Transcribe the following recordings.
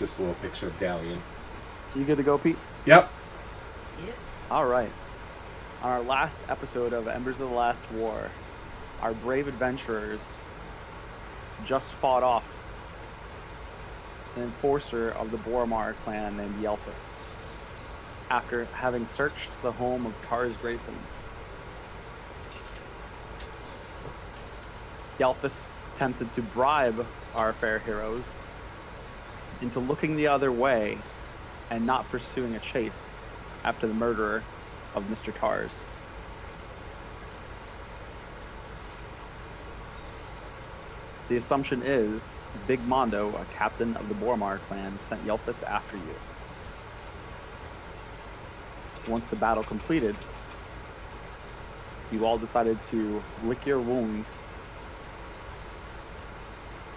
It's just a little picture of Galleon. You good to go, Pete? Yep. Yep. All right. On our last episode of Embers of the Last War, our brave adventurers just fought off an enforcer of the Boromar clan named Yelfists after having searched the home of Tars Grayson. Yelfis attempted to bribe our fair heroes into looking the other way and not pursuing a chase after the murderer of Mr. Tars. The assumption is Big Mondo, a captain of the Boromar clan, sent Yelfis after you. Once the battle completed, you all decided to lick your wounds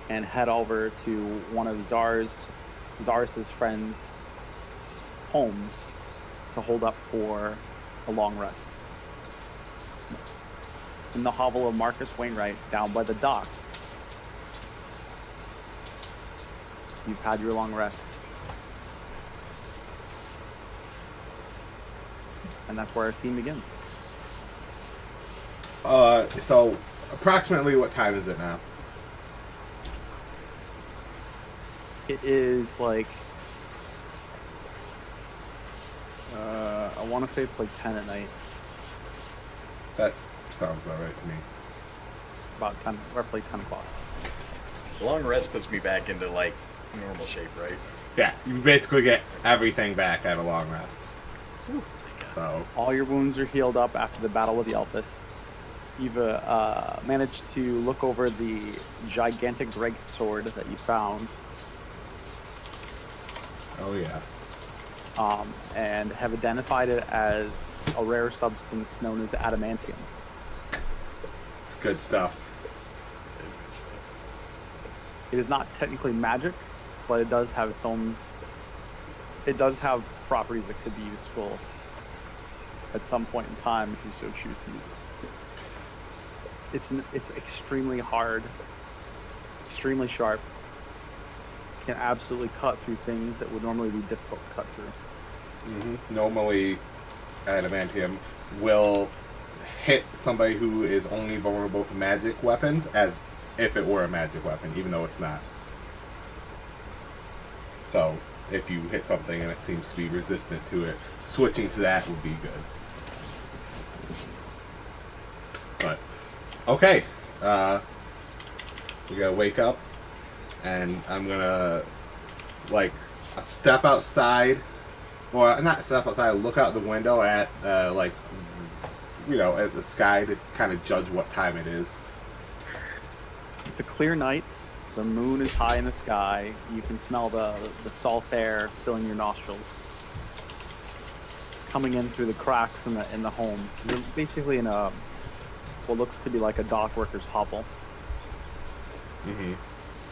and head over to one of Zaris's friends' homes to hold up for a long rest. In the hovel of Marcus Wainwright, down by the dock, you've had your long rest. And that's where our scene begins. So approximately what time is it now? It is like, I want to say it's like 10 at night. That sounds about right to me. About 10, roughly 10 o'clock. The long rest puts me back into, like, normal shape, right? Yeah, you basically get everything back at a long rest. Whew. So All your wounds are healed up after the battle with Yelfis. You've managed to look over the gigantic great sword that you found, oh yeah. and have identified it as a rare substance known as adamantium. It's good stuff. It is not technically magic, but it does have its own. It does have properties that could be useful at some point in time if you so choose to use it. It's extremely hard, extremely sharp. Can absolutely cut through things that would normally be difficult to cut through. Normally, adamantium will hit somebody who is only vulnerable to magic weapons as if it were a magic weapon, even though it's not. So, if you hit something and it seems to be resistant to it, switching to that would be good. But, okay. We gotta wake up, and I'm gonna, like, step outside, or not step outside, look out the window at, like, you know, at the sky to kind of judge what time it is. It's a clear night. The moon is high in the sky. You can smell the salt air filling your nostrils, coming in through the cracks in the home. You're basically in a what looks to be like a dock worker's hovel.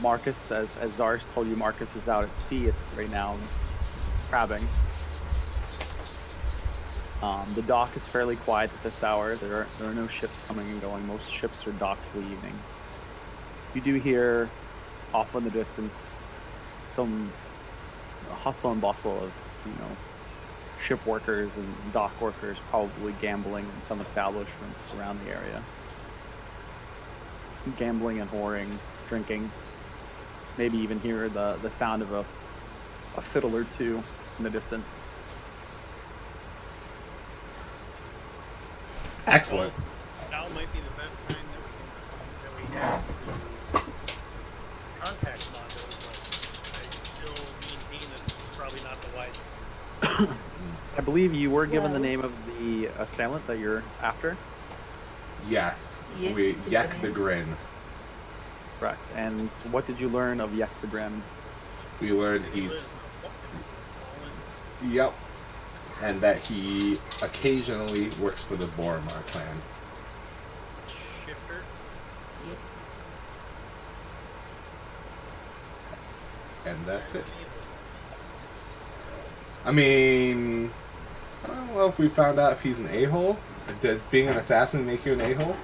Marcus, as Zars told you, Marcus is out at sea right now, crabbing. The dock is fairly quiet at this hour. There are no ships coming and going. Most ships are docked for the evening. You do hear, off in the distance, some hustle and bustle of, ship workers and dock workers probably gambling in some establishments around the area. Gambling and whoring, drinking. Maybe even hear the sound of a fiddle or two in the distance. Excellent. Now might be the best time that we have to contact Mondo, but I still maintain that this is probably not the wisest. I believe you were given the name of the assailant that you're after. Yes. Yek Yek the Grin. Correct. And what did you learn of Yek the Grim? We learned he's... Yep. And that he occasionally works for the Boromar clan. Shifter. Yep. And that's it. I mean... I don't know if we found out if he's an a-hole. Did being an assassin make you an a-hole?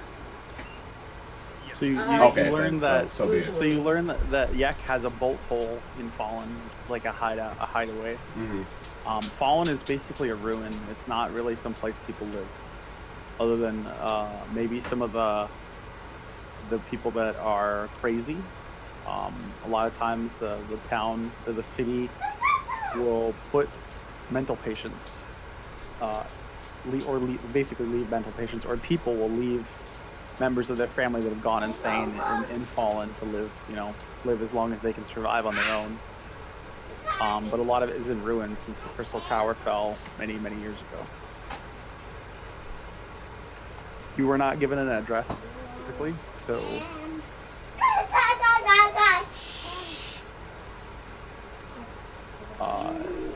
Yes. So you Okay, learn then, that. so be it. So you learn that Yek has a bolt hole in Fallen, which is like a hideaway. Mm-hmm. Fallen is basically a ruin. It's not really some place people live, other than maybe some of the people that are crazy. A lot of times the town or the city will put mental patients, basically leave mental patients, or people will leave members of their family that have gone insane in Fallen to live as long as they can survive on their own. But a lot of it is in ruins since the Crystal Tower fell many years ago. You were not given an address specifically, so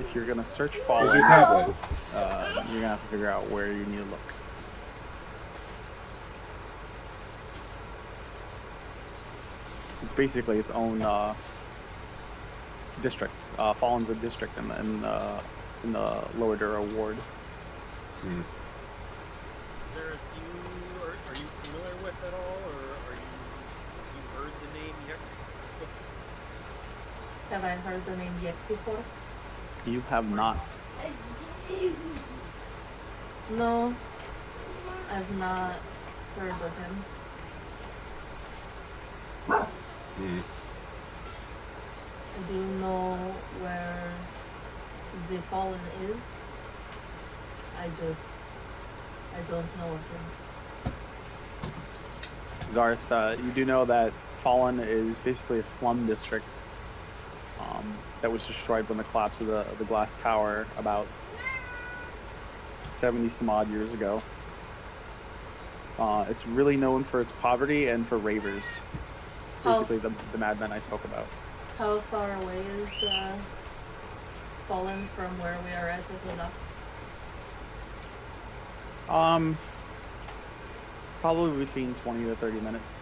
if you're gonna search Where's Fallen, your tablet? you're gonna have to figure out where you need to look. It's basically its own district. Fallen's a district in the Lower Dura ward. Hmm. Zara, are you familiar with it all, or have you heard the name yet? Have I heard the name Yek before? You have not. No, I've not heard of him. Hmm. I do know where the Fallen is. I don't know of him. Zaris, you do know that Fallen is basically a slum district that was destroyed when the collapse of the glass tower about 70 some odd years ago. It's really known for its poverty and for ravers. Basically the madmen I spoke about. How far away is Fallen from where we are at with the docks? Probably between 20 to 30 minutes.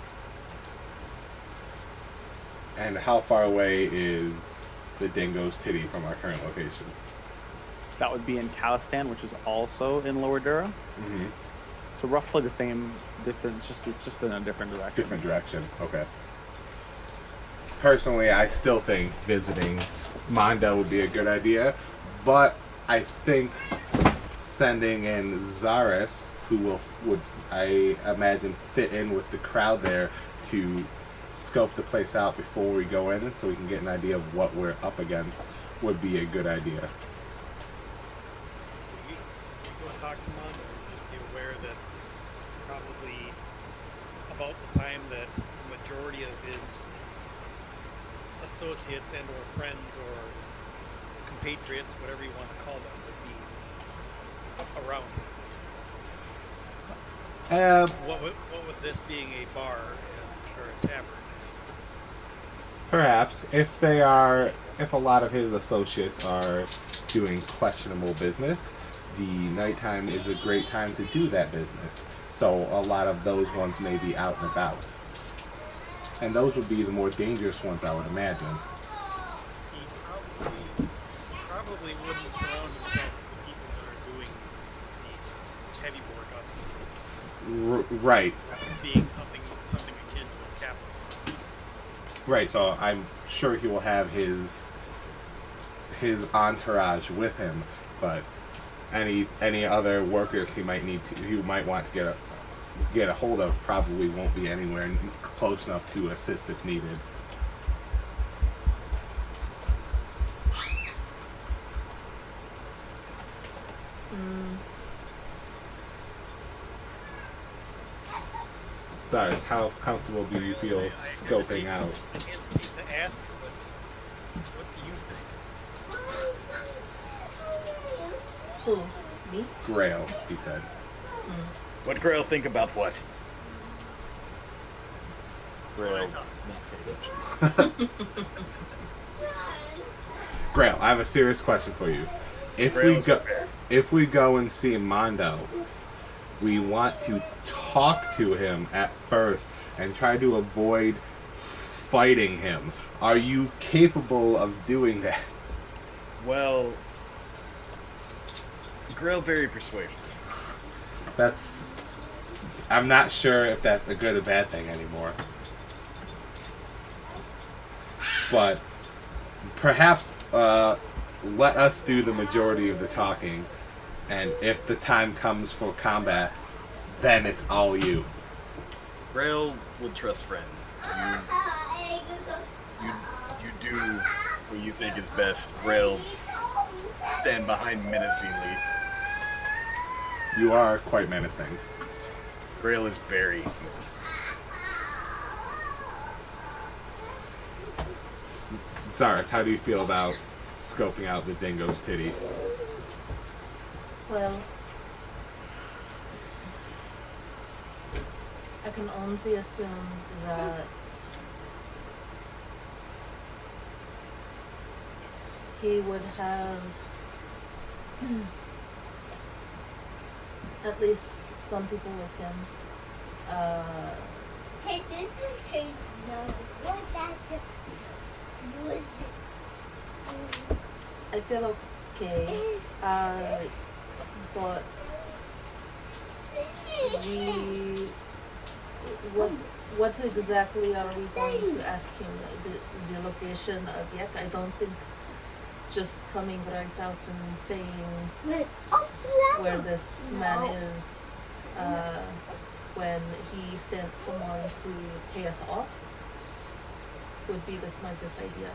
And how far away is the Dingo's Titty from our current location? That would be in Calistan, which is also in Lower Dura. Mm-hmm. So roughly the same distance, it's just in a different direction. Different direction. Okay. Personally, I still think visiting Mondo would be a good idea, but I think sending in Zaris, who would I imagine fit in with the crowd there, to scope the place out before we go in, so we can get an idea of what we're up against, would be a good idea. You want to talk to Mondo, just be aware that this is probably about the time that the majority of his associates and or friends or compatriots, whatever you want to call them, would be around. What with this being a bar or a tavern? Perhaps, if a lot of his associates are doing questionable business, the nighttime is a great time to do that business. So a lot of those ones may be out and about. And those would be the more dangerous ones, I would imagine. He probably wouldn't surround himself with the people that are doing the heavy work on this place. Right. Being something akin to a capitalist. Right, so I'm sure he will have his entourage with him, but any other workers he might want to get a hold of probably won't be anywhere close enough to assist if needed. Sorry, how comfortable do you feel scoping out? I hesitate to ask, but what do you think? Who? Me? Grail, he said. What Grail think about what? Grail. Grail, I have a serious question for you. If we go and see Mondo, we want to talk to him at first and try to avoid fighting him. Are you capable of doing that? Well, Grail very persuasive. I'm not sure if that's a good or bad thing anymore. but perhaps let us do the majority of the talking, and if the time comes for combat, then it's all you. Grail will trust friend. You do what you think is best. Grail stand behind menacingly. You are quite menacing. Grail is very menacing. Zaris, how do you feel about scoping out the dingo's titty? Well, I can only assume that he would have at least some people with him. Hey, this is hey, no. What that was. I feel okay, but what exactly are we going to ask him? The location of Yek? I don't think just coming right out and saying where this man is when he sent someone to pay us off would be the smartest idea.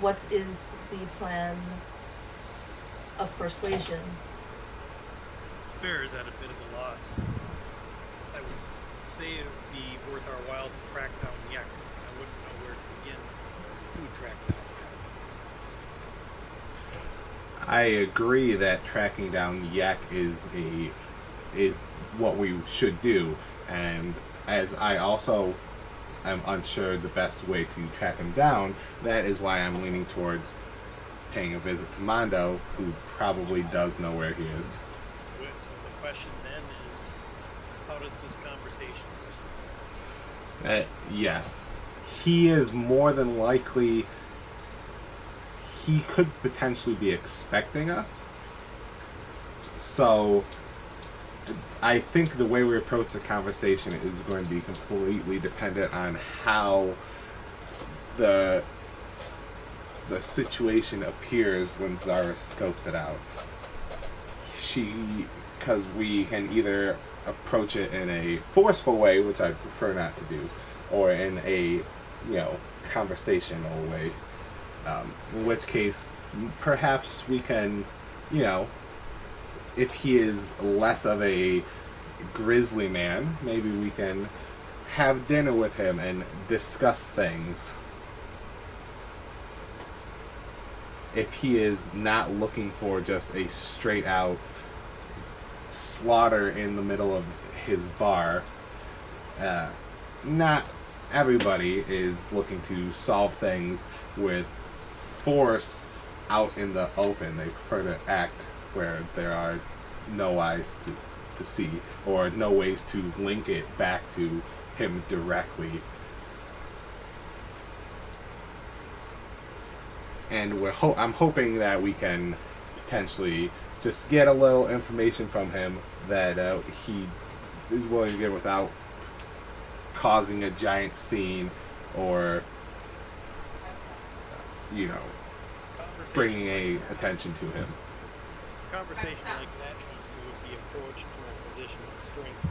What is the plan of persuasion? Bear is at a bit of a loss. I would say it would be worth our while to track down Yak. I wouldn't know where to begin to track down Yak. I agree that tracking down Yak is what we should do, and as I also am unsure the best way to track him down, that is why I'm leaning towards paying a visit to Mondo, who probably does know where he is. So the question then is, how does this conversation proceed? Yes. He is more than likely... He could potentially be expecting us. So I think the way we approach the conversation is going to be completely dependent on how the situation appears when Zara scopes it out. Because we can either approach it in a forceful way, which I prefer not to do, or in a, conversational way. In which case, perhaps we can, if he is less of a grizzly man, maybe we can have dinner with him and discuss things. If he is not looking for just a straight out slaughter in the middle of his bar, not everybody is looking to solve things with force out in the open. They prefer to act where there are no eyes to see, or no ways to link it back to him directly. And I'm hoping that we can potentially just get a little information from him that he is willing to get without causing a giant scene or, bringing attention to him. A conversation like that needs to be approached from a position of strength.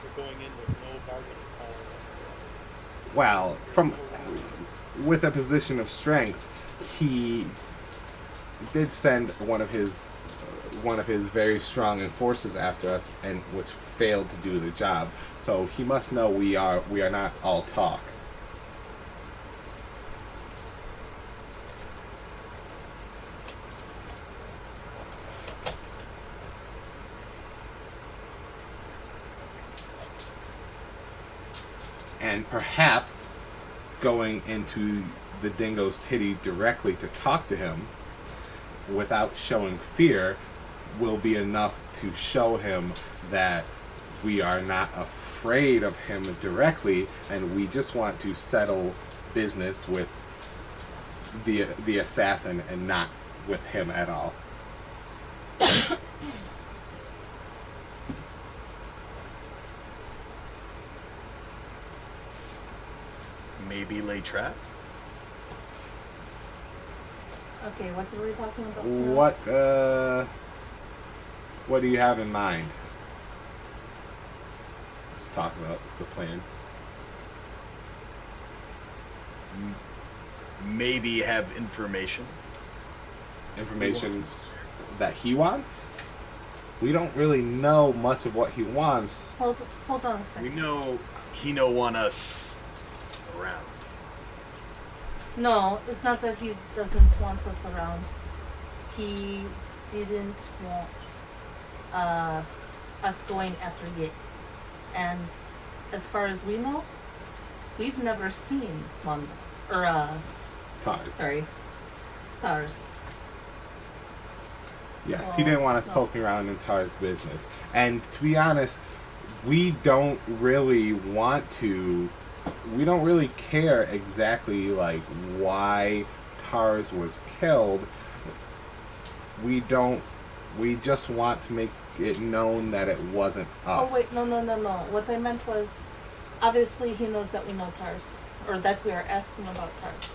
We're going in with no bargaining power whatsoever. Well, with a position of strength, he did send one of his very strong enforcers after us, and which failed to do the job. So he must know we are not all talk. And perhaps going into the dingo's titty directly to talk to him without showing fear will be enough to show him that we are not afraid of him directly, and we just want to settle business with the assassin and not with him at all. maybe lay trap. Okay, what are we talking about now? What do you have in mind? Let's talk about what's the plan. Maybe have information. Information that he wants? We don't really know much of what he wants. Hold on a We second. know he no want us around. No, it's not that he doesn't want us around. He didn't want us going after Yik. And as far as we know, we've never seen Mondo. Or, Tars. sorry. Tars. Yes, he didn't want us No. poking around in Tar's business. And to be honest, we don't really want to. We don't really care exactly like why Tars was killed. We don't. We just want to make it known that it wasn't us. Oh, wait, no. What I meant was, obviously he knows that we know Tars. Or that we are asking about Tars.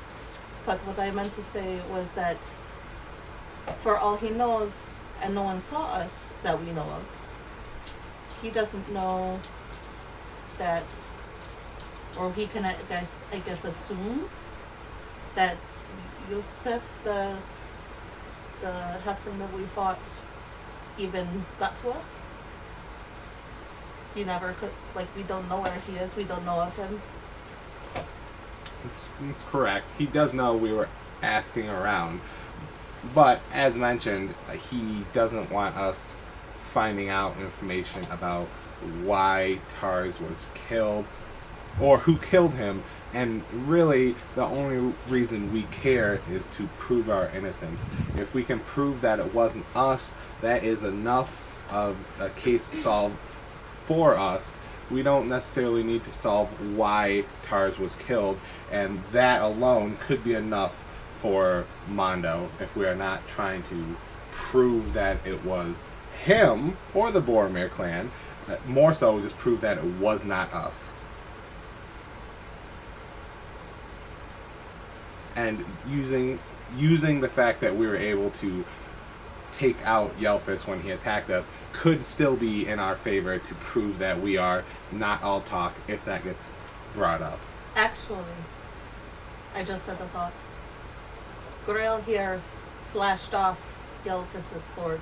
But what I meant to say was that for all he knows, and no one saw us that we know of, he doesn't know that, or he can, I guess assume that Yusuf, the Hefton that we fought, even got to us. He never could, like, we don't know where he is, we don't know of him. It's correct. He does know we were asking around. But, as mentioned, he doesn't want us finding out information about why Tars was killed or who killed him. And really, the only reason we care is to prove our innocence. If we can prove that it wasn't us, that is enough of a case solved for us. We don't necessarily need to solve why Tars was killed, and that alone could be enough for Mondo if we are not trying to prove that it was him or the Boromir clan. More so, just prove that it was not us. And using the fact that we were able to take out Yelphus when he attacked us could still be in our favor to prove that we are not all talk if that gets brought up. Actually, I just had a thought. Grail here flashed off Yelphus' sword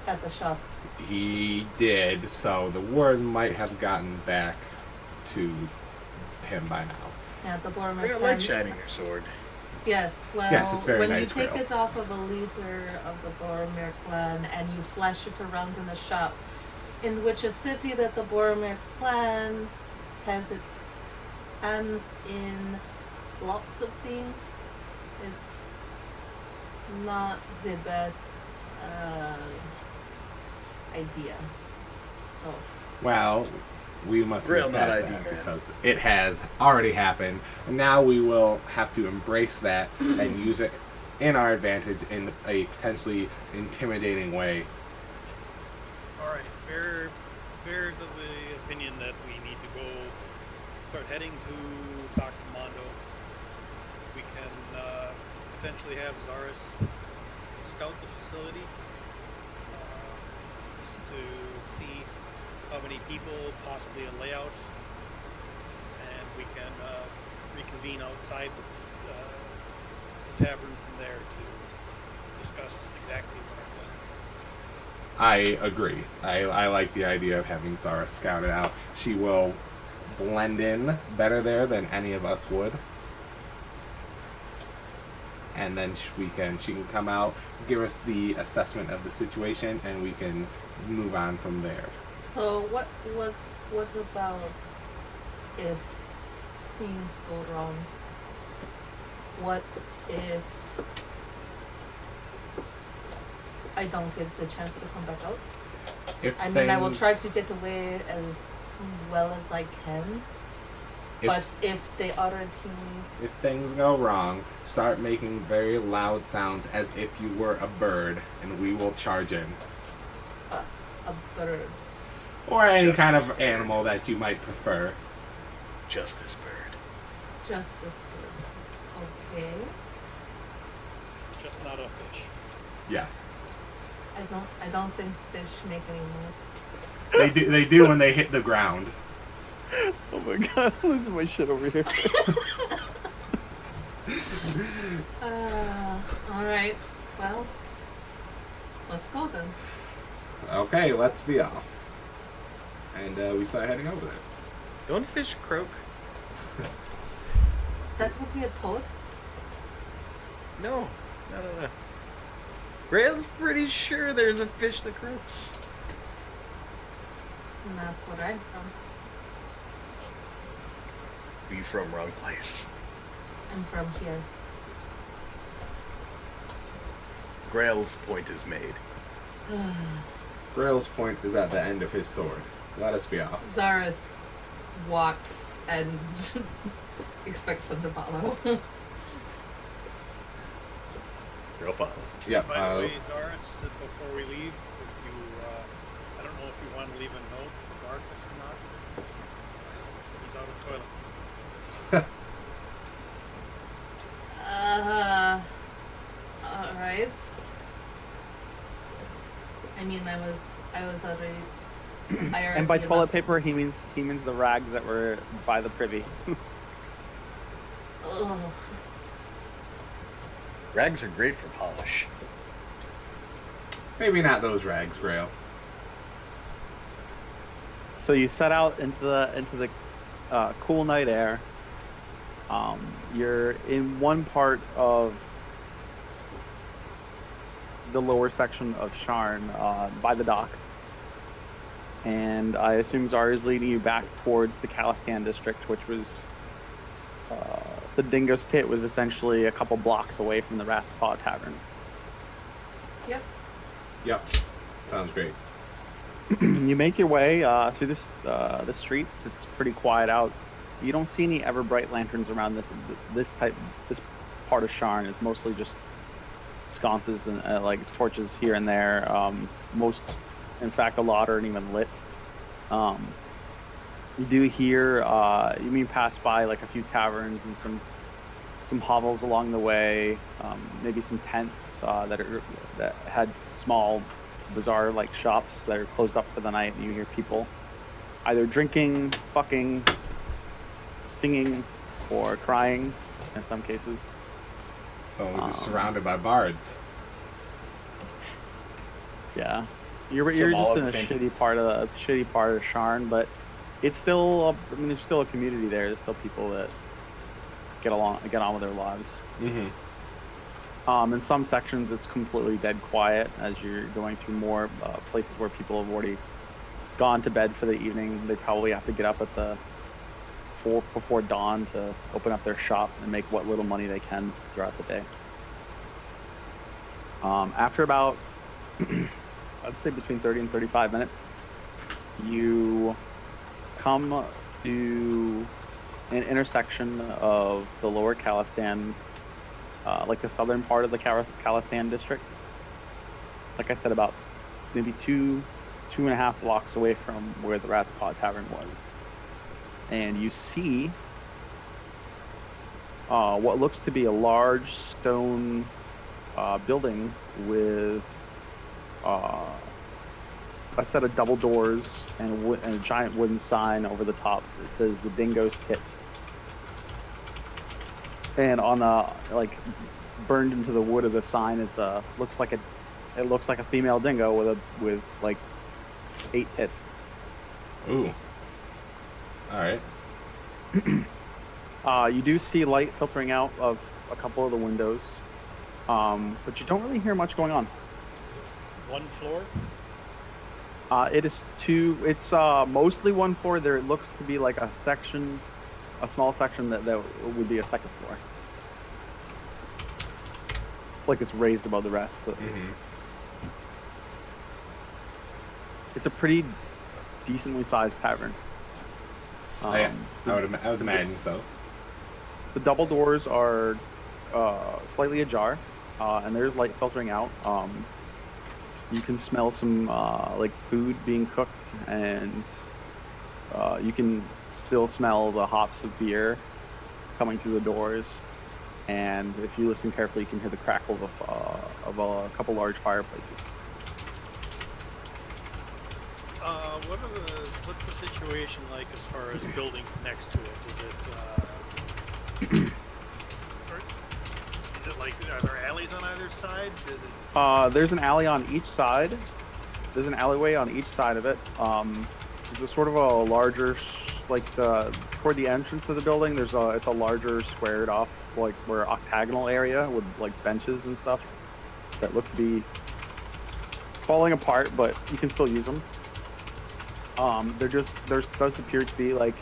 at the shop. He did, so the word might have gotten back to him by now. Yeah, the I Boromir like shining your sword. Yes, well, Yes, it's very when nice, you take Grail. it off of a leader of the Boromir clan and you flash it around in a shop, in which a city that the Boromir clan has its hands in lots of things, it's not the best idea. So, Well, we must Real move not past ID, that man. because it has already happened. And now we will have to embrace that and use it in our advantage in a potentially intimidating way. Alright, Bear's of the opinion that we need to go start heading to talk to Mondo. We can potentially have Zaris scout the facility just to see how many people, possibly a layout, and we can reconvene outside the tavern from there to discuss exactly what our plan is. I agree. I like the idea of having Zara scouted out. She will blend in better there than any of us would. And then she can come out, give us the assessment of the situation, and we can move on from there. so what about if things go wrong? What if I don't get the chance to come back out? If I mean, I will things- try to get away as well as I can. But if the other team, If things go wrong, start making very loud sounds as if you were a bird, and we will charge in. a bird, Or any Just kind a of bird. animal that you might prefer. Justice Bird. Just a squid. Okay. Just not a fish. Yes. I don't think fish make any noise. They do when they hit the ground. Oh my god, I'm losing my shit over here. Alright. Well, let's go then. Okay, let's be off. And we start heading over there. Don't fish croak. That would be a toad? No. Grail's pretty sure there's a fish that croaks. And that's what I'm from. You from wrong place. I'm from here. Grail's point is made. Grail's point is at the end of his sword. Let us be off. Zaris walks and expects them to follow. Real follow. Yep. By the way, Zaris, before we leave, if you, I don't know if you want to leave a note for Marcus or not. He's out of toilet. Alright. I mean, I was already. And by toilet paper, he means the rags that were by the privy. Ugh. Rags are great for polish. Maybe not those rags, Grail. So you set out into the cool night air. You're in one part of the lower section of Sharn by the dock. And I assume Zara is leading you back towards the Calistan district, which was the Dingo's Tit was essentially a couple blocks away from the Rat's Paw Tavern. Yep. Sounds great. You make your way through the streets. It's pretty quiet out. You don't see any ever bright lanterns around this part of Sharn. It's mostly just sconces and like torches here and there. In fact, a lot aren't even lit. You do hear, you pass by like a few taverns and some hovels along the way, maybe some tents that had small, bizarre like shops that are closed up for the night. And you hear people either drinking, fucking, singing, or crying in some cases. So we're just surrounded by bards. Yeah. You're Some just all in a at the same shitty part of Sharn, but it's still there's still a community there. There's still people that get on with their lives. Mm-hmm. In some sections, it's completely dead quiet as you're going through more places where people have already gone to bed for the evening. They probably have to get up at before dawn to open up their shop and make what little money they can throughout the day. After about I'd say between 30 and 35 minutes, you come to an intersection of the lower Calistan, like the southern part of the Calistan district. Like I said, about maybe two and a half blocks away from where the Rat's Paw Tavern was. And you see what looks to be a large stone building with a set of double doors and a giant wooden sign over the top that says the Dingo's Tit. And on the burned into the wood of the sign is looks like a female dingo with like 8 tits. Ooh. All right. You do see light filtering out of a couple of the windows, but you don't really hear much going on. Is it one floor? It is two. It's mostly one floor. There looks to be like a small section that would be a second floor. Like it's raised above the rest. Mm-hmm. It's a pretty decently sized tavern. Yeah, I would imagine so. The double doors are slightly ajar, and there's light filtering out. You can smell some like food being cooked, and you can still smell the hops of beer. coming through the doors, and if you listen carefully, you can hear the crackle of a couple large fireplaces. What's the situation like as far as buildings next to it? Is it like, are there alleys on either side? Is it? There's an alley on each side. There's an alleyway on each side of it. There's a sort of a larger, toward the entrance of the building. It's a larger squared off, like where octagonal area with like benches and stuff that look to be falling apart, but you can still use them. There does appear to be, like,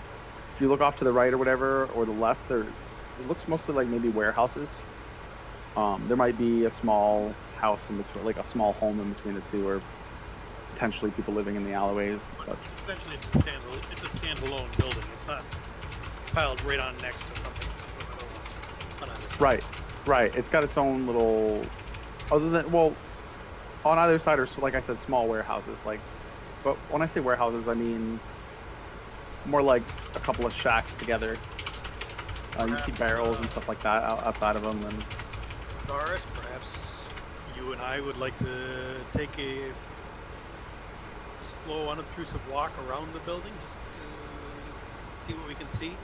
if you look off to the right or whatever, or the left, it looks mostly like maybe warehouses. There might be a small house in between, like a small home in between the two, or potentially people living in the alleyways and such. Essentially, it's a standalone building. It's not piled right on next to something. Right. It's got its own little, on either side are, like I said, small warehouses. But when I say warehouses, I mean more like a couple of shacks together. You see barrels and stuff like that outside of them. And Zaris, perhaps you and I would like to take a slow, unobtrusive walk around the building just to see what we can see.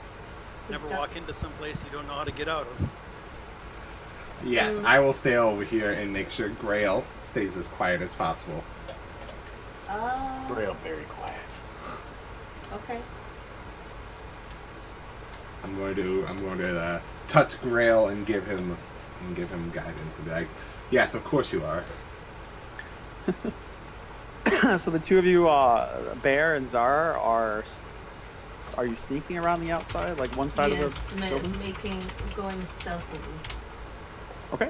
Never walk into some place you don't know how to get out of. Yes, I will stay over here and make sure Grail stays as quiet as possible. Real very quiet. Okay. I'm going to touch Grail and give him guidance and be like, yes, of course you are. So the two of you, Bear and Zara, are you sneaking around the outside, like one side of the building? Going stealthily. Okay.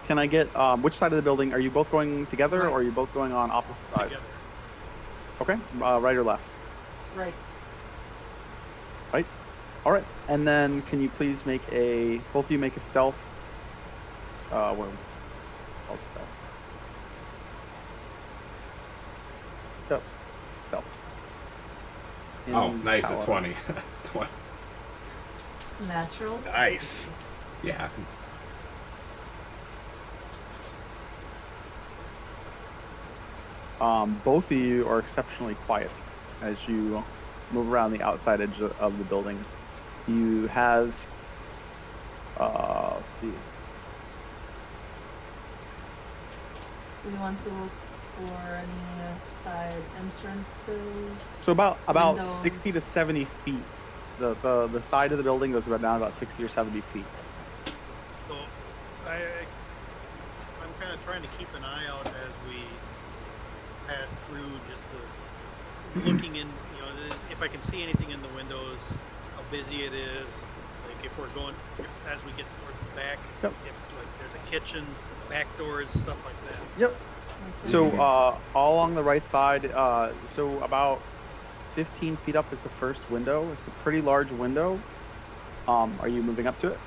Can I get which side of the building? Are you both going together, or are you both going on opposite sides? Together. Okay. Right or left? Right. Right. All right. And then can you please both of you make a stealth? Called stealth. Yep. Stealth. Oh, nice, power. a 20. 20. Natural. Nice. Yeah. Both of you are exceptionally quiet as you move around the outside edge of the building. You have, let's see. We want to look for any side entrances. So about windows. 60 to 70 feet. The side of the building goes down about 60 or 70 feet. So I'm kind of trying to keep an eye out as we pass through, just to looking in, if I can see anything in the windows, how busy it is, like if as we get towards the back, Yep. if like there's a kitchen, back doors, stuff like that. Yep. So all along the right side, so about 15 feet up is the first window. It's a pretty large window. Are you moving up to it?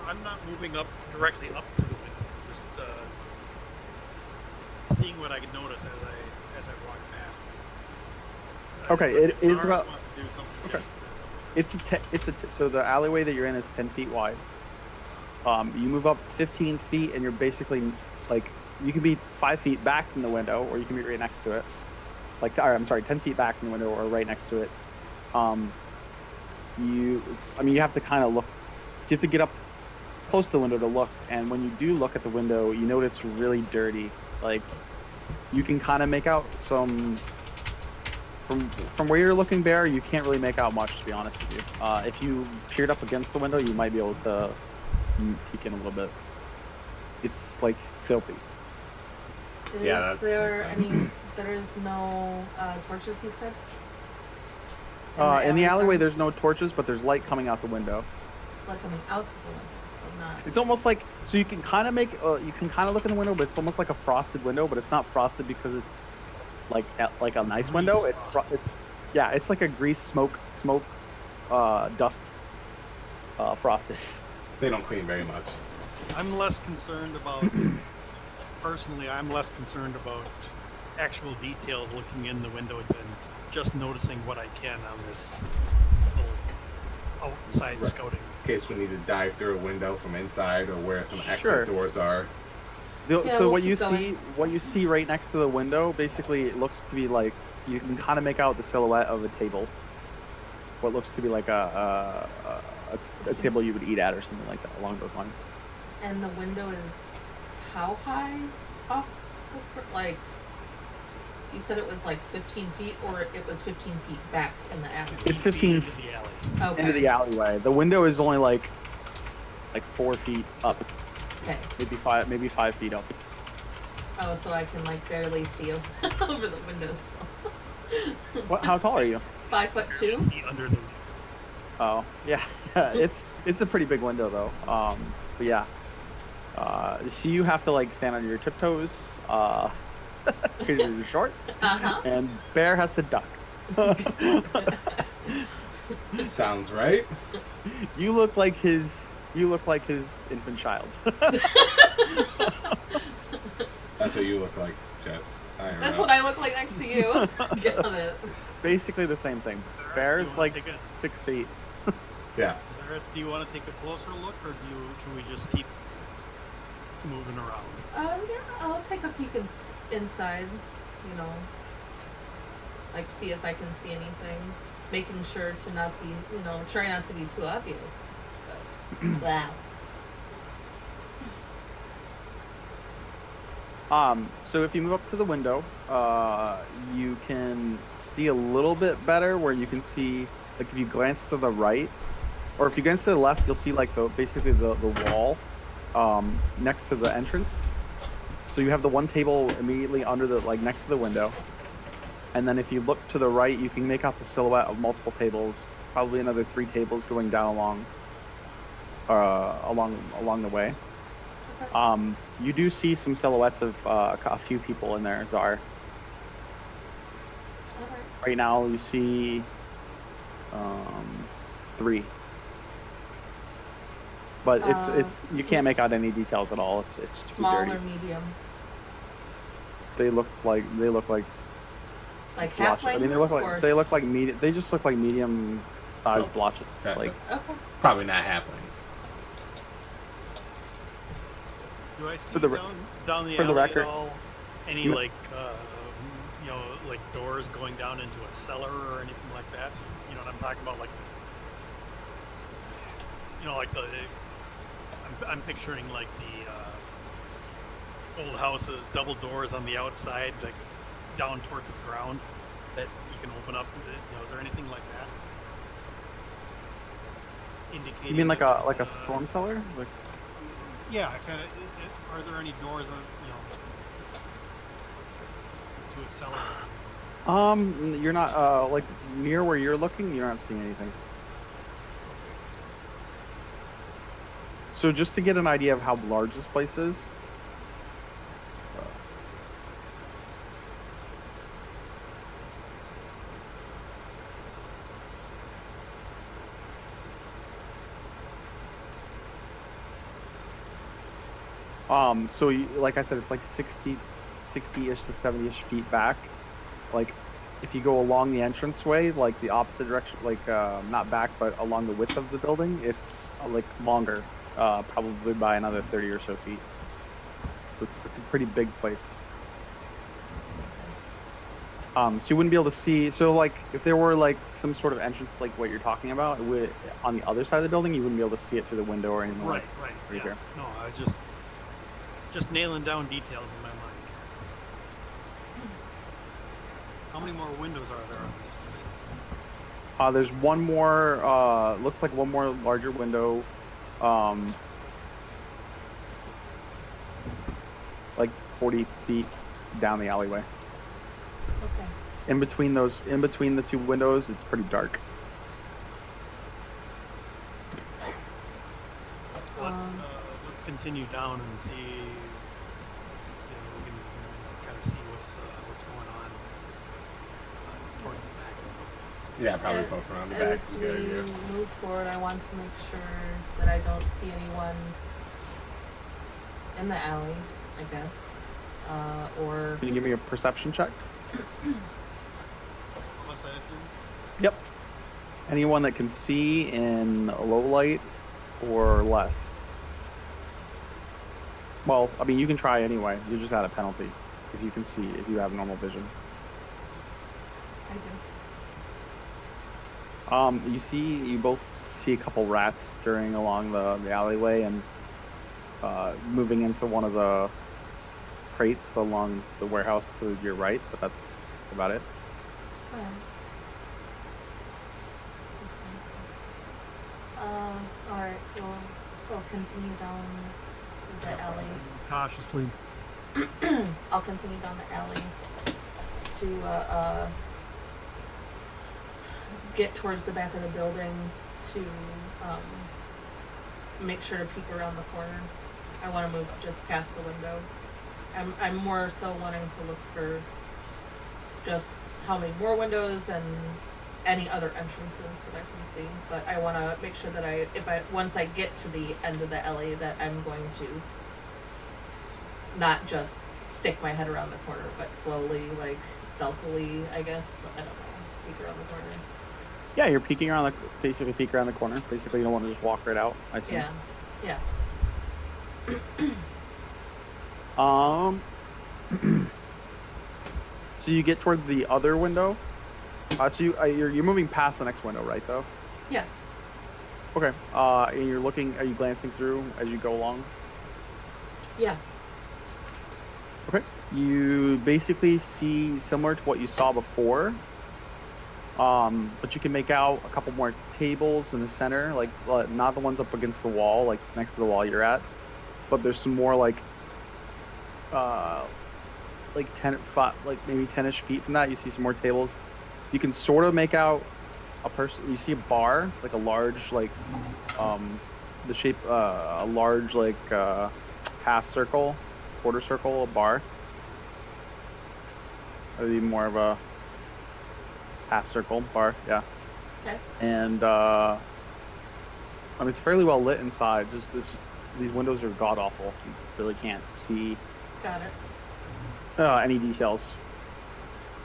I'm not moving directly up to the window, just seeing what I can notice as I walk past. Okay, So it if is Lars about. wants to do something Okay. different, So the alleyway that you're in is 10 feet wide. You move up 15 feet, and you're basically like, you can be 5 feet back from the window, or you can be right next to it. 10 feet back from the window, or right next to it. You have to kind of look. You have to get up close to the window to look, and when you do look at the window, you know it's really dirty. Like, you can kind of make out some. From where you're looking, Bear, you can't really make out much, to be honest with you. If you peered up against the window, you might be able to peek in a little bit. It's like filthy. Is there any? There is no torches, you said? In the alleyway, there's no torches, but there's light coming out the window. Like coming out of the window, so not. It's almost like, so you can kind of look in the window, but it's almost like a frosted window, but it's not frosted because it's like a nice window. It's like a grease smoke dust frosted. They don't clean very much. I'm less concerned about, personally, I'm less concerned about actual details looking in the window than just noticing what I can on this little outside Right. scouting. In case we need to dive through a window from inside or where some exit Sure. doors are. So Yeah, we'll what you keep going. what you see right next to the window, basically, it looks to be like you can kind of make out the silhouette of a table. What looks to be like a table you would eat at or something like that, along those lines. And the window is how high off like you said it was like 15 feet or it was 15 feet back in the alley? It's 15 into the alley. Okay. into the alleyway. The window is only like 4 feet up, Okay. maybe 5 feet up. Oh, so I can like barely see over the windowsill. What? How tall are you? 5'2". See under the. Oh, yeah. It's a pretty big window though. But yeah. So you have to like stand on your tiptoes, because you're short, Uh-huh. and Bear has to duck. Sounds right. You look like his infant child. That's what you look like, Jess. That's what I look like next to you. Get it. Basically the same thing. Cyrus, Bear's do you wanna like take 6 feet. Yeah. Cyrus, do you want to take a closer look, or should we just keep moving around? Yeah, I'll take a peek inside, you know, like see if I can see anything, making sure to not be, you know, try not to be too obvious. But, wow. So if you move up to the window, you can see a little bit better where you can see, like if you glance to the right, or if you glance to the left, you'll see like basically the wall, next to the entrance. So you have the one table immediately under next to the window. And then if you look to the right, you can make out the silhouette of multiple tables, probably another 3 tables going down along the way. Okay. You do see some silhouettes of a few people in there, Czar. All right. Right now, you see 3, but it's you can't make out any details at all. It's too Small dirty. or medium? They look like Like blotches. I mean, halflings? they look like medium. They just look like medium-sized Oh, blotches. gotcha. Like Okay. Probably not halflings. Do I see For the down the for the alley record- at all any No. like like doors going down into a cellar or anything like that? You know what I'm talking about, like I'm picturing like the old houses, double doors on the outside, like down towards the ground that you can open up. Is there anything like that? Indicating you mean like that, a storm cellar? Like Yeah, kind of. Are there any doors, to a cellar? you're not like near where you're looking. You're not seeing anything. So just to get an idea of how large this place is. So like I said, it's like 60-ish to 70-ish feet back. Like, if you go along the entranceway, like the opposite direction, like not back, but along the width of the building, it's like longer, probably by another 30 or so feet. So it's a pretty big place. So you wouldn't be able to see. So like, if there were like some sort of entrance, like what you're talking about, it would, on the other side of the building, you wouldn't be able to see it through the window or anything. Right. Right Yeah. here. No, I was just nailing down details in my mind. How many more windows are there on this side? There's one more, looks like one more larger window, like 40 feet down the alleyway. Okay. In between the 2 windows, it's pretty dark. Let's continue down and see. We can kind of see what's going on towards the back. Yeah, probably poke around the back As is a we good idea. move forward, I want to make sure that I don't see anyone in the alley, I guess. Or Can you give me a perception check? Unless I assume. Yep. Anyone that can see in low light or less. Well, I mean, you can try anyway. You're just at a penalty if you can see, if you have normal vision. I do. You both see a couple rats scurrying along the alleyway and moving into one of the crates along the warehouse to your right, but that's about it. Alright, we'll continue down the alley. Cautiously. I'll continue down the alley to get towards the back of the building to make sure to peek around the corner. I want to move just past the window. I'm more so wanting to look for just how many more windows and any other entrances that I can see. But I want to make sure that once I get to the end of the alley, that I'm going to not just stick my head around the corner, but slowly, like stealthily, I guess. I don't know, peek around the corner. Yeah, you're peeking around basically peek around the corner. Basically, you don't want to just walk right out, I assume. Yeah. So you get toward the other window. So you're moving past the next window, right? Though. Yeah. Okay. And you're looking. Are you glancing through as you go along? Yeah. Okay. You basically see similar to what you saw before. But you can make out a couple more tables in the center, like not the ones up against the wall, like next to the wall you're at, but there's some more like 10, like maybe 10-ish feet from that. You see some more tables. You can sort of make out a person. You see a bar, like a large, like the shape, a large like half circle, quarter circle, a bar. Or even more of a half circle bar, yeah. Okay. And I mean, it's fairly well lit inside. Just these windows are god awful. You really can't see Got it. any details.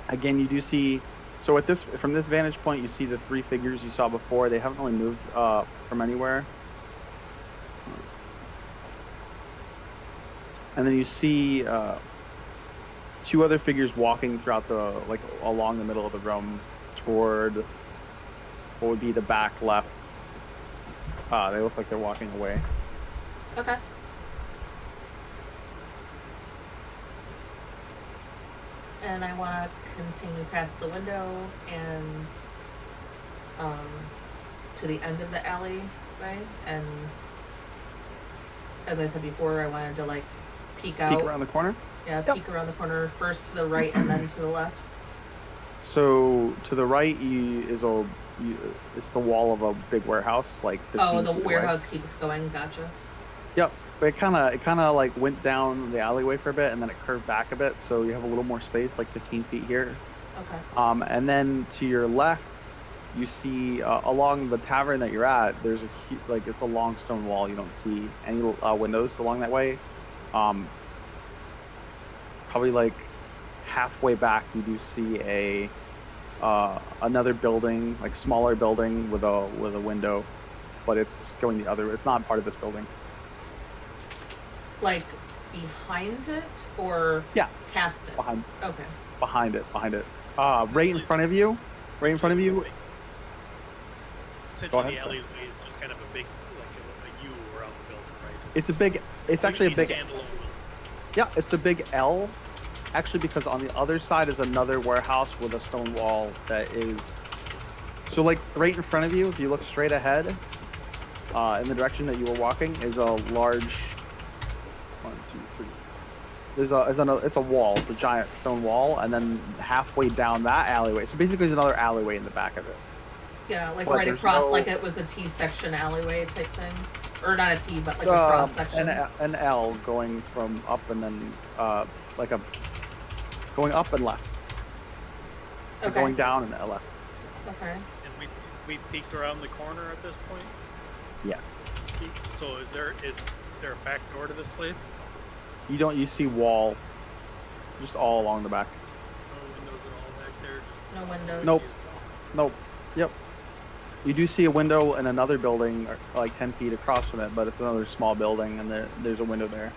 Again, you do see. So from this vantage point, you see the three figures you saw before. They haven't really moved from anywhere. And then you see two other figures walking throughout along the middle of the room toward what would be the back left. They look like they're walking away. Okay. And I want to continue past the window and to the end of the alleyway. And as I said before, I wanted to like peek out. Peek around the corner? Yeah, Yep. peek around the corner first to the right and then to the left. So to the right it's the wall of a big warehouse, like 15 The feet warehouse away. keeps going. Gotcha. Yep. But it kind of like went down the alleyway for a bit and then it curved back a bit, so you have a little more space, like 15 feet here. Okay. And then to your left, you see along the tavern that you're at, there's it's a long stone wall. You don't see any windows along that way. Probably like halfway back, you do see another building, like smaller building with a window, but it's going the other. It's not part of this building. Like behind it or Yeah. past it? Behind Okay. it. Right in front of you. Essentially, the ahead, alleyway is just kind of a big, like a U around the building, right? It's actually a big. standalone. Yeah, it's a big L, actually, because on the other side is another warehouse with a stone wall that is. So, like right in front of you, if you look straight ahead, in the direction that you were walking, is a large. 1, 2, 3. It's a wall, it's a giant stone wall, and then halfway down that alleyway. So basically, there's another alleyway in the back of it. Yeah, like But right there's across, no- like it was a T-section alleyway type thing. Or not a T, but like a cross section. An L going from up and then going up and left. Okay. Going down and left. Okay. And we peeked around the corner at this point. Yes. So is there a back door to this place? You see wall just all along the back. No windows at all back there. Just No windows. Nope. Yep. You do see a window in another building, like 10 feet across from it, but it's another small building, and there's a window there.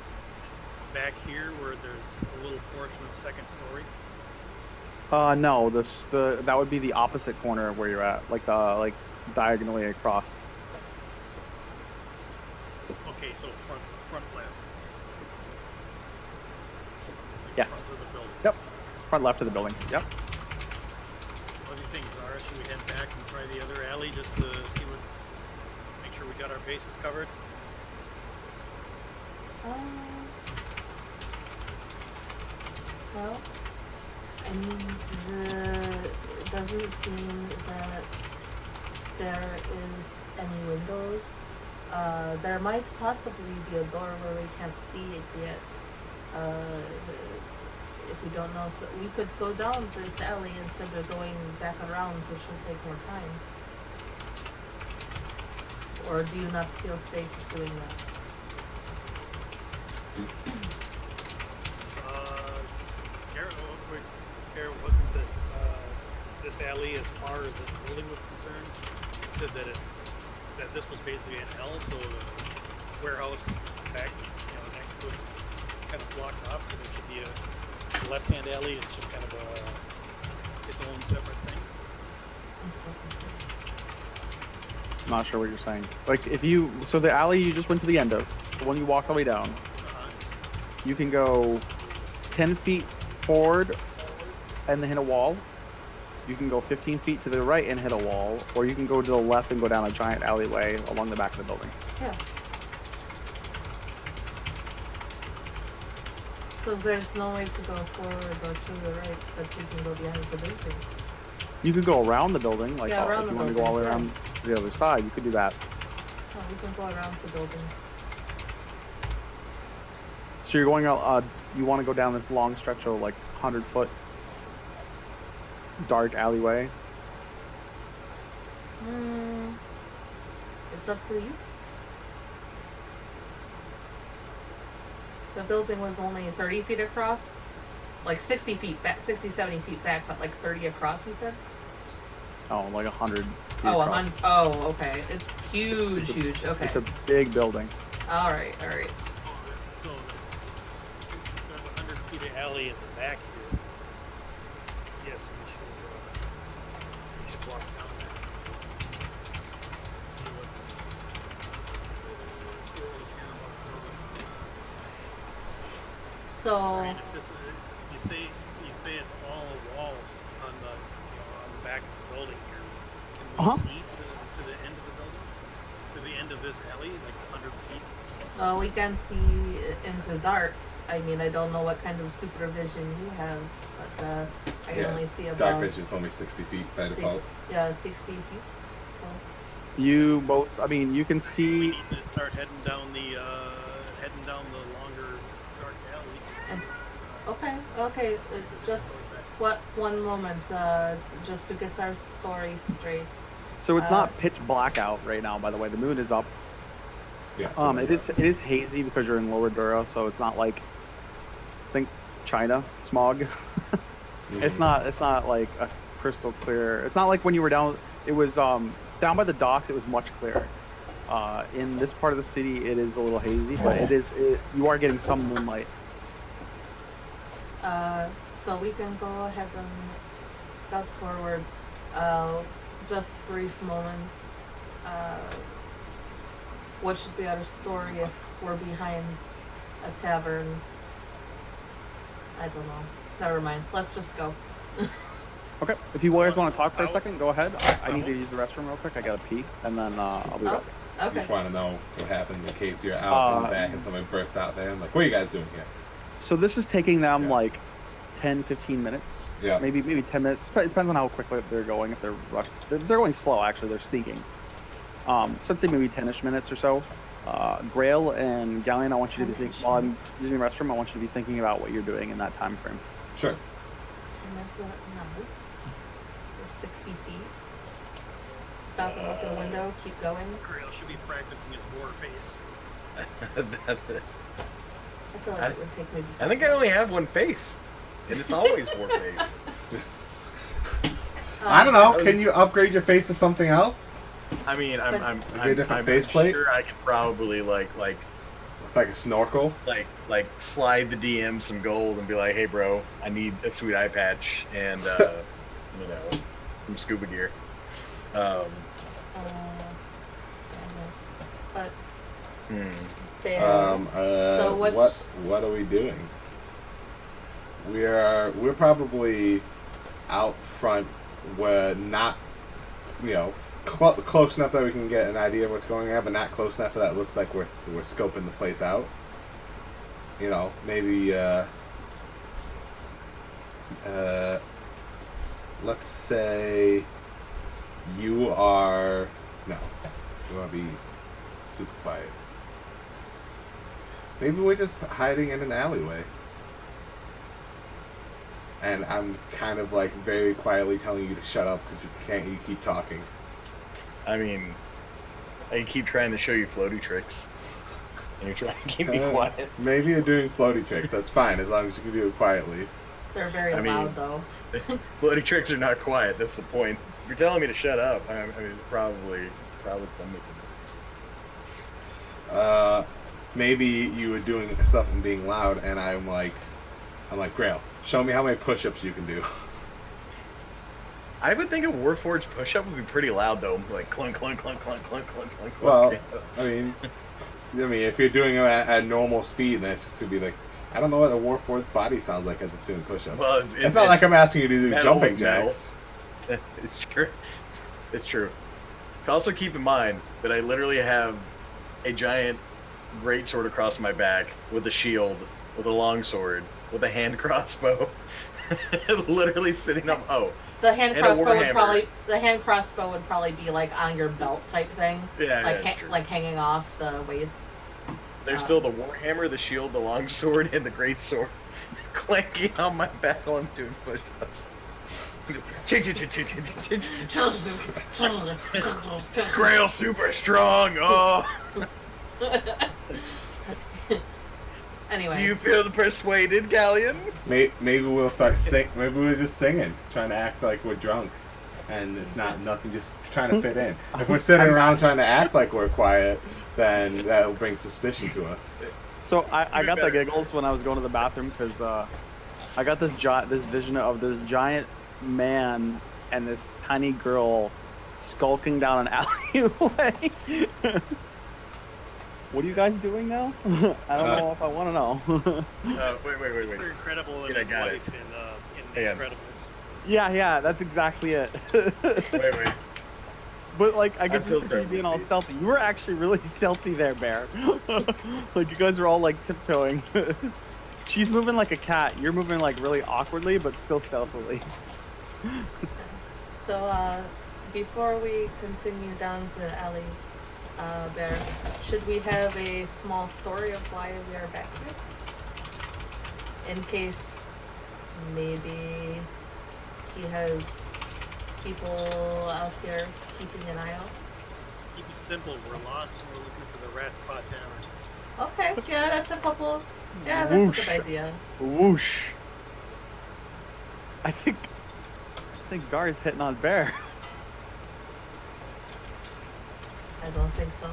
Back here, where there's a little portion of second story. No, that would be the opposite corner of where you're at, like diagonally across. Okay, so front left. Like Yes. Front of the building. Yep. Front left of the building. Yep. What do you think, Zara? Should we head back and try the other alley just to see make sure we got our bases covered? Well, I mean, it doesn't seem that there is any windows. There might possibly be a door where we can't see it yet. If we don't know, so we could go down this alley instead of going back around, which will take more time. Or do you not feel safe doing that? Garrett, wasn't this alley as far as this building was concerned? You said that this was basically an L, so the warehouse back, next to it, kind of blocked off, so there should be a left-hand alley. It's just kind of its own separate thing. I'm so confused. I'm not sure what you're saying. Like, so the alley you just went to the end of, the one you walked all the way down, you can go 10 feet forward and then hit a wall. You can go 15 feet to the right and hit a wall, or you can go to the left and go down a giant alleyway along the back of the building. Yeah. So there's no way to go forward or to the right, but you can go behind the building. You could go around the building, like Yeah, if around you the want to go all the way building, around the other side, you could do that. Oh, we can go around the building. So you're going out, you want to go down this long stretch of like 100-foot dark alleyway. It's up to you. The building was only 30 feet across, like 60 feet back, 60, 70 feet back, but like 30 across, you said? Oh, like 100 feet Oh, across. okay. It's huge, huge. Okay. It's a big building. All right. So there's 100 feet of alley in the back here. Yes, we should walk down there. See what we can about So, I mean, if this you say it's all a wall on the on the back of the building here. Can we see to the end of the building? To the end of this alley, like 100 feet? we can see in the dark. I mean, I don't know what kind of supervision you have, but I can only see about Dark vision told me 60 feet by default. 60 feet. So, You both, you can We see. need to start heading down the longer dark alley. okay. Just one moment, just to get our story straight. So it's not pitch black out right now, by the way. The moon is up. Yeah. It is hazy because you're in Lower Dura, so it's not like, think China smog. It's not like a crystal clear. It's not like when you were down. It was down by the docks. It was much clearer. In this part of the city, it is a little hazy, but you are getting some moonlight. So we can go ahead and scout forward. Just brief moments. What should be our story if we're behind a tavern? I don't know. Never mind. Let's just go. Okay. If you guys want to talk for a second, go ahead. I need to use the restroom real quick. I gotta pee, and then I'll be back. I Okay. just want to know what happened in case you're out in the back and somebody bursts out there. I'm like, what are you guys doing here? So this is taking them Yeah. like 10, 15 minutes. Yeah. Maybe 10 minutes. It depends on how quickly they're going. If they're rushed, they're going slow. Actually, they're sneaking. So I'd say maybe 10ish minutes or so. Grail and Galleon, I want you to think while I'm using the restroom. I want you to be thinking about what you're doing in that time frame. Sure. 10 minutes ago? No. We're 60 feet. Stop and look in the window. Keep going. Grail should be practicing his war face. I feel like it would take maybe. I think I only have one face, and it's always war face. I don't know. Can you upgrade your face to something else? I mean, I'm a different faceplate? sure I could probably like It's like a snorkel. slide the DM some gold and be like, hey bro, I need a sweet eye patch and you know, some scuba gear. But there. So what are we doing? We're probably out front. We're not, close enough that we can get an idea of what's going on, but not close enough that it looks like we're scoping the place out. Maybe let's say you want to be super quiet. Maybe we're just hiding in an alleyway. And I'm kind of like very quietly telling you to shut up because you keep talking. I mean, I keep trying to show you floaty tricks. And you're trying to keep me quiet. Maybe you're doing floaty tricks. That's fine, as long as you can do it quietly. They're very loud, though. Floaty tricks are not quiet. That's the point. If you're telling me to shut up, I mean, it's probably something. Maybe you were doing stuff and being loud, and I'm like, Grail, show me how many push-ups you can do. I would think a Warforged push-up would be pretty loud, though. Like clunk, clunk, clunk, clunk, clunk, clunk, clunk. Well, I mean, if you're doing it at normal speed, then it's just gonna be like, I don't know what a Warforged's body sounds like as it's doing push-ups. Well, it's not like I'm asking you to do jumping jacks. It's true. It's true. Also, keep in mind that I literally have a giant greatsword across my back with a shield, with a longsword, with a hand crossbow, literally sitting up. The hand crossbow would probably be like on your belt type thing. Yeah, like hanging off the waist. There's still the warhammer, the shield, the longsword, and the greatsword clanking on my back while I'm doing push-ups. Grail super strong. Oh. Anyway. Do you feel persuaded, Galleon? Maybe we'll start Maybe we're just singing, trying to act like we're drunk, and it's nothing, just trying to fit in. If we're sitting around trying to act like we're quiet, then that'll bring suspicion to us. So I got the giggles when I was going to the bathroom because I got this vision of this giant man and this tiny girl skulking down an alleyway. What are you guys doing now? I don't know if I want to know. Wait. Mr. Incredible and his wife in The Incredibles. Yeah, that's exactly it. Wait. But like, I get you being all stealthy. You were actually really stealthy there, Bear. Like you guys were all like tiptoeing. She's moving like a cat. You're moving like really awkwardly, but still stealthily. So, before we continue down the alley, Bear, should we have a small story of why we are back here? In case maybe he has people out here keeping an eye out. Keep it simple. We're lost and we're looking for the rat spot tavern. Okay, yeah, that's a good idea. Whoosh. I think Zar's hitting on Bear. I don't think so.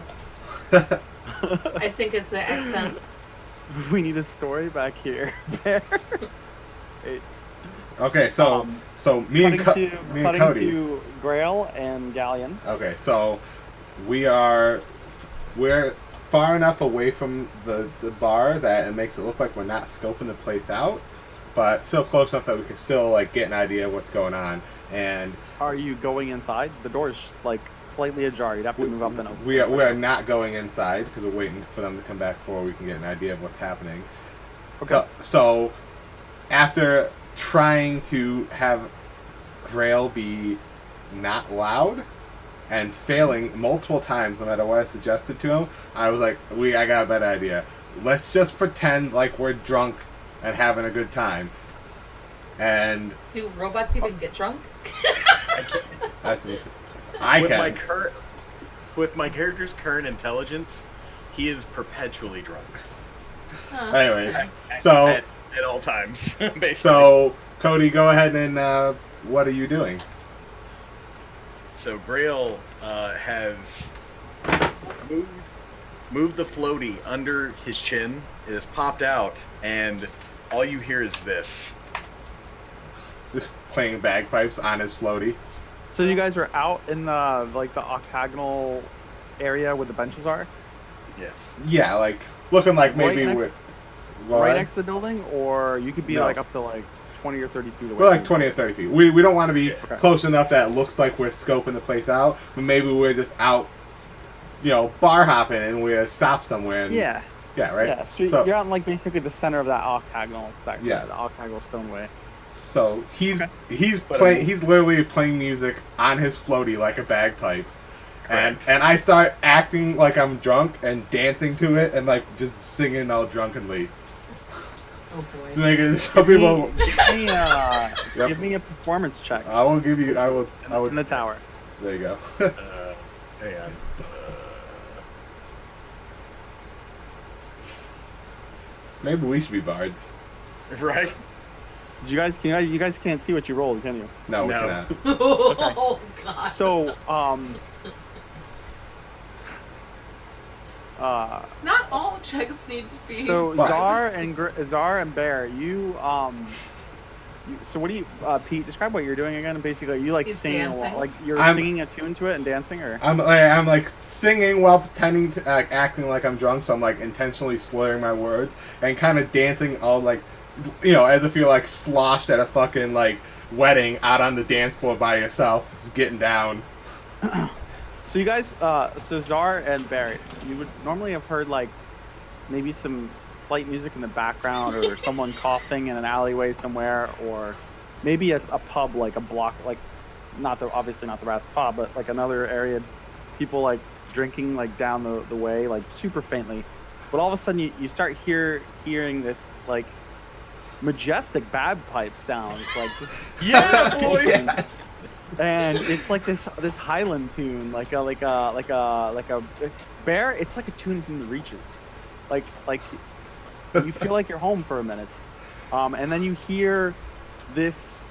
I think it's the accent. We need a story back here, Bear. Wait. Okay, so me and Cody. To Grail and Galleon. Okay, so we're far enough away from the bar that it makes it look like we're not scoping the place out, but still close enough that we can still like get an idea of what's going on. And are you going inside? The door's like slightly ajar. You'd have to move up and open. We are not going inside because we're waiting for them to come back before we can get an idea of what's happening. Okay. So after trying to have Grail be not loud and failing multiple times no matter what I suggested to him, I was like, I got a better idea. Let's just pretend like we're drunk and having a good time. And do robots even get drunk? With my character's current intelligence, he is perpetually drunk. Anyways, at all times, basically. So Cody, go ahead and what are you doing? So Grail has moved the floaty under his chin. It has popped out, and all you hear is this. Playing bagpipes on his floaty. So you guys are out in the the octagonal area where the benches are, Yes. Yeah, like looking like maybe Right we're right next to the building, or you could be No. like up to like 20 or 30 feet away. We're like 20 or 30 feet. We don't want to be Okay. close enough that it looks like we're scoping the place out, but maybe we're just out, bar hopping and we're stop somewhere. And, Yeah. Yeah, right? Yeah. So you're out in like basically the center of that octagonal section. Yeah. The octagonal stoneway. So he's But playing. He's literally playing music on his floaty like a bagpipe, and I start acting like I'm drunk and dancing to it and like just singing all drunkenly. Oh boy. To make it so people. Give me a performance check I will give you. I will. in the tower. There you go. Hang on. Maybe we should be bards. Right? Did you guys can't see what you rolled, can you? No, we No. cannot. Oh god. So not all checks need to be. So Fine. Czar and Bear, you so what do you Pete, describe what you're doing again? Basically, are you like He's singing dancing. like you're I'm- singing a tune to it and dancing, or I'm like singing while pretending to acting like I'm drunk, so I'm like intentionally slurring my words and kind of dancing all like, as if you're like sloshed at a fucking like wedding out on the dance floor by yourself, just getting down. so you guys so Czar and Bear, you would normally have heard like maybe some light music in the background or someone coughing in an alleyway somewhere, or maybe a pub like a block, like obviously not the Rat's Pub, but like another area, people like drinking like down the way, like super faintly. But all of a sudden you start hearing this like majestic bagpipe sounds, like just Yeah, boy! Yes. and it's like this Highland tune, like a Bear. It's like a tune from the Reaches, like you feel like you're home for a minute, and then you hear this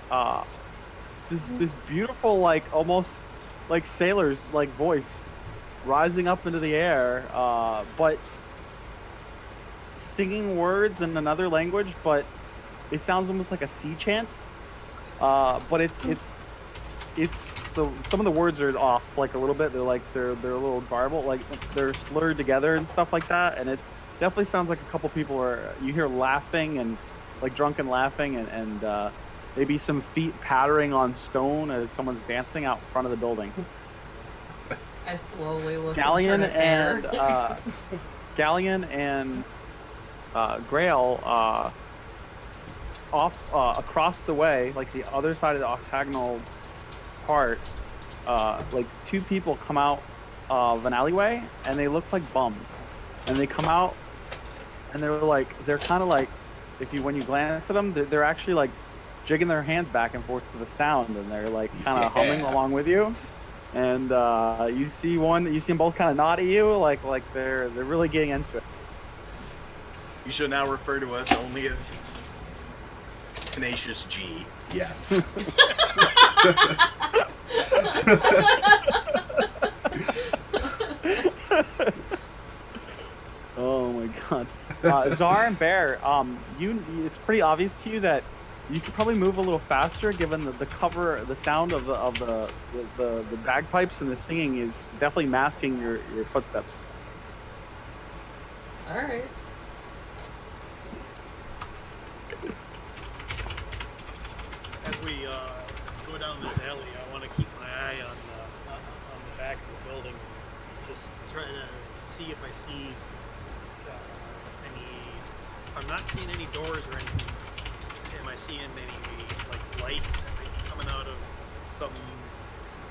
this beautiful, like almost like sailor's like voice rising up into the air, but singing words in another language, but it sounds almost like a sea chant. But it's some of the words are off like a little bit. They're a little garbled, like they're slurred together and stuff like that. And it definitely sounds like a couple people you hear laughing and like drunken laughing and maybe some feet pattering on stone as someone's dancing out front of the building. I slowly look. Galleon and turn at Bear. Galleon and Grail off across the way, like the other side of the octagonal part, like two people come out of an alleyway and they look like bums, and they come out and they're kind of like, when you glance at them, they're actually like jigging their hands back and forth to the sound, and they're like kind of humming along with you. And you see them both kind of nod at you, like they're really getting into it. You should now refer to us only as Tenacious G. Yes. Oh my god. Czar and Bear, it's pretty obvious to you that you could probably move a little faster, given the sound of the bagpipes and the singing is definitely masking your footsteps. All right. As we go down this alley, I want to keep my eye on the back of the building, just trying to see if I see any. I'm not seeing any doors or anything. Am I seeing any like light that might be coming out of some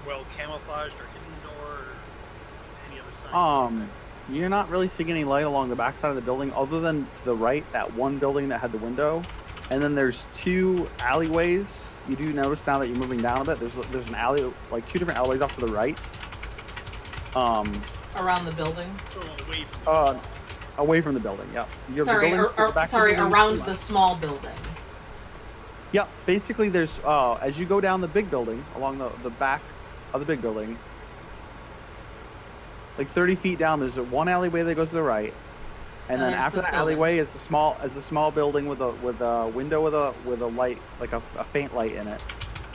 well camouflaged or hidden door, or any other signs? You're not really seeing any light along the backside of the building, other than to the right, that one building that had the window. And then there's two alleyways. You do notice now that you're moving down a bit. There's an alley, like two different alleyways off to the right. Around the building. So away from away from the building. Yeah. Sorry, around the small building. Yeah. Basically, there's as you go down the big building along the back of the big building. Like 30 feet down, there's one alleyway that goes to the right, and then there's after this the alleyway is the small building with a window with a light, like a faint light in it,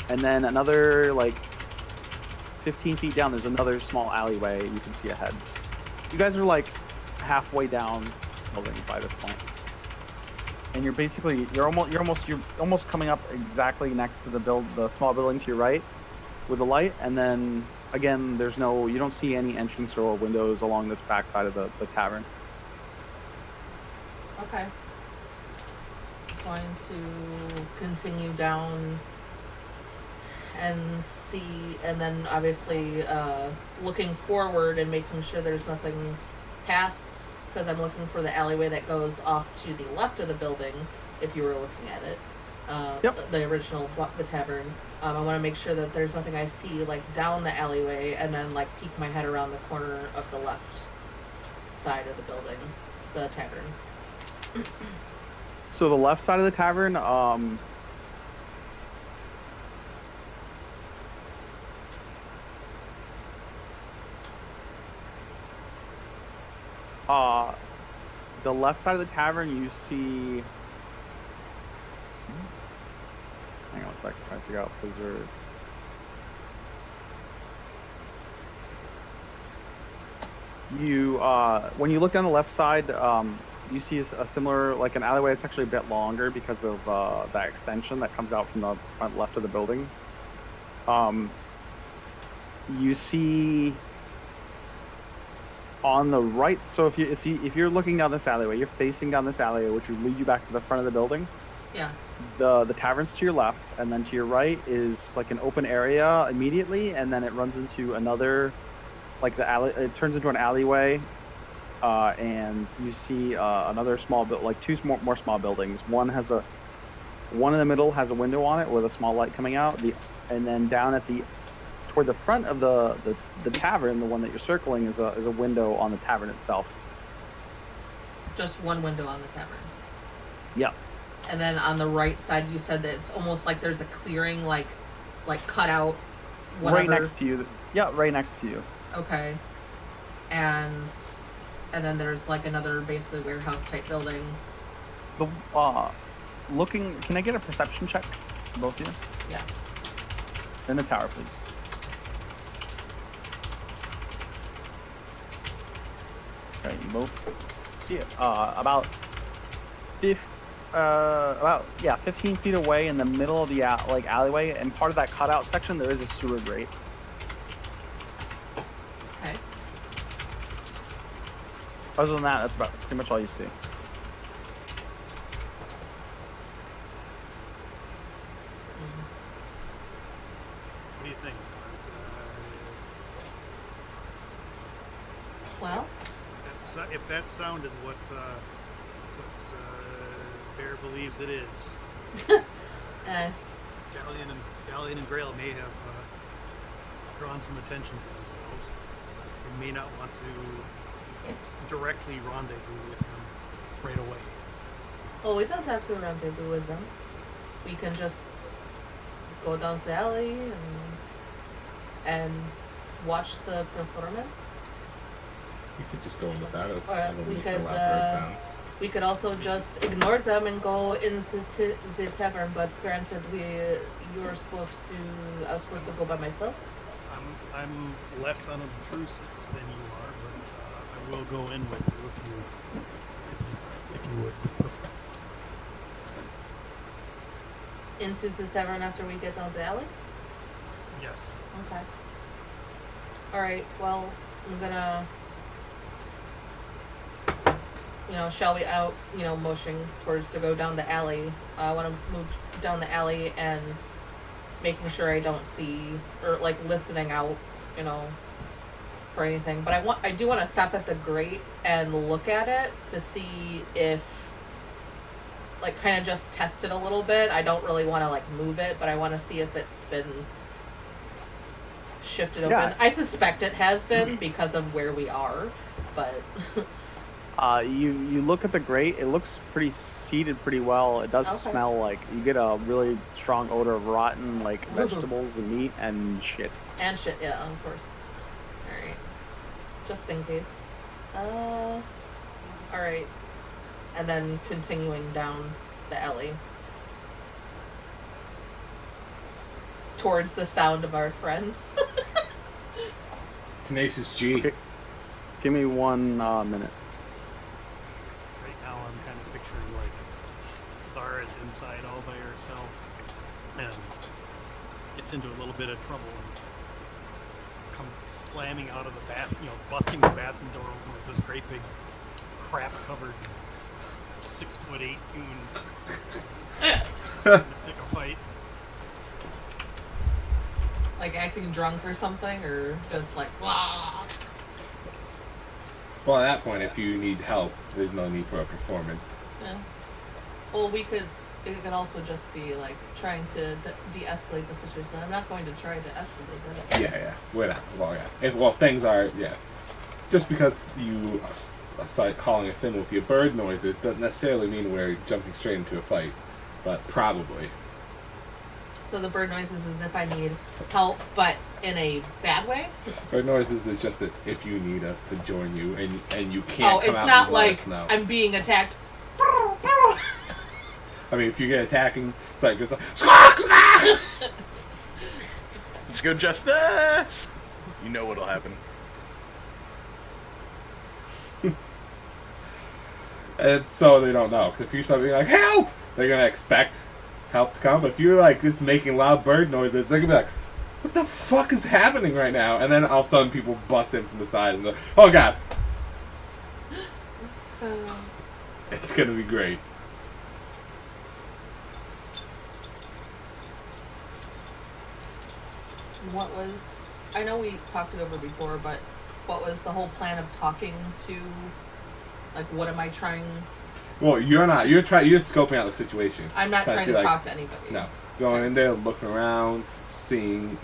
and then another like 15 feet down, there's another small alleyway you can see ahead. You guys are like halfway down the building by this point, and you're almost coming up exactly next to the small building to your right with the light, and then again you don't see any entrance or windows along this back side of the tavern. Okay. Going to continue down and see, and then obviously looking forward and making sure there's nothing past, because I'm looking for the alleyway that goes off to the left of the building, if you were looking at it. Yep. The original, the tavern. I want to make sure that there's nothing I see like down the alleyway, and then like peek my head around the corner of the left side of the building, the tavern. So the left side of the tavern, the left side of the tavern, you see. Hang on a second, trying to figure out preserve. You, when you look down the left side, you see a similar, like an alleyway. It's actually a bit longer because of that extension that comes out from the front left of the building. You see on the right. So if you're looking down this alleyway, you're facing down this alleyway, which would lead you back to the front of the building. Yeah. The tavern's to your left, and then to your right is like an open area immediately, and then it runs into another, like it turns into an alleyway, and you see another small like two more small buildings. One in the middle has a window on it with a small light coming out. And then down toward the front of the tavern, the one that you're circling is a window on the tavern itself. Just one window on the tavern. Yeah. And then on the right side, you said that it's almost like there's a clearing, like cut out, whatever. Right next to you. Yeah, right next to you. Okay. And then there's like another basically warehouse type building. Can I get a perception check, both of you? Yeah. In the tower, please. Okay, you both see it. About 15 feet away in the middle of the alleyway, and part of that cutout section, there is a sewer grate. Okay. Other than that, that's about pretty much all you see. What do you think, Silas? Well, If that sound is what Bear believes it is, Galleon and Grail may have drawn some attention to themselves. They may not want to directly rendezvous with him right away. well, we don't have to rendezvous with them. We can just go down the alley and watch the performance. You could just go in without us. Or and then we make could, the loud bird sounds. We could also just ignore them and go into the tavern. But granted, I was supposed to go by myself. I'm less unobtrusive than you are, but I will go in with you if you would prefer. Into the tavern after we get down the alley? Yes. Okay. Alright, well, I'm gonna, Shelby out, motioning towards to go down the alley. I want to move down the alley and making sure I don't see, or like listening out, for anything. But I do want to stop at the grate and look at it to see if, like, kind of just test it a little bit. I don't really want to like move it, but I want to see if it's been shifted open. Yeah. I suspect it has been because of where we are, but You look at the grate. It looks pretty seeded pretty well. It does Okay. smell like you get a really strong odor of rotten like vegetables and meat and shit. And shit, yeah, of course. Alright. Just in case. Alright. And then continuing down the alley. Towards the sound of our friends. Tenacious G. Okay. Give me 1 minute. Right now, I'm kind of picturing like Zara's inside all by herself and gets into a little bit of trouble and comes slamming out of the bath, busting the bathroom door open with this great big crap-covered 6'8" human to pick a fight. Like acting drunk or something, or just like, blah. Well, at that point, if you need help, there's no need for a performance. Yeah. Well, it could also just be like trying to de-escalate the situation. I'm not going to try to escalate it. Yeah. We're not. Well, yeah. Things are, yeah. Just because you start calling us in with your bird noises doesn't necessarily mean we're jumping straight into a fight, but probably. So the bird noises is if I need help, but in a bad way? Bird noises is just that if you need us to join you and you can't come it's out not and let like us know. I'm being attacked. I mean, if you get attacking, it's like squawk, squawk! Let's go, Justice! You know what'll happen. And so they don't know. Because if you start being like, help! They're going to expect help to come. But if you're like just making loud bird noises, they're going to be like, what the fuck is happening right now? And then all of a sudden people bust in from the side and they're like, oh god. It's going to be great. What was... I know we talked it over before, but what was the whole plan of talking to... Like, what am I trying... Well, you're not. You're scoping out the situation. I'm not trying to talk to anybody. No. Going in there, looking around, seeing,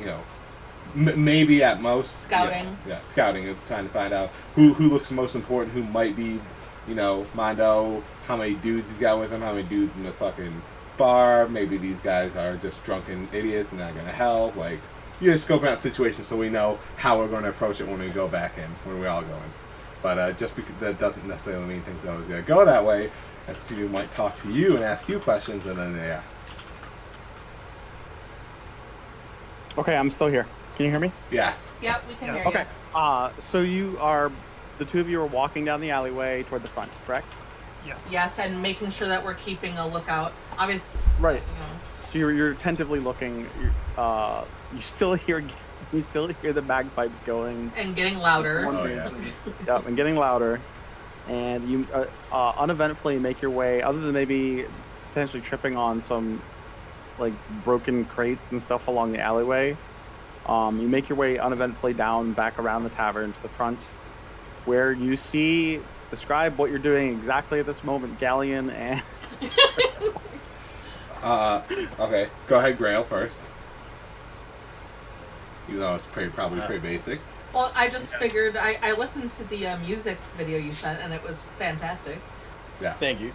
maybe at most... Scouting. Yeah, scouting and trying to find out who looks most important, who might be, Mondo, how many dudes he's got with him, how many dudes in the fucking bar. Maybe these guys are just drunken idiots and not going to help. Like, you're scoping out situations so we know how we're going to approach it when we go back in, when we all go in. But just because that doesn't necessarily mean things are always going to go that way. And two might talk to you and ask you questions, and then, yeah. Okay, I'm still here. Can you hear me? Yes. Yep, we can Yes. hear you. Okay. So the two of you are walking down the alleyway toward the front, correct? Yes. Yes, and making sure that we're keeping a lookout. Obviously, Right. So you're attentively looking. You still hear the bagpipes going. And getting louder. Oh, yeah. Yep, and getting louder. And you uneventfully make your way, other than maybe potentially tripping on some like broken crates and stuff along the alleyway. You make your way uneventfully down back around the tavern to the front, where you see. Describe what you're doing exactly at this moment, Galleon and. Okay. Go ahead, Grail, first. Even though it's probably pretty basic. Well, I just figured, I listened to the music video you sent, and it was fantastic. Yeah. Thank you. Is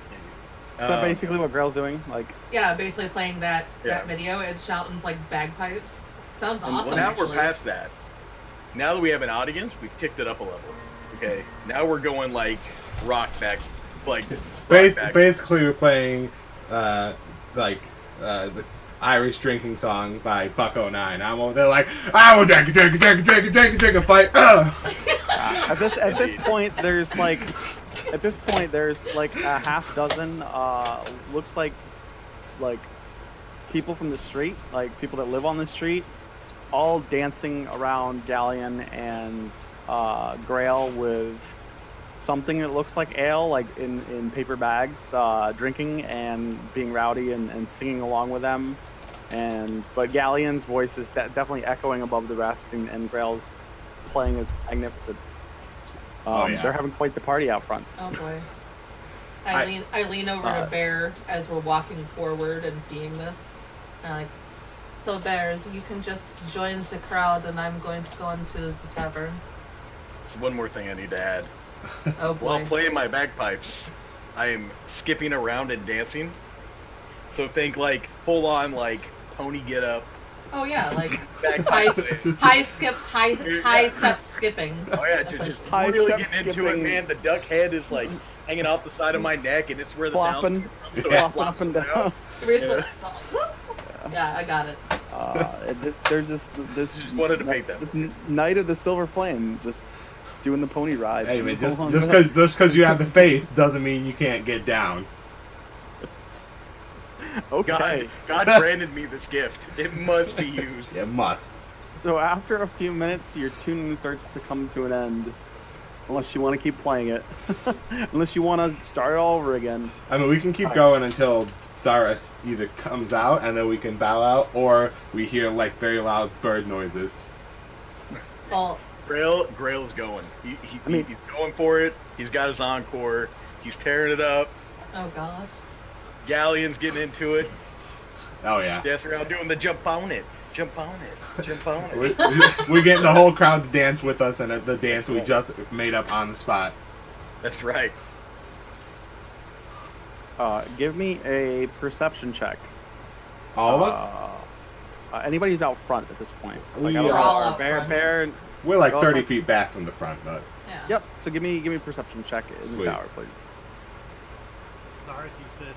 that basically what Grail's doing? Like. Yeah, basically playing that Yeah. video. It's shouting like bagpipes. Sounds Well, awesome, now actually. we're past that. Now that we have an audience, we've kicked it up a level. Okay. Now we're going like rock back, like. Basically, we're playing the Irish drinking song by Bucko 9. I'm over there like, I will drink and fight. At this point, there's like a half dozen. Looks like people from the street, like people that live on the street, all dancing around Galleon and Grail with something that looks like ale, like in paper bags, drinking and being rowdy and singing along with them. But Galleon's voice is definitely echoing above the rest, and Grail's playing is magnificent. They're having quite the party out front. Oh boy. I lean over to Bear as we're walking forward and seeing this. I'm like, so Bears, you can just join the crowd and I'm going to go into the tavern. So one more thing I need to add. Oh While boy. playing my bagpipes, I am skipping around and dancing. So think like full on like pony get up, Oh yeah, like bagpipes. high step skipping. Oh yeah, just essentially. High really step getting into it, skipping. man. The duck head is like hanging off the side of my neck, and it's where the Flopping, sound's coming from. So Yeah. it's flopping up and flopping down. Seriously. Yeah, I got it. There's this Just wanted to paint that. this Knight of the Silver Flame just doing the pony ride. Hey man, just Hold on. because you have the faith doesn't mean you can't get down. Okay. God branded me this gift. It must be used. It must. So after a few minutes, your tuning starts to come to an end. Unless you want to keep playing it. Unless you want to start it all over again. I mean, we can keep going until Zaris either comes out and then we can bow out, or we hear like very loud bird noises. Well, Grail is going. He's going for it. He's got his encore. He's tearing it up. oh gosh. Galleon's getting into it. Oh yeah. Yes, we're out doing the jump on it. Jump on it. Jump on it. We're getting the whole crowd to dance with us, and the dance we just made up on the spot. That's right. Give me a perception check. All of us? Anybody who's out front at this point. We I don't are know, all out Bear, front. Bear. We're like Well, 30 like- feet back from the front, but Yeah. Yep. So give me a perception check in Sweet. the tower, please. Zaris, you said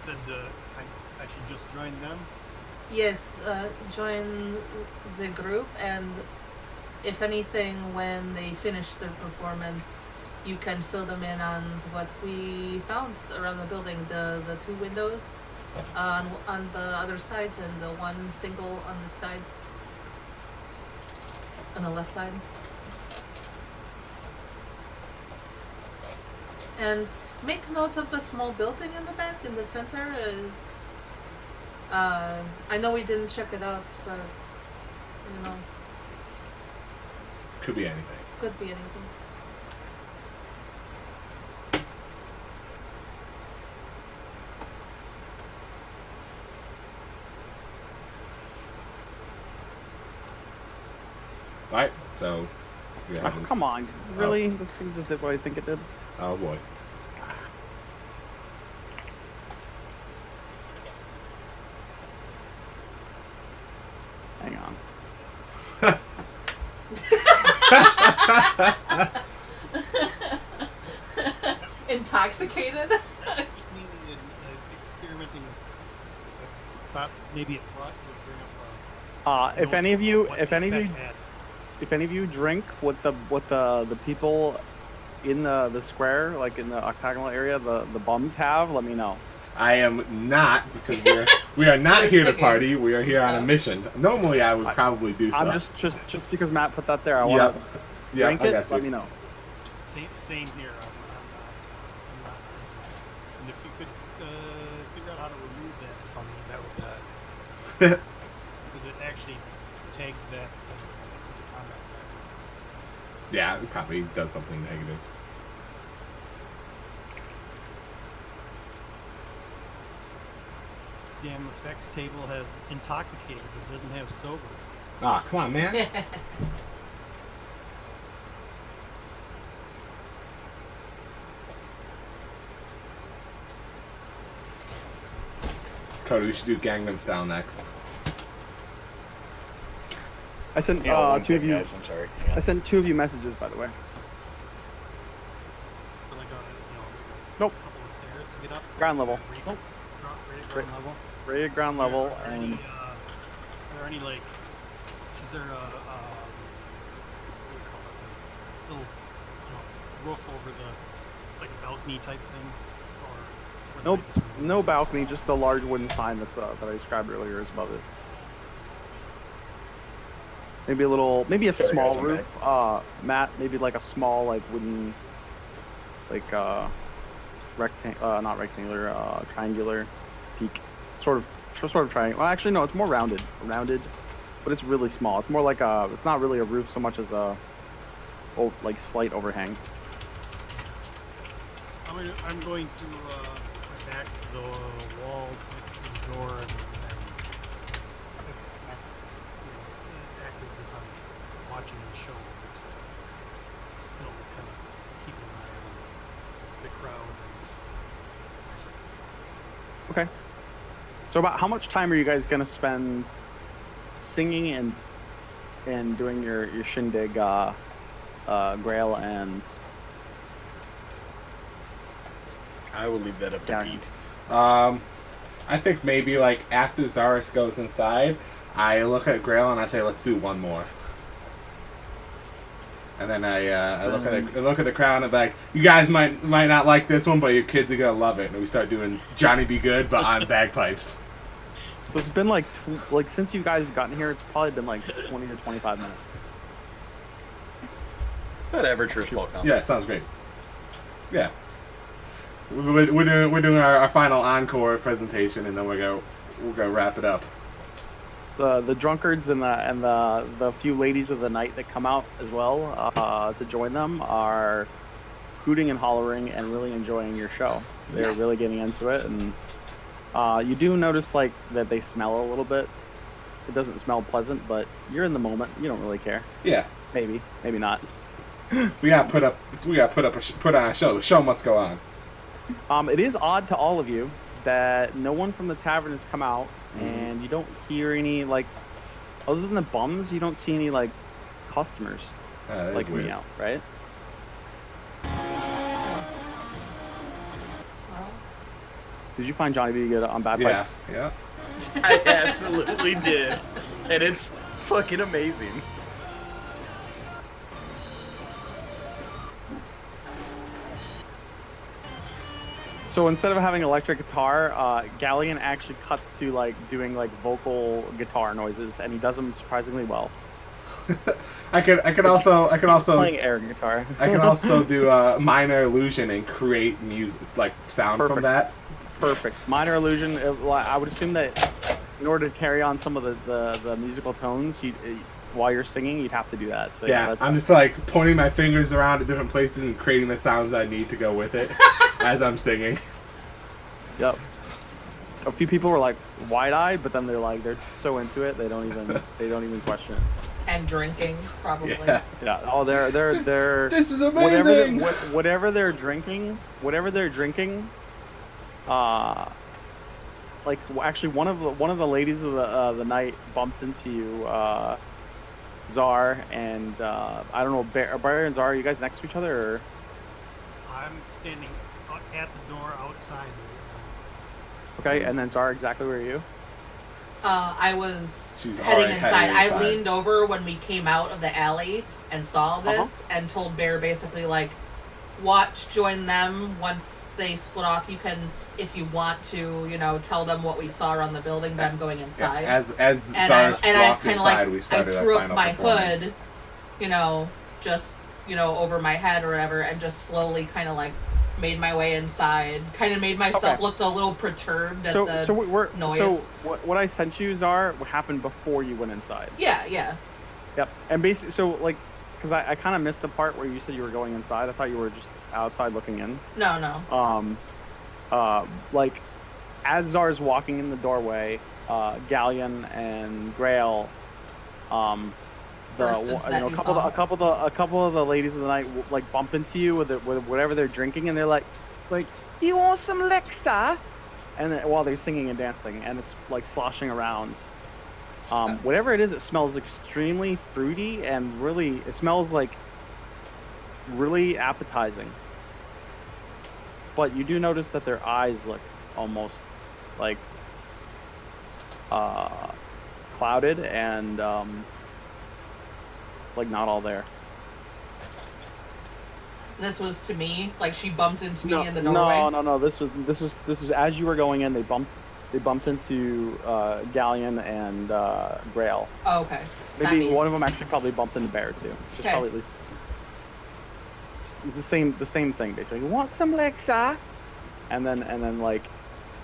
I should just join them. Yes, join the group, and if anything, when they finish their performance, you can fill them in on what we found around the building. The two windows on the other side, and the one single on the side, on the left side. And make note of the small building in the back, in the center is. I know we didn't check it out, but you know, could be anything. could be anything. Alright, so. We Oh, haven't- come on. Really? The thing just did what I think it did? Oh boy. Hang on. Intoxicated? Just needed experimenting. Thought maybe it would bring up. If any of you, what if the any of you, effect had. if any of you drink what the people in the square, like in the octagonal area, the bums have, let me know. I am not, because we are not You're here to sticking. party. We are here on a So- mission. Normally, I would probably do so. I'm just because Matt put that there, I Yeah. want to Yeah, drink I it. got Let you. me know. Same here. I'm not. And if you could figure out how to remove that from me, that would. Because it actually tagged that the combat. Yeah, it probably does something negative. Damn effects table has intoxicated, but doesn't have sober. Ah, come on, man. Cody, we should do Gangnam Style next. I sent One two of sec, you. guys, I'm sorry. I sent two of you messages, by the way. For like a Nope. couple of stairs to get up. Ground level. Nope. Ground level. Rated ground level, Are there and any, are there any like? Is there a what do you call it? A little roof over the like a balcony type thing, or nope, like some- no balcony, just the large wooden sign that I described earlier is above it. Maybe maybe a Sorry, small guys, I'm roof. Matt, maybe like a small like wooden, like not rectangular, triangular peak, sort of triangle. Well, actually no, it's more rounded, but it's really small. It's more like it's not really a roof so much as a, like slight overhang. I'm going to my back to the wall next to the door and act as if I'm watching the show. It's still kind of crowd. Okay. So about how much time are you guys gonna spend singing and doing your shindig, Grail and I will leave that up to Gary? Pete. I think maybe like after Zaris goes inside, I look at Grail and I say, "Let's do one more." And then I look at the crowd and I'm like, "You guys might not like this one, but your kids are gonna love it." And we start doing Johnny Be Good, but on bagpipes. So it's been like since you guys have gotten here, it's probably been like 20 to 25 minutes. Whatever, true small comment. Yeah, sounds great. Yeah, we're doing our final encore presentation, and then we're gonna wrap it up. The drunkards and the few ladies of the night that come out as well to join them are hooting and hollering and really enjoying your show. They're Yes. really getting into it, and you do notice like that they smell a little bit. It doesn't smell pleasant, but you're in the moment. You don't really care. Yeah, Maybe not. we gotta put on a show. The show must go on. It is odd to all of you that no one from the tavern has come out, and you don't hear any like, other than the bums, you don't see any like customers That is like weird. me out, right? Well, Did you find Johnny B good on bad Yeah, pipes? yeah. I absolutely did. And it's fucking amazing. So instead of having electric guitar, Galleon actually cuts to like doing like vocal guitar noises, and he does them surprisingly well. I could also Playing air guitar. I can also do minor illusion and create music like sound from Perfect. that. Perfect. Minor illusion. I would assume that in order to carry on some of the musical tones, while you're singing, you'd have to do that. So Yeah, I'm just like pointing my fingers around at different places and creating the sounds I need to go with it as I'm singing. Yep. A few people were like wide-eyed, but then they're so into it they don't even question it. and drinking, probably. Yeah. Yeah. Oh, they're This is amazing. whatever they're drinking. Like actually, one of the ladies of the night bumps into you, Czar, and I don't know, Barry and Czar. Are you guys next to each other? Or? I'm standing at the door outside. Okay, and then Czar, exactly where are you? I was She's heading already inside. heading I inside. leaned over when we came out of the alley and saw this and told Bear basically like, watch, join them. Once they split off, you can, if you want to, tell them what we saw around the building, them going inside. Yeah, as and Zars I walked kind of inside, like, we I started threw our up final my performance. hood, just, over my head or whatever, and just slowly kind of like made my way inside. Kind of made myself look a little perturbed at the noise. So what I sent you, Czar, happened before you went inside. Yeah. Yep. And basically, so like, because I kind of missed the part where you said you were going inside. I thought you were just outside looking in. No. Like, as Czar's walking in the doorway, Galleon and Grail, Burst into that a couple of the ladies of the night like bump into you with whatever they're drinking, and they're like, you want some Lexa? And then, while they're singing and dancing, and it's like sloshing around. Whatever it is, it smells extremely fruity and it smells like really appetizing. But you do notice that their eyes look almost like clouded and like not all there. This was to me, like she bumped into me in the doorway. No. This was as you were going in. They bumped into Galleon and Grail. Oh, okay. Maybe one of them actually probably bumped into Bear too. Just Okay. probably at least. It's the same thing basically. You want some Lexa? And then like,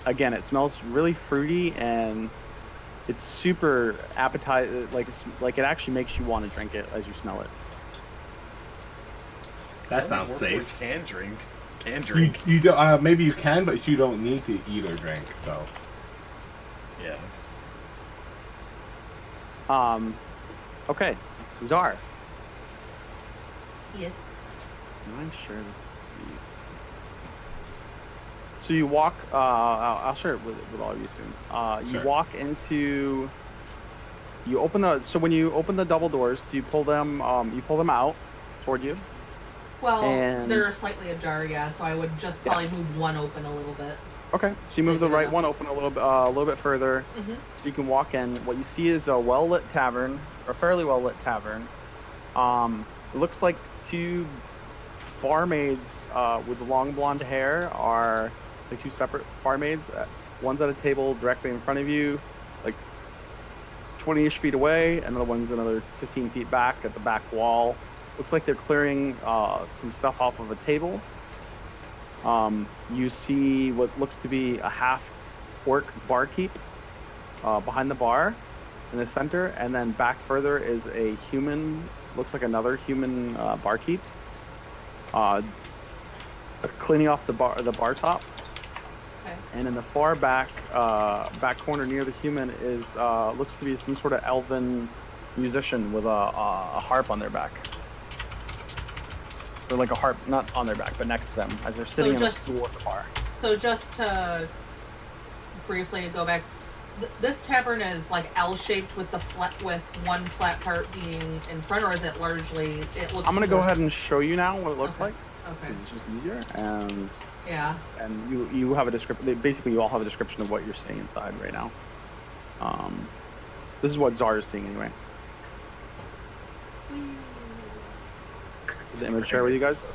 again, it smells really fruity and it's super appetizing. Like it actually makes you want to drink it as you smell it. That sounds safe. Can drink. You don't. Maybe you can, but you don't need to eat or drink. So. Yeah. Okay, Czar. Yes. Am I sure So you walk. I'll share it with all of you soon. You Sure. walk into. You open the. So when you open the double doors, do you pull them? You pull them out toward you. Well, And- they're slightly ajar, yeah. So I would just probably move one open a little bit. Okay. So you So move the get right enough. one open a little bit further, Mm-hmm. so you can walk in. What you see is a well-lit tavern, or fairly well-lit tavern. It looks like two barmaids with long blonde hair are like two separate barmaids. One's at a table directly in front of you, like 20-ish feet away, and the one's another 15 feet back at the back wall. Looks like they're clearing some stuff off of a table. You see what looks to be a half-orc barkeep behind the bar in the center, and then back further is a human, looks like another human barkeep, cleaning off the bar top. Okay. And in the far back corner near the human is looks to be some sort of elven musician with a harp on their back. Or like a harp, not on their back, but next to them as they're sitting in a just- stool at the bar. So just to briefly go back, this tavern is like L-shaped with one flat part being in front, or is it largely? It looks. I'm gonna go more- ahead and show you now what it looks Okay. like, Okay. because it's just easier. And Yeah. you have a description. Basically, you all have a description of what you're seeing inside right now. This is what Zara is seeing anyway. Did the image share with you guys?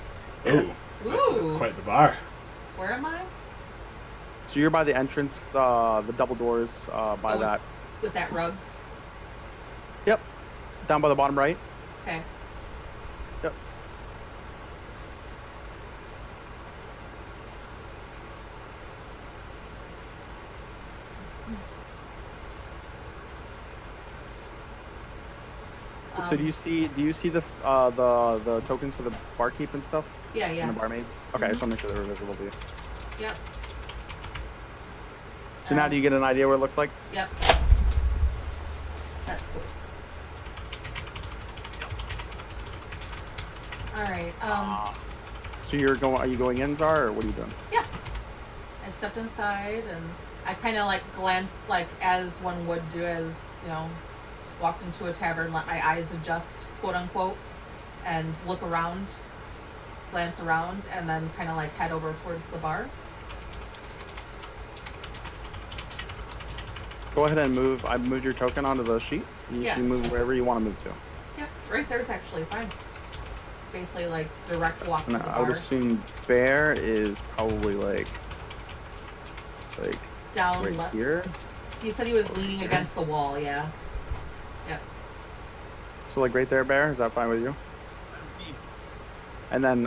Ooh, that's Ooh. quite the bar. Where am I? So you're by the entrance, the double doors, by Oh, that. With that rug. Yep. Down by the bottom right. Okay. Yep. So do you see the tokens for the barkeep and stuff? Yeah, yeah. And the barmaids? Okay, I just want to make sure they're visible to you. Yep. So now do you get an idea what it looks like? Yep. That's cool. All right. So are you going in, Zar, or what are you doing? Yeah. I stepped inside and I kind of like glanced, like as one would do, as walked into a tavern, let my eyes adjust, quote unquote, and look around, glance around, and then kind of like head over towards the bar. Go ahead and move. I moved your token onto the sheet. You Yeah. can move wherever you want to move to. Yep, right there's actually fine. Basically, like direct walk to And the I would bar. assume bear is probably like Down right left. here. He said he was leaning against the wall. Yeah. Yep. So like right there, bear. Is that fine with you? And then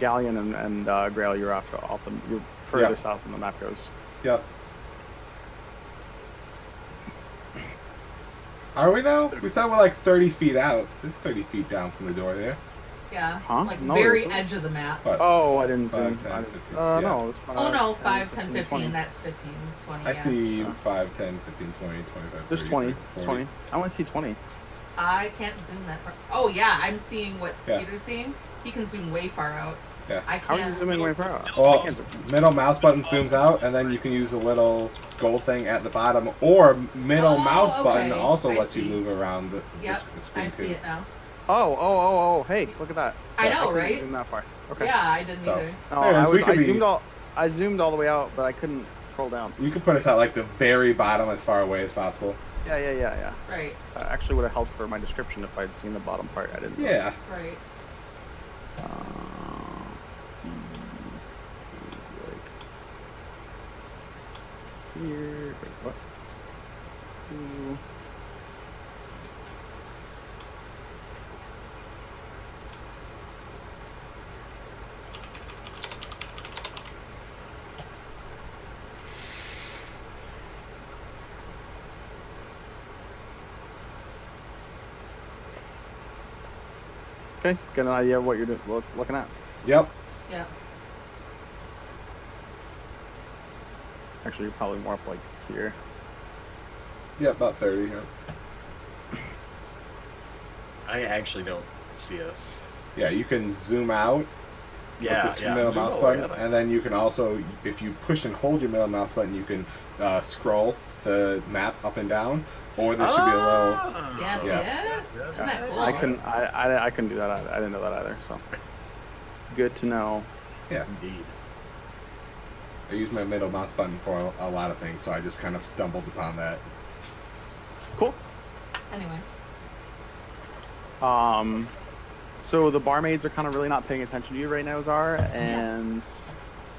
Galleon and Grail, you're you're further Yeah. south than the map goes. Yep. Are we though? We said we're like 30 feet out. It's 30 feet down from the door there. Yeah. Huh? Like No, very it's- edge of the map. What? Oh, I didn't 5, zoom. 10, I didn't- 15, yeah. No, it's Oh no, 5, 10, 15, 15, 20. that's 15, 20. I yeah. see Oh. 5, 10, 15, 20, 25, There's 30, 20. 40. 20. I want to see 20. I can't zoom that far. Oh yeah, I'm seeing what Yeah. Peter's seeing. He can zoom way far out. Yeah. I How are you can't. zooming way far out? Well, I can't zoom. middle mouse button zooms out, and then you can use the little gold thing at the bottom, or middle Oh, mouse button okay. also I lets you see. move around the Yep, screen I too. see it now. Oh, hey, look at that. I know, couldn't right? Zoom that far. Okay. Yeah, I didn't So- either. No, Anyways, we could be- I zoomed all the way out, but I couldn't scroll down. You can put us at like the very bottom, as far away as possible. Yeah. Right, Actually would have helped for my description if I'd seen the bottom part. I didn't. Yeah. right. Let's see. Like here. Wait, what? Ooh. Okay, get an idea of what you're looking at. Yep. Yeah. Actually, you're probably more up like here. Yep, about 30. Yeah. I actually don't see us. Yeah, you can zoom out Yeah, with this yeah. middle Zoom mouse all button, together. and then you can also, if you push and hold your middle mouse button, you can scroll the map up and down, or there should be a little. Ah. Yes, Yeah. yeah. Isn't that cool? I couldn't do that. I didn't know that either. So good to know. Yeah, Indeed. I use my middle mouse button for a lot of things, so I just kind of stumbled upon that. Cool. Anyway. So the barmaids are kind of really not paying attention to you right now, Zara, and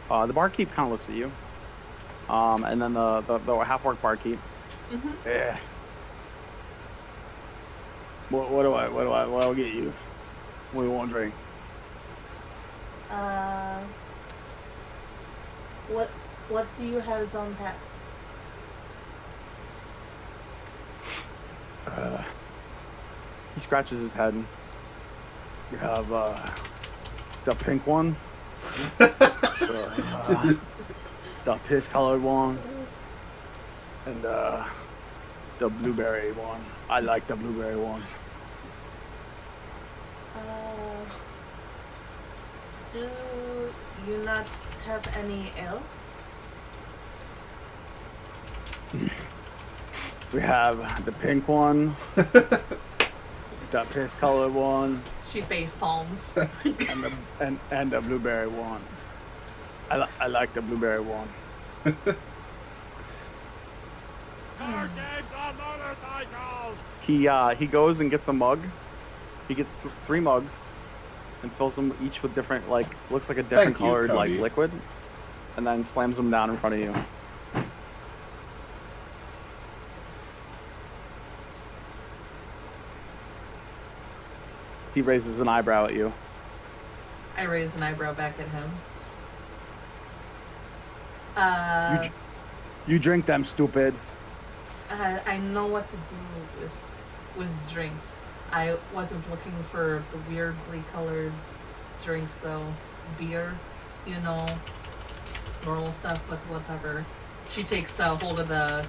the barkeep kind of looks at you. And then the half-orc barkeep. Mhm. Yeah. What do I get you? What do you want to drink? What do you have is on tap? He scratches his head. You have the pink one, the piss-colored one, and the blueberry one. I like the blueberry one. Do you not have any ale? We have the pink one, the piss-colored one, She face palms. and the blueberry one. I like the blueberry one. He goes and gets a mug. He gets 3 mugs and fills them each with different, like, looks like a different Thank you, colored like Cody. liquid, and then slams them down in front of you. He raises an eyebrow at you. I raise an eyebrow back at him. You drink them, stupid. I know what to do with drinks. I wasn't looking for the weirdly colored drinks though. Beer, normal stuff, but whatever. She takes a hold of the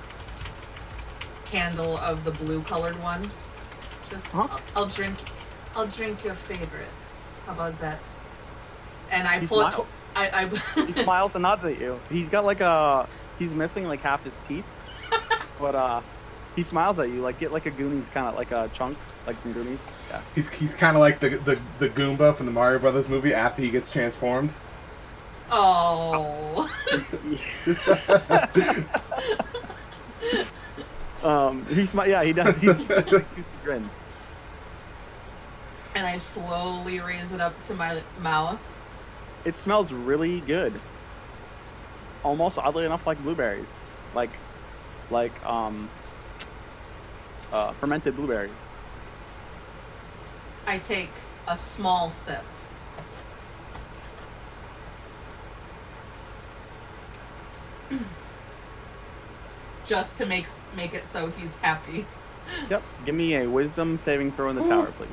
handle of the blue colored one. Just I'll drink your favorites. How about that? And I He pull it. smiles. I He smiles and nods at you. He's got like he's missing like half his teeth, but he smiles at you like get like a Goonies kind of like a chunk like from Goonies. Yeah. He's kind of like the Goomba from the Mario Brothers movie after he gets transformed. Oh. Yeah, he does. He's like toothy grin. And I slowly raise it up to my mouth. It smells really good. Almost oddly enough like blueberries, like fermented blueberries. I take a small sip. Just to make it so he's happy. Yep. Give me a wisdom saving throw in the tower, please.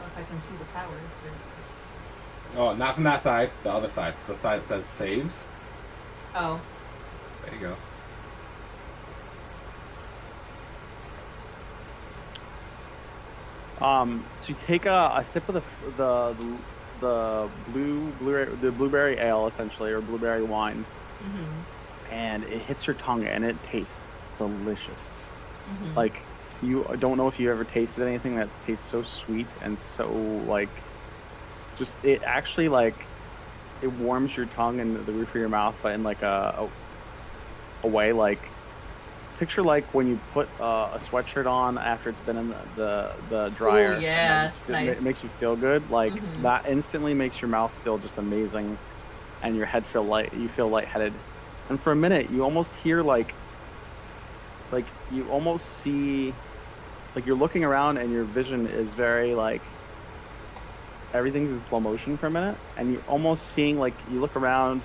If I can see the tower. Oh, not from that side. The other side. The side that says saves. Oh. There you go. So you take a sip of the blueberry ale essentially, or blueberry wine, Mm-hmm. and it hits your tongue and it tastes delicious. Mm-hmm. Like you don't know if you ever tasted anything that tastes so sweet and so like just it actually like it warms your tongue and the roof of your mouth, but in like a way like picture like when you put a sweatshirt on after it's been in the dryer. Ooh, yeah, and nice. it makes you feel good. Like Mhm. that instantly makes your mouth feel just amazing, and your head feel light. You feel lightheaded, and for a minute you almost hear like you almost see like you're looking around and your vision is very like everything's in slow motion for a minute, and you're almost seeing like you look around,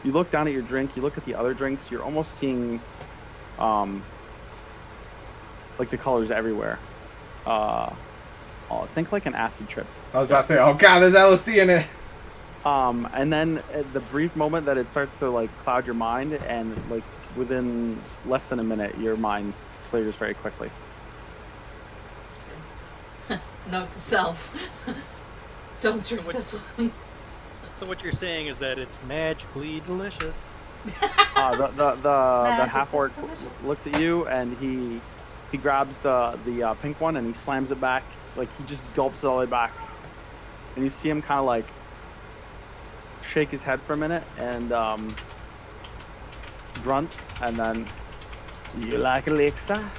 you look down at your drink, you look at the other drinks, you're almost seeing like the colors everywhere. Think like an acid trip. I was about to say, oh god, there's LSD in it. And then at the brief moment that it starts to like cloud your mind and like within less than a minute, your mind clears very quickly. Note to self. Don't drink what- this one. So what you're saying is that it's magically delicious. The Magical half orc delicious. looks at you and he grabs the pink one and he slams it back. Like he just gulps it all the way back, and you see him kind of like shake his head for a minute and grunt, and then you like Alexa?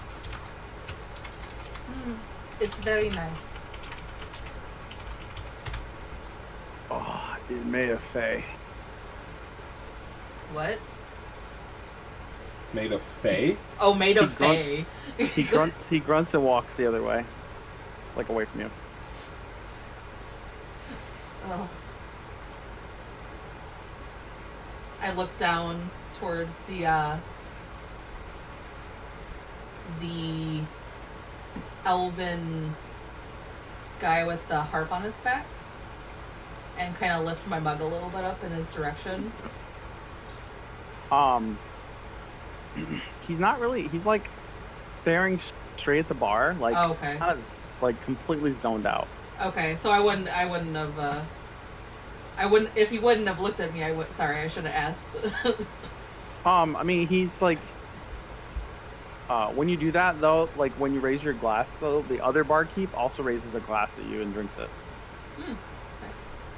It's very nice. Oh, it made a fey. What? Made of fey? Oh, made of He grunt- fey. He grunts and walks the other way, like away from you. Oh. I look down towards the elven guy with the harp on his back and kind of lift my mug a little bit up in his direction. He's not really. He's like staring straight at the bar, like Oh, okay. not as, like completely zoned out. Okay, so I wouldn't have if he wouldn't have looked at me, sorry, I should have asked. I mean, he's like. When you do that though, like when you raise your glass though, the other barkeep also raises a glass at you and drinks it.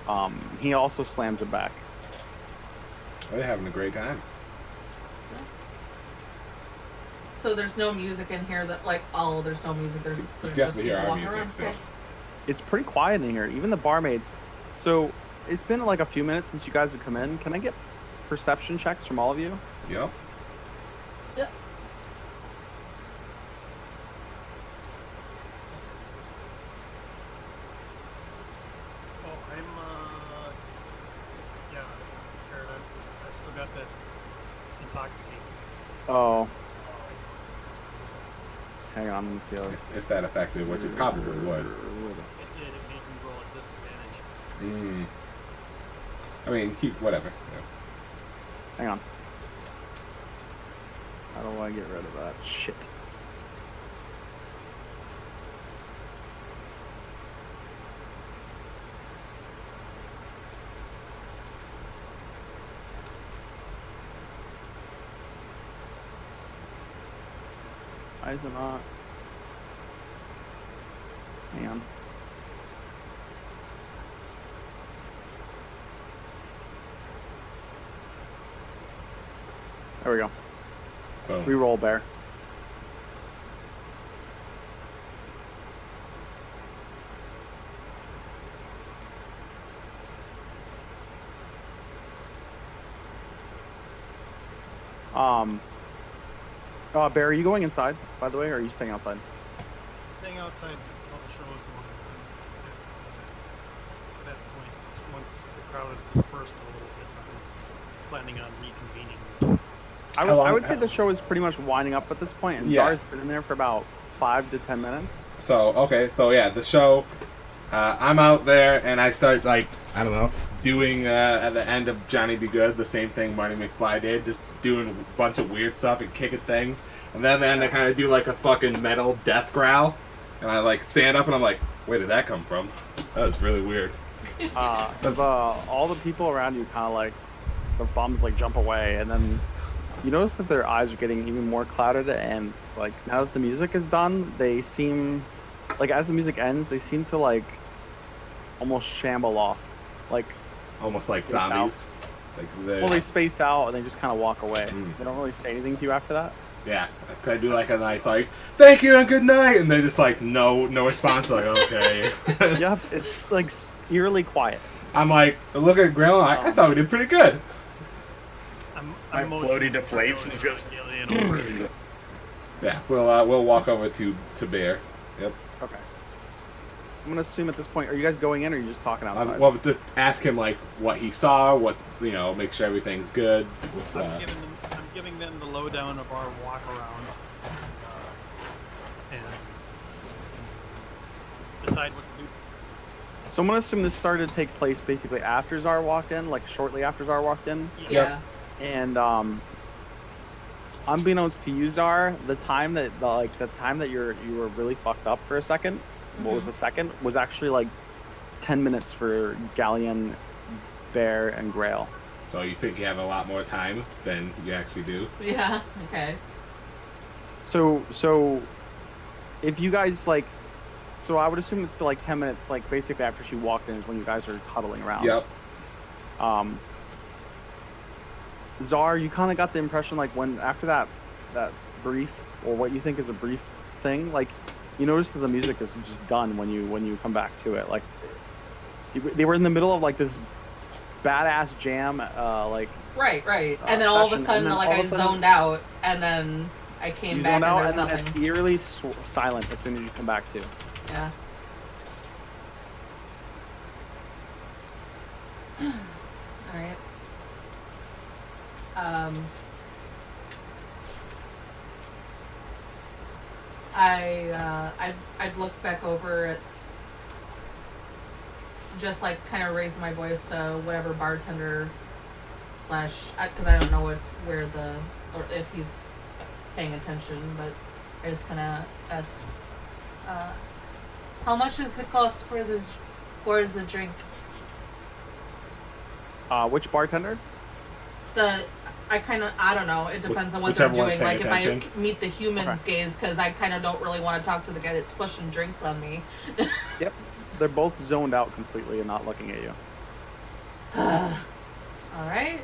Okay. He also slams it back. They're having a great time. So there's no music in here that there's no music. There's just definitely hear people our walking music around. still. Okay. It's pretty quiet in here. Even the barmaids. So it's been like a few minutes since you guys have come in. Can I get perception checks from all of you? Yep. Yep. Oh, I'm, yeah, Aaron, I've still got that intoxicating. Oh. Hang on, let me see. If that affected, which it probably would. It did, it made me roll at disadvantage. Mm. I mean, whatever. Yeah. Hang on. How do I get rid of that? Shit. Why is it not? Hang on. There we go. Boom. Reroll, bear. Bear, are you going inside, by the way, or are you staying outside? Staying outside while the show is going on. At that point, once the crowd is dispersed a little bit, I'm planning on reconvening. I would say the show is pretty much winding up at this point, and Yeah. Zara's been in there for about 5 to 10 minutes. So, okay, so yeah, the show, I'm out there and I start, doing at the end of Johnny Be Good, the same thing Marty McFly did, just doing a bunch of weird stuff and kicking things. And then I kind of do like a fucking metal death growl. And I stand up and I'm like, where did that come from? That was really weird. All the people around you kind of the bums jump away, and then you notice that their eyes are getting even more clouded, and now that the music is done, they seem as the music ends, they seem to almost shamble off, Almost like Space out. zombies. they space out and they just kind of walk away. Mm. They don't really say anything to you after that. Yeah, I do a nice thank you and good night, and they just no response. Okay. Yep, it's eerily quiet. I'm look at Grandma. I thought we did pretty good. My floaty deflates and goes. Yeah, we'll walk over to Bear. Yep. Okay. I'm gonna assume at this point, are you guys going in, or are you just talking outside? Well, to ask him what he saw, make sure everything's good. With, I'm giving them the lowdown of our walk around, and decide what to do. So I'm gonna assume this started to take place basically after Zara walked in, shortly after Zara walked in. Yeah. And unbeknownst to you, Czar, the time that you were really fucked up for a second, what was the second, was actually like 10 minutes for Galleon, Bear, and Grail. So you think you have a lot more time than you actually do? Yeah. Okay. So if you guys like, so I would assume it's been like 10 minutes, like basically after she walked in is when you guys are huddling around. Yep. Czar, you kind of got the impression like when after that brief, or what you think is a brief thing, like you notice that the music is just done when you come back to it. Like they were in the middle of like this badass jam, like Right. And then all of a session, sudden, and then like all I of a sudden- zoned out, and then I came you back zoned and out, there's and then nothing. it's eerily silent as soon as you come back to. Yeah. All right. I'd look back over at, just like kind of raise my voice to whatever bartender slash, because I don't know or if he's paying attention, but I just kind of ask, how much does it cost for the drink? Which bartender? I don't know. It depends on what they're Whichever one's doing. Like paying if I attention. meet the humans gaze, because I kind of don't really want to talk to the guy that's pushing drinks on me. Yep, they're both zoned out completely and not looking at you. All right.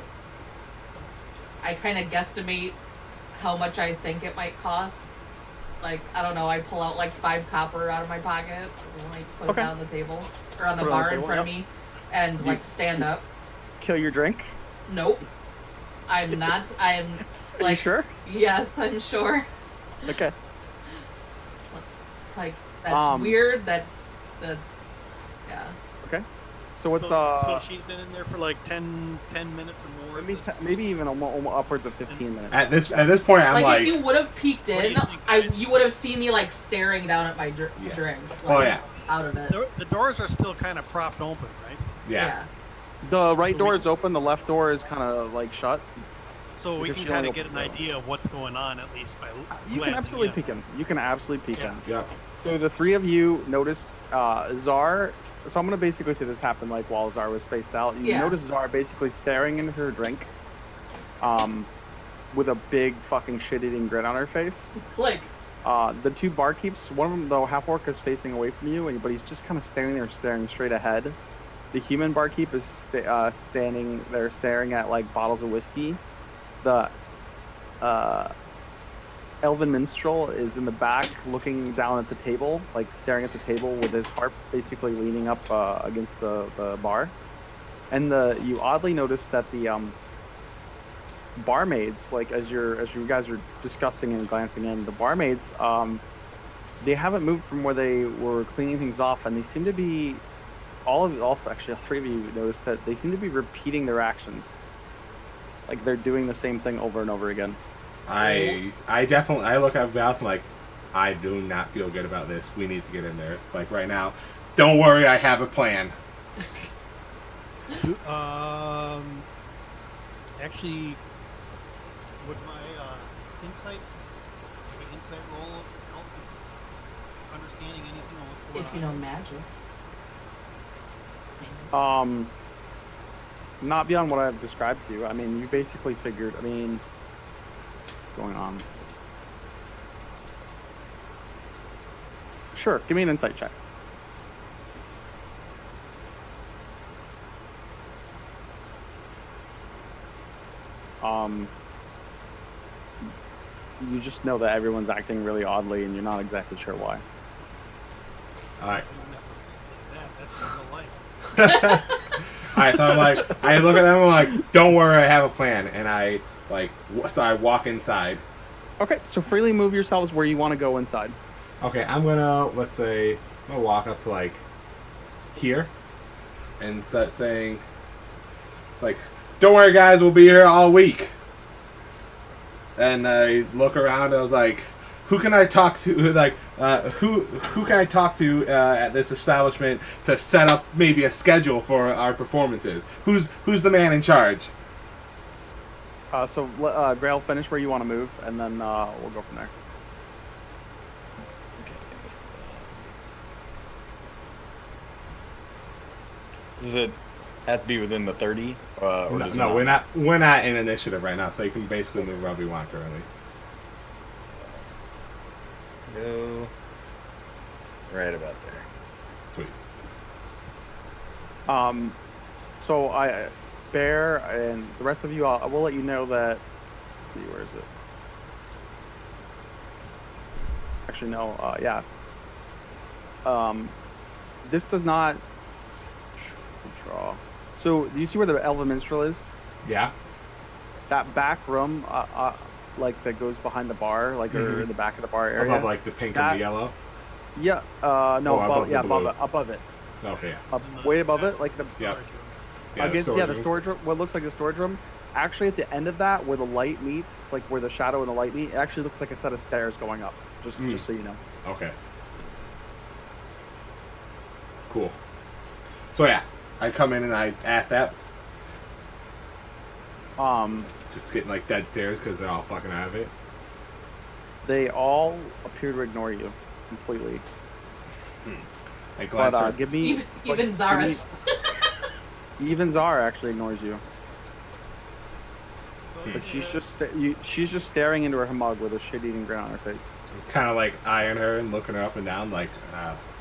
I kind of guesstimate how much I think it might cost. Like, I don't know. I pull out like 5 copper out of my pocket and like put it down on the table or on the Put it on the bar in table, front of me, and like stand up. Kill your drink? Nope. I'm not. I'm Are like. you sure? Yes, I'm sure. Okay. Like that's weird. That's yeah. Okay. So what's So she's been in there for like 10 minutes or more. maybe even upwards of 15 minutes. At this point, I'm like, if you would have peeked What do in, you think, guys? you would have seen me like staring down at my drink. Oh, yeah. Out of it. The doors are still kind of propped open, right? yeah. The right So door we- is open. The left door is kind of like shut. So we Because can she only kind of get an opened the door. idea of what's going on, at least by You can glancing absolutely in. peek in. You can absolutely peek Yeah. in. Yep. So the three of you notice Czar. So I'm gonna basically say this happened like while Czar was spaced out. You Yeah. notice Czar basically staring into her drink, with a big fucking shit-eating grin on her face. Like The two barkeeps, one of them, though, half-orc, is facing away from you, but he's just kind of standing there, staring straight ahead. The human barkeep is standing there staring at, like, bottles of whiskey. The elven minstrel is in the back looking down at the table, like, staring at the table with his harp basically leaning up against the bar. And you oddly notice that the barmaids, like as you guys are discussing and glancing in, the barmaids, they haven't moved from where they were cleaning things off, and they seem to be all three of you noticed that they seem to be repeating their actions, like they're doing the same thing over and over again. I look at Mouse. I'm like, I do not feel good about this. We need to get in there, like right now. Don't worry, I have a plan. Actually, would my insight roll help understanding anything on what's going if on? you know magic. Not beyond what I've described to you. I mean, you basically figured. I mean, what's going on? Sure, give me an insight check. You just know that everyone's acting really oddly, and you're not exactly sure why. All right. That's in real life. All right. So I'm like, I look at them. I'm like, don't worry, I have a plan. And I so I walk inside. Okay, so freely move yourselves where you want to go inside. Okay, I'm gonna walk up to like here and start saying, like, don't worry guys, we'll be here all week. And I look around and I was like, who can I talk to? Like, who can I talk to at this establishment to set up maybe a schedule for our performances? Who's the man in charge? So Grail, finish where you want to move, and then we'll go from there. Does it have to be within the 30? Or No, does it no, not? we're not in initiative right now, so you can basically move wherever you want currently. Go right about there. Sweet. So Bear and the rest of you, I will let you know that. Let's see, where is it? Actually, no. Yeah. This does not draw. So, do you see where the Elven Minstrel is? Yeah. That back room, like that goes behind the bar, like or in the back of the bar area. Above like the pink and the yellow. Yeah. No. Oh, Above. Yeah. the blue. Above it. Okay. Yeah. Way above it, like the. Yeah. The storage room. What looks like the storage room. Actually, at the end of that, where the light meets, it's like where the shadow and the light meet. It actually looks like a set of stairs going up. Just so you know. Okay. Cool. So yeah, I come in and I ask that. Just getting like dead stares because they're all fucking out of it. They all appear to ignore you completely. I glance. But give me even Zara's. Even Zara actually ignores you. But she's just staring into her mug with a shit-eating grin on her face. Kind of like eyeing her and looking her up and down, like,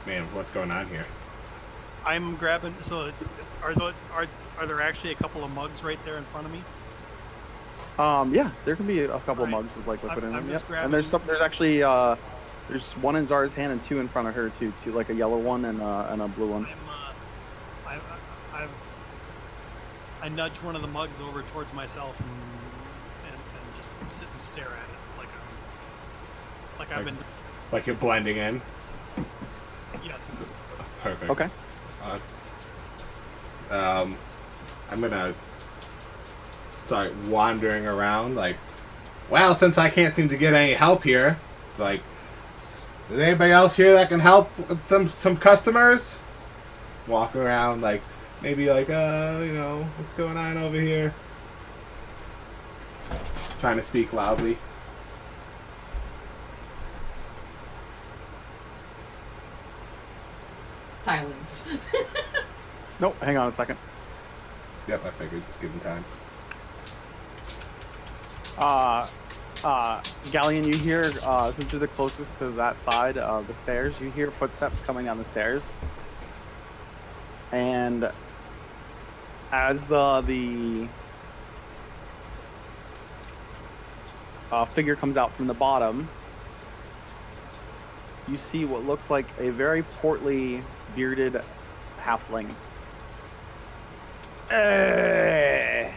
man, what's going on here? I'm grabbing. So, are there actually a couple of mugs right there in front of me? Yeah, there can be a couple of mugs with like liquid in them. Yep. And there's actually there's one in Zara's hand and two in front of her too, like a yellow one and a blue one. I nudge one of the mugs over towards myself and just sit and stare at it like I've been. Like you're blending in. Yes. Perfect. Okay. I'm gonna start wandering around, like, well, since I can't seem to get any help here, it's like, is anybody else here that can help with some customers? Walking around, like, maybe like, what's going on over here? Trying to speak loudly. Silence. Nope, hang on a second. Yep, I figured, just give him time. Galleon, you hear, since you're the closest to that side of the stairs, you hear footsteps coming down the stairs. And as the figure comes out from the bottom, you see what looks like a very portly, bearded halfling. Hey,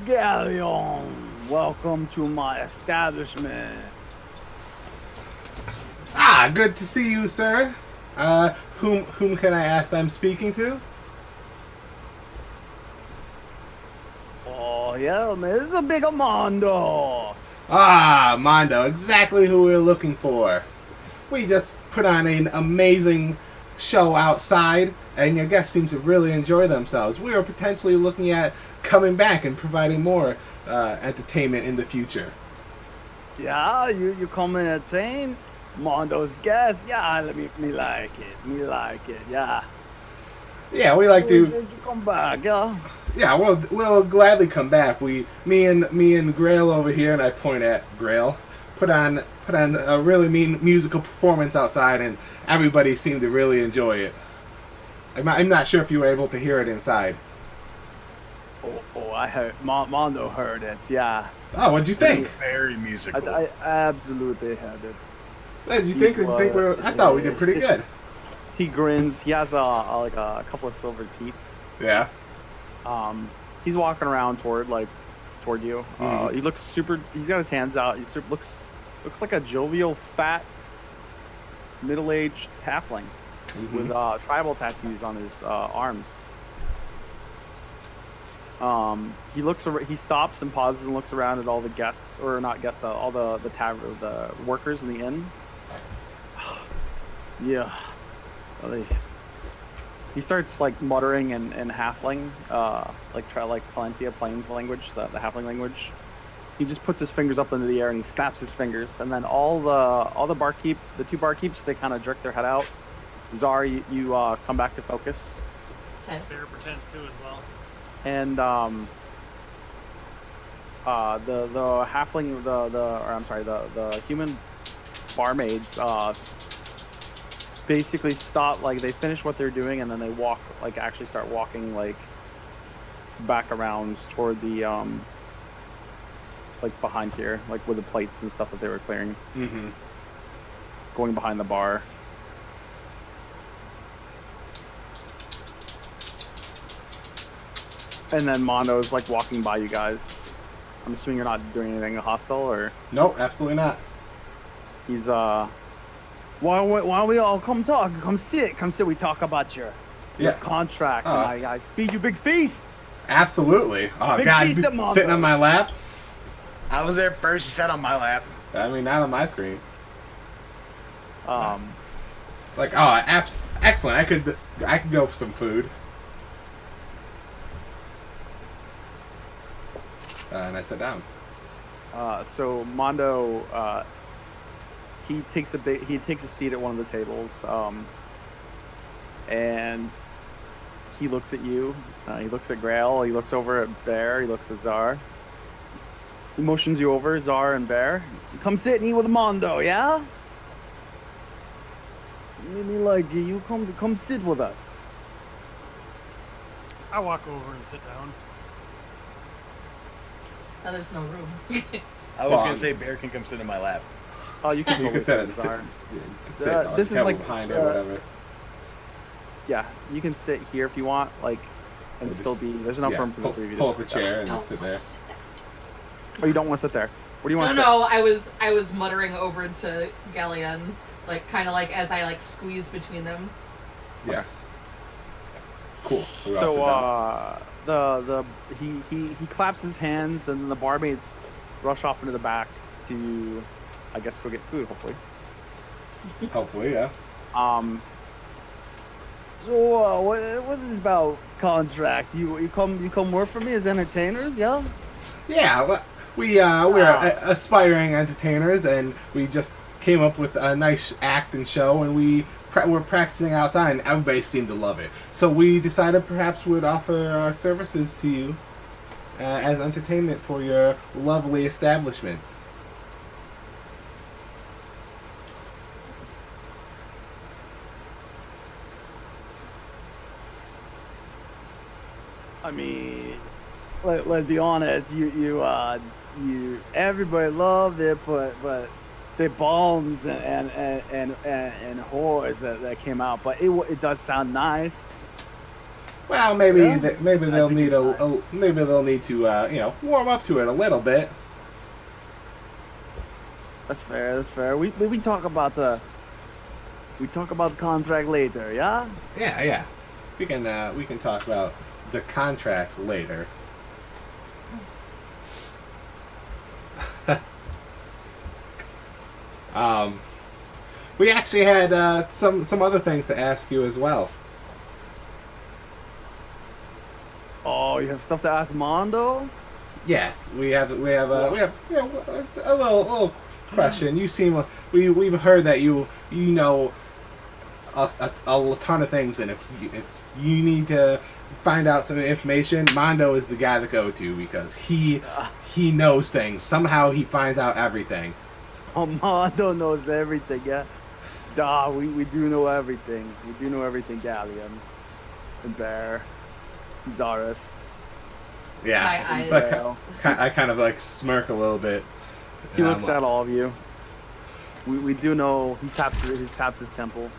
Galleon, welcome to my establishment. Ah, good to see you, sir. Whom can I ask I'm speaking to? Oh, yeah, man, this is a big Mondo. Ah, Mondo, exactly who we're looking for. We just put on an amazing show outside, and your guests seem to really enjoy themselves. We are potentially looking at coming back and providing more entertainment in the future. Yeah, you come and entertain Mondo's guests. Yeah, me like it. Yeah. Yeah, we like to. You come back, yeah. Yeah, we'll gladly come back. Me and Grail over here, and I point at Grail, put on a really mean musical performance outside, and everybody seemed to really enjoy it. I'm not sure if you were able to hear it inside. Oh, I heard. Mondo heard it. Yeah. Oh, what'd you think? Very musical. I absolutely heard it. Did you think? I thought we did pretty good. He grins. He has a couple of silver teeth. Yeah. He's walking around toward you. He looks super. He's got his hands out. He looks like a jovial, fat, middle-aged halfling with tribal tattoos on his arms. He stops and pauses and looks around at all the guests, or not guests, all the workers in the inn. Yeah. He starts like muttering in halfling, like Valentia Plains language, the halfling language. he just puts his fingers up into the air and he snaps his fingers, and then all the barkeep, the 2 barkeeps, they kind of jerk their head out. Zara, you come back to focus, Okay. Bear pretends to as well. and the halfling, the human barmaids basically stop, like they finish what they're doing, and then they walk, like actually start walking like back around toward the like behind here, like with the plates and stuff that they were clearing, Mm-hmm. going behind the bar. And then Mondo's like walking by you guys. I'm assuming you're not doing anything hostile, or Nope, absolutely not. he's why don't we all come talk, come sit, we talk about your Yeah. contract, Oh, and I feed you big feast. Absolutely. Oh Big God, piece of Mongo. sitting on my lap. I was there first. You sat on my lap. I mean, not on my screen. Um, Like, oh, excellent. I could go for some food. And I sat down. so Mondo, he takes a seat at one of the tables, and he looks at you. He looks at Grail. He looks over at Bear. He looks at Zar. He motions you over, Zar and Bear. Come sit and eat with Mondo, yeah? Me like you. Come sit with us. I walk over and sit down. Now there's no room. I was Well, gonna say Bear can come sit in my lap. Oh, you can. You go can with sit it, at the Zar. sit on this the is table like, behind it, uh, whatever. Yeah, you can sit here if you want, like, and Or still just- be. There's enough yeah, room for the pull, three of you. pull to up a sit down. chair and just sit there. Oh, you don't want to sit there. Where do you want No, to sit? no, I was muttering over to Galleon, like kind of like as I like squeeze between them. Yeah. Cool. So, we all sit So down. he claps his hands, and then the barmaids rush off into the back to, I guess, go get food. Hopefully. Hopefully, yeah. So what is this about contract? You come work for me as entertainers, yeah? Yeah, well, we're aspiring entertainers, and we just came up with a nice act and show, and we're practicing outside, and everybody seemed to love it. So we decided perhaps we'd offer our services to you as entertainment for your lovely establishment. I mean, let's be honest. You everybody loved it, but the bombs and whores that came out. But it does sound nice. Well, maybe Yeah. maybe they'll think need it's maybe they'll need to warm up to it a little bit. That's fair. That's fair. We talk about the contract later. Yeah. Yeah. We can talk about the contract later. We actually had some other things to ask you as well. Oh, you have stuff to ask Mondo? Yes, we have a little question. You seem we've heard that you know a ton of things, and if you need to find out some information, Mondo is the guy to go to because he knows things. Somehow he finds out everything. Oh, Mondo knows everything, yeah? We do know everything. We do know everything, Galleon. And Bear. And Zaris. Yeah, My eyes. Like, I kind of like smirk a little bit. He And looks I'm at all of you. We do know he taps his temple.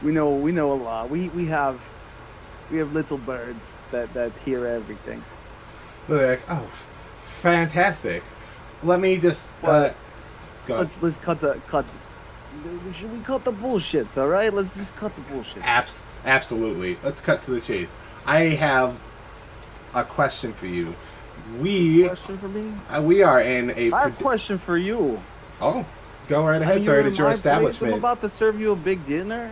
We know a lot. We have little birds that hear everything. they're like, oh, fantastic. Let me just go. Let's cut. Should we cut the bullshit? All right, let's just cut the bullshit. Absolutely. Let's cut to the chase. I have a question for you. We Question for me? we are in a. I have a question for you. Oh, go right I ahead, mean, sir. you're in It's your my place, establishment. I'm about to serve you a big dinner.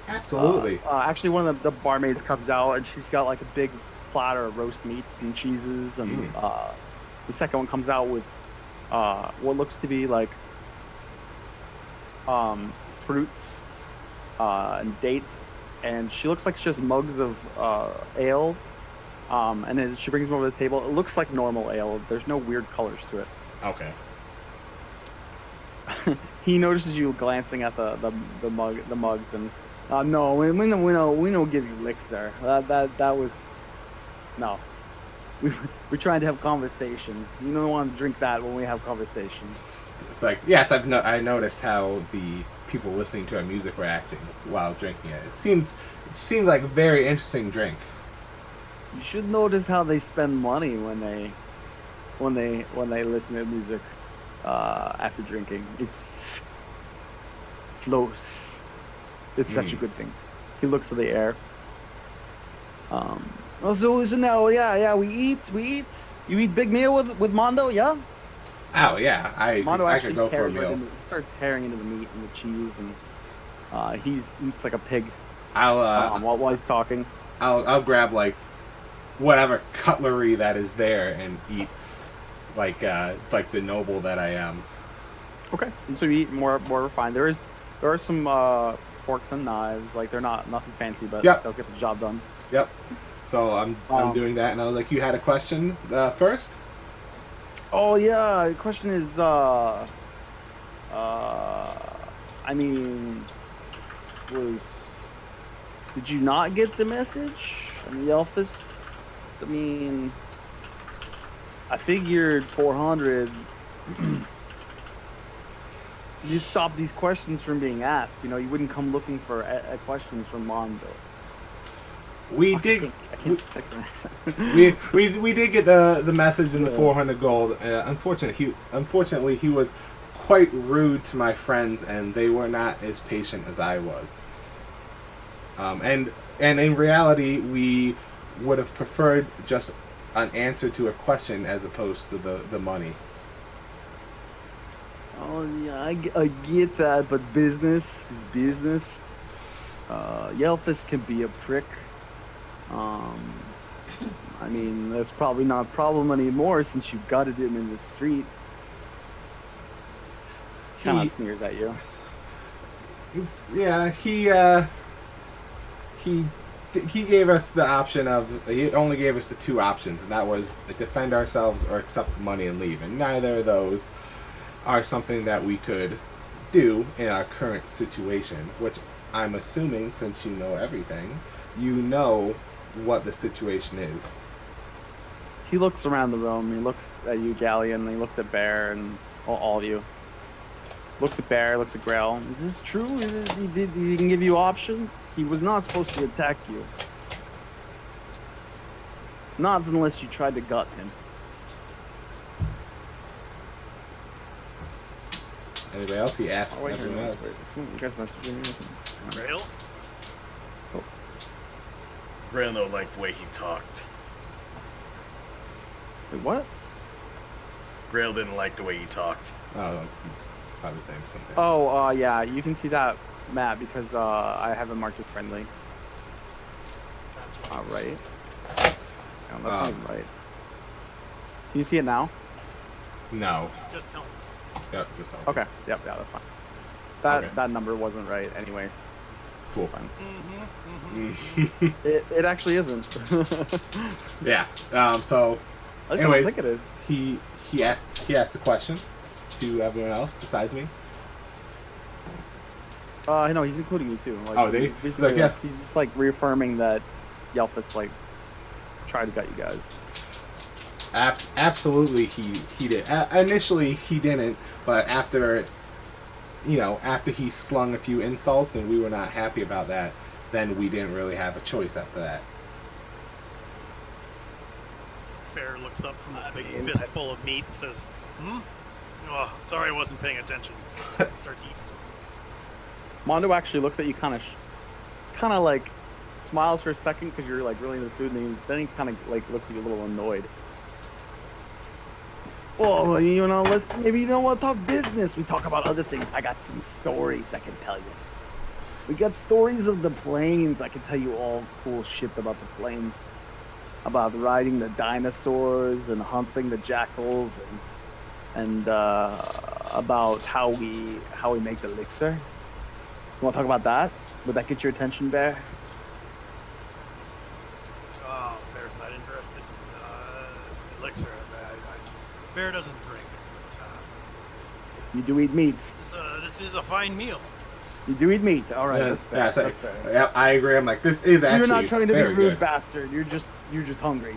Absolutely. Actually, one of the barmaids comes out and she's got like a big platter of roast meats and cheeses, and the second one comes out with what looks to be like fruits and dates, and she looks like she has mugs of ale. And then she brings them over to the table. It looks like normal ale. There's no weird colors to it. Okay. He notices you glancing at the mugs, and no, we don't give you elixir. That was no. We're trying to have conversation. You don't want to drink that when we have conversation. It's like, yes, I noticed how the people listening to our music were acting while drinking it. It seemed like a very interesting drink. You should notice how they spend money when they listen to music after drinking. It's flows. It's such a good thing. He looks to the air. So now, yeah, we eat. You eat big meal with Mondo, yeah? Oh yeah, Mondo I actually could go for a tears right meal. he starts tearing into the meat and the cheese, and he eats like a pig while he's talking. I'll grab like whatever cutlery that is there and eat like the noble that I am. Okay, and so you eat more refined. There are some forks and knives. Like they're nothing fancy, but Yep. they'll get the job done. Yep. So I'm doing that, and I was like, you had a question first? Oh yeah, the question is, I mean, did you not get the message from the office? I mean, I figured 400. You stop these questions from being asked. You wouldn't come looking for questions from Mondo. We I did. can't stick that. We did get the message in the 400 gold. Unfortunately, he was quite rude to my friends, and they were not as patient as I was. And in reality, we would have preferred just an answer to a question as opposed to the money. Oh yeah, I get that, but business is business. Yelphus can be a prick. I mean, that's probably not a problem anymore since you gutted him in the street. Kind of sneers at you. Yeah, he gave us the option of, he only gave us the two options, and that was defend ourselves or accept the money and leave. And neither of those are something that we could do in our current situation, which I'm assuming, since you know everything, you know what the situation is. He looks around the room. He looks at you, Galleon. He looks at Bear and all of you. Looks at Bear. Looks at Grail. Is this true? He can give you options. He was not supposed to attack you. Not unless you tried to gut him. Anybody else? He asked Oh, wait, everyone else. You guys messaging me? Grail? Grail though liked the way he talked. Wait, what? Grail didn't like the way he talked. Oh, he's probably saying something. Oh, yeah. You can see that, Matt, because I have it marked as friendly. Gotcha. Right. No, that's not even right. Can you see it now? No. Just help. Yep, just help. Okay. Yep. Yeah, that's fine. That number wasn't right, anyways. Cool. Fine. Mm-hmm. It actually isn't. Yeah. So, I don't anyways, think it is. he asked the question to everyone else besides me. No, he's including you too. Like, Oh, did he? he's basically Like, yeah. he's just like reaffirming that Yelphus tried to gut you guys. Absolutely, he did. Initially, he didn't, but after he slung a few insults and we were not happy about that, then we didn't really have a choice after that. Bear looks up from a big fistful of meat and says, Oh, sorry I wasn't paying attention. Starts eating some. Mondo actually looks at you kind of like smiles for a second because you're like really into the food, and then he kind of like looks at you a little annoyed. Well, maybe you don't want to talk business. We talk about other things. I got some stories I can tell you. We got stories of the plains. I can tell you all cool shit about the plains. About riding the dinosaurs and hunting the jackals and and about how we make the elixir. You want to talk about that? Would that get your attention, Bear? Oh, Bear's not interested. Elixir. Bear doesn't drink. You do eat meat. This is a fine meal. You do eat meat. All right, Yeah, that's fair. yeah, so- That's fair. yeah, I agree. I'm like, this is So actually you're not trying to be very rude, good. bastard. You're just hungry.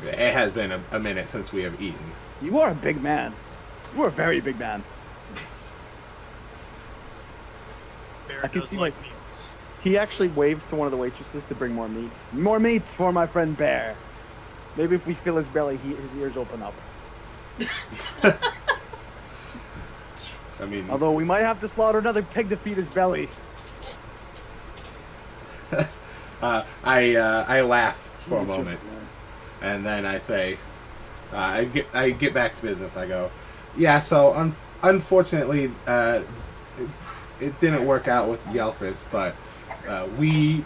It has been a minute since we have eaten. You are a big man. You are a very big man. Bear I can does see, like like- meals. He actually waves to one of the waitresses to bring more meat. More meat for my friend Bear. Maybe if we fill his belly, his ears open up. I mean, Although we might have to slaughter another pig to feed his belly. I laugh for a Jesus, moment, man. and then I say, I get back to business. I go, yeah. So unfortunately, it didn't work out with Yelfis, but we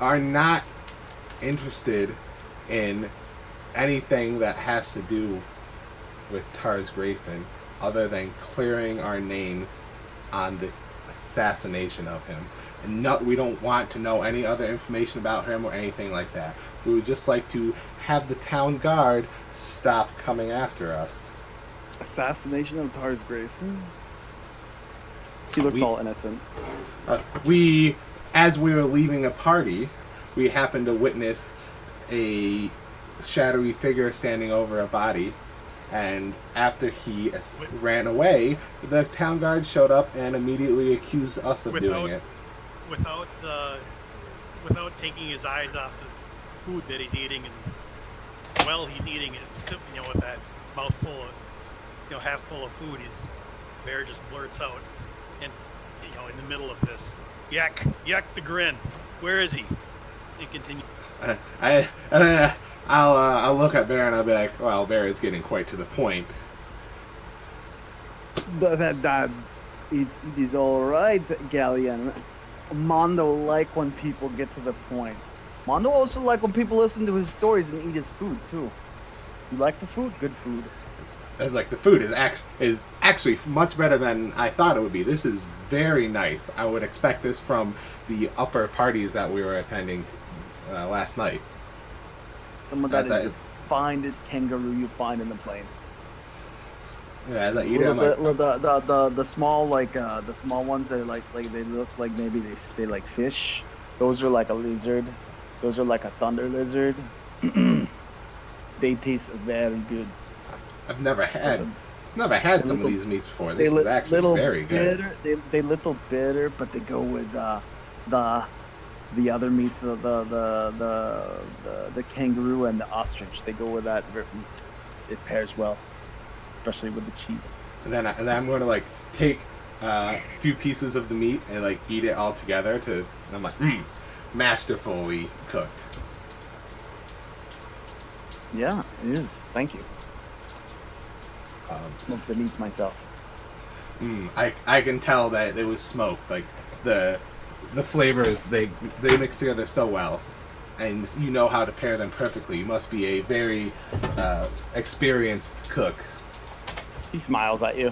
are not interested in anything that has to do with Tars Grayson, other than clearing our names on the assassination of him. And we don't want to know any other information about him or anything like that. We would just like to have the town guard stop coming after us. Assassination of Tars Grayson? He looks We- all innocent. As we were leaving a party, we happened to witness a shadowy figure standing over a body. And after he ran away, the town guard showed up and immediately accused us of doing it. Without taking his eyes off the food that he's eating, and while he's eating it, still, with that mouthful of, half full of food, Bear just blurts out, and in the middle of this, Yak the grin, where is he? And continue. I'll look at Bear and I'll be like, well, Bear is getting quite to the point. It is all right, Galleon. Mondo like when people get to the point. Mondo also like when people listen to his stories and eat his food too. You like the food? Good food. It's like the food is actually much better than I thought it would be. This is very nice. I would expect this from the upper parties that we were attending last night. Some of that is as fine as kangaroo you find in the plain. Yeah, as I eat it, I'm like, The small the small ones that are like they look like maybe they like fish. Those are like a lizard. Those are like a thunder lizard. They taste very good. I've never had some of these meats before. This is actually very good. Bitter, they little bitter, but they go with the other meat, the kangaroo and the ostrich. They go with that. It pairs well, especially with the cheese. And then I'm going to like take a few pieces of the meat and like eat it all together. And I'm like, masterfully cooked. Yeah, it is. Thank you. Smoked the meats myself. I can tell that it was smoked. Like the flavors they mix together so well, and you know how to pair them perfectly. You must be a very experienced cook. He smiles at you,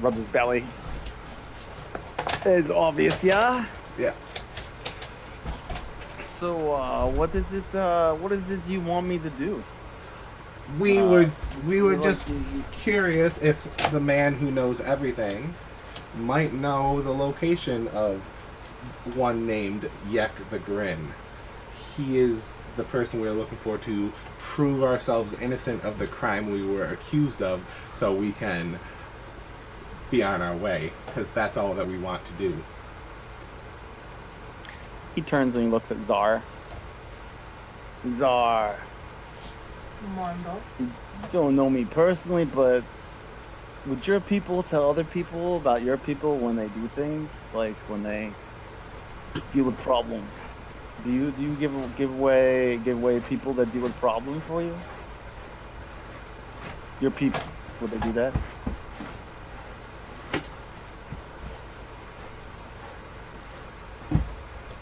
rubs his belly. It's obvious, yeah. Yeah. So, what is it you want me to do? We were just curious if the man who knows everything might know the location of one named Yek the Grin. He is the person we're looking for to prove ourselves innocent of the crime we were accused of, so we can be on our way, because that's all that we want to do. He turns and he looks at Czar. Czar, Mondo. you don't know me personally, but would your people tell other people about your people when they do things, like when they deal with problems? Do you give away people that deal with problems for you? Your people, would they do that?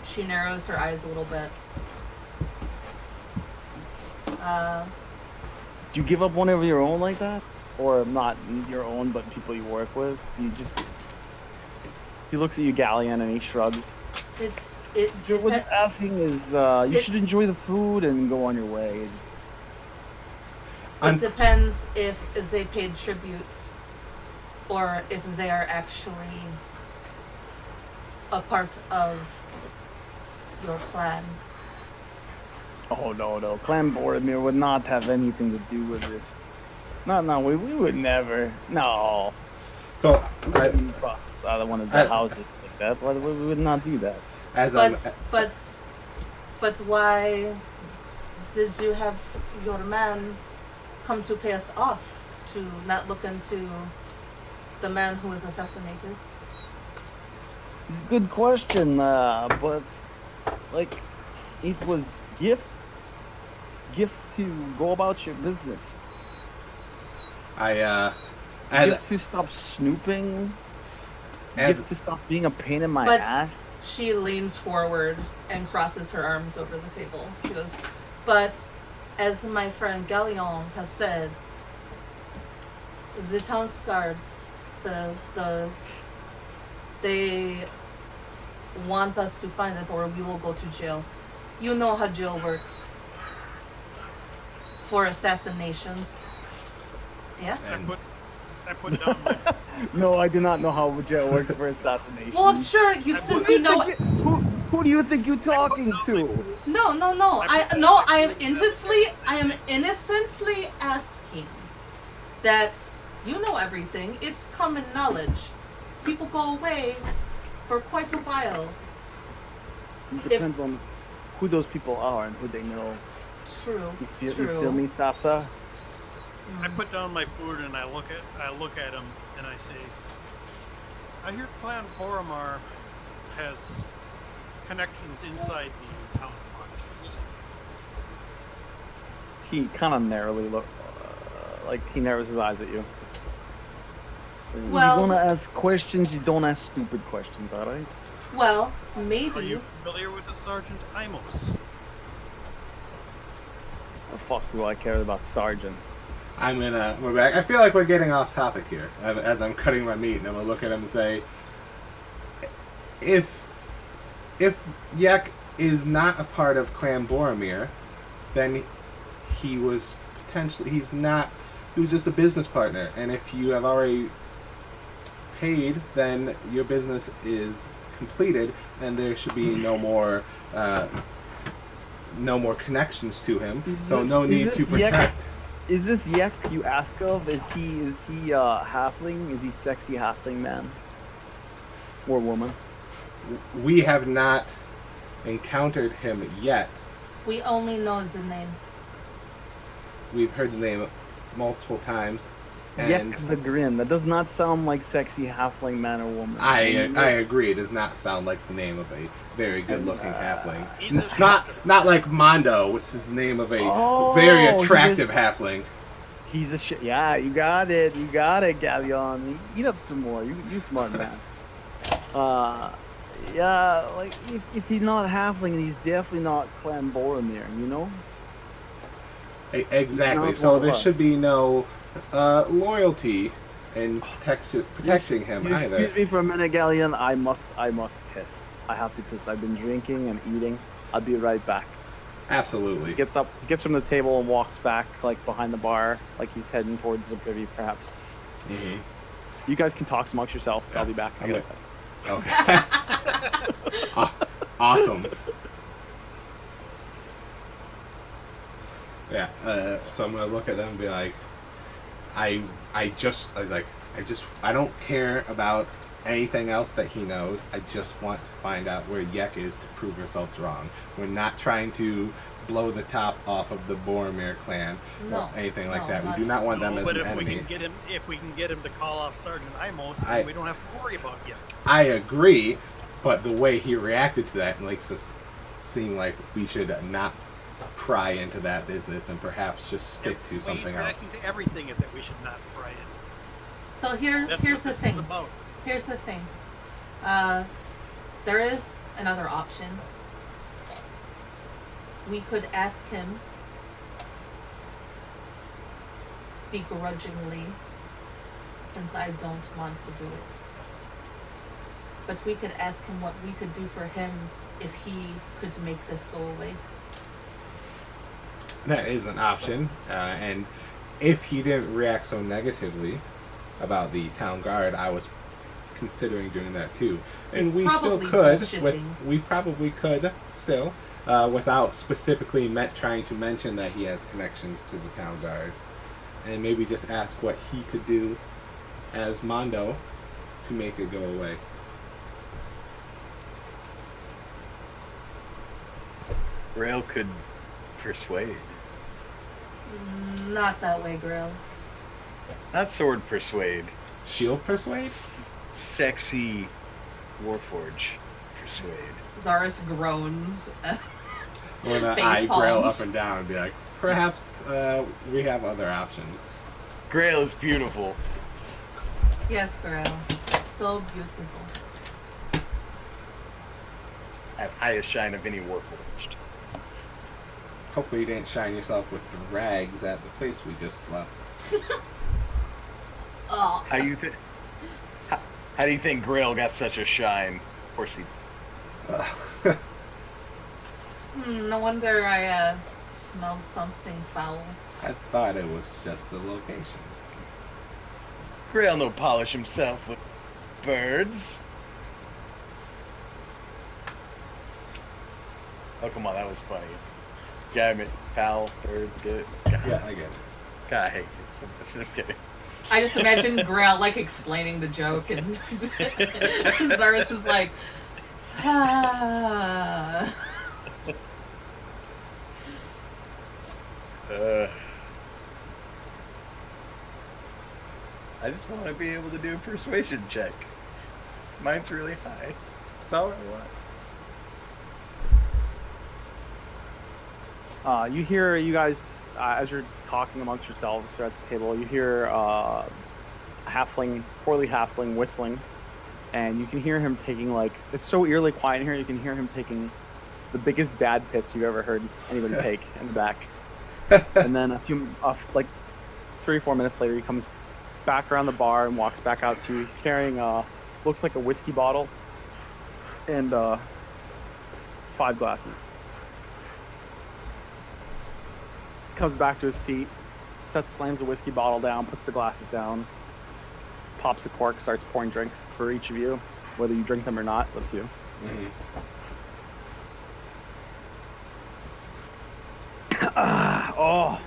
She narrows her eyes a little bit. Do you give up one of your own like that? Or not your own, but people you work with? You just... He looks at you, Galleon, and he shrugs. It's What I'm asking is, you should enjoy the food and go on your way. It depends if they paid tribute or if they are actually a part of your clan. Oh, no. Clan Boromir would not have anything to do with this. No, we would never. No. So, I don't want to buy houses like that. Why we would not do that? But why did you have your man come to pay us off to not look into the man who was assassinated? It's a good question, but like it was gift to go about your business. Gift to stop snooping. Gift to stop being a pain in my ass. She leans forward and crosses her arms over the table. She goes, but as my friend Galleon has said, the town's guard, they want us to find it or we will go to jail. You know how jail works for assassinations. Yeah? I put down my... No, I do not know how jail works for assassination. Well, I'm sure since you know... Who do you think you're talking to? No. I am innocently asking that you know everything. It's common knowledge. People go away for quite a while. It depends on who those people are and who they know. True. You feel me, Sasa? I put down my food and I look at him and I say, I hear Clan Boromir has connections inside the town watch. He kind of narrowly he narrows his eyes at you. Well, you want to ask questions, you don't ask stupid questions, alright? Well, maybe. Are you familiar with the Sergeant Imos? The fuck do I care about sergeants? we're back. I feel like we're getting off topic here as I'm cutting my meat, and I'm gonna look at him and say, if Yek is not a part of Clan Boromir, then he was just a business partner, and if you have already paid, then your business is completed, and there should be no more connections to him. So no need to protect. Is this Yek you ask of? Is he halfling? Is he sexy halfling man or woman? We have not encountered him yet. We only know the name. We've heard the name multiple times. And Yek the Grin. That does not sound like sexy halfling man or woman. I agree. It does not sound like the name of a very good-looking halfling. Not like Mondo, which is the name of a very attractive halfling. He's a shit. Yeah, you got it. You got it, Galleon. Eat up some more. You smart man. Yeah, like if he's not halfling, he's definitely not Clan Boromir. You know. Exactly. So there should be no loyalty in protecting him either. Excuse me for a minute, Galleon. I must piss. I have to piss. I've been drinking and eating. I'll be right back. Absolutely. He gets from the table and walks back, like behind the bar, like he's heading towards the privy, perhaps. Mm-hmm. You guys can talk amongst yourselves. Yeah. I'll be back. I gotta piss. Okay. Awesome. Yeah. So I'm gonna look at them and be like, I don't care about anything else that he knows. I just want to find out where Yek is to prove ourselves wrong. We're not trying to blow the top off of the Boromir clan or anything like that. We do not want them as an enemy. If we can get him to call off Sergeant Imos, then we don't have to worry about Yek. I agree, but the way he reacted to that makes us seem like we should not pry into that business and perhaps just stick to something else. To everything is that we should not pry in. So here's the thing. Here's the thing. There is another option. We could ask him begrudgingly, since I don't want to do it. But we could ask him what we could do for him if he could make this go away. That is an option, and if he didn't react so negatively about the town guard, I was considering doing that too. And He's we still probably could. bullshitting. We probably could still, without specifically trying to mention that he has connections to the town guard, and maybe just ask what he could do as Mondo to make it go away. Grail could persuade. Not that way, Grill. Not sword persuade. Shield persuade? Sexy Warforge persuade. Zaris groans. Or the Face eye Grail palms. up and down and be like, perhaps we have other options. Grail is beautiful. Yes, Grill. So beautiful. At highest shine of any Warforged. Hopefully you didn't shine yourself with the rags at the place we just slept. Oh. How you think? How do you think Grail got such a shine? Of course he. No wonder I smelled something foul. I thought it was just the location. Grail no polish himself with birds. Oh come on, that was funny. Damn it, foul birds, get it? God, Yeah, I get it. God, I hate you so much. I'm kidding. I just imagine Grail like explaining the joke, and Zaris is like, ah. I just want to be able to do a persuasion check. Mine's really high. That's all I want. You hear, you guys, as you're talking amongst yourselves here at the table, you hear a halfling, poorly halfling whistling, and you can hear him taking, like, it's so eerily quiet in here, you can hear him taking the biggest dad piss you've ever heard anybody take in the back. And then like 3 or 4 minutes later, he comes back around the bar and walks back out to you. He's carrying, looks like a whiskey bottle and 5 glasses. Comes back to his seat, slams the whiskey bottle down, puts the glasses down, pops a cork, starts pouring drinks for each of you. Whether you drink them or not, up to you. Oh.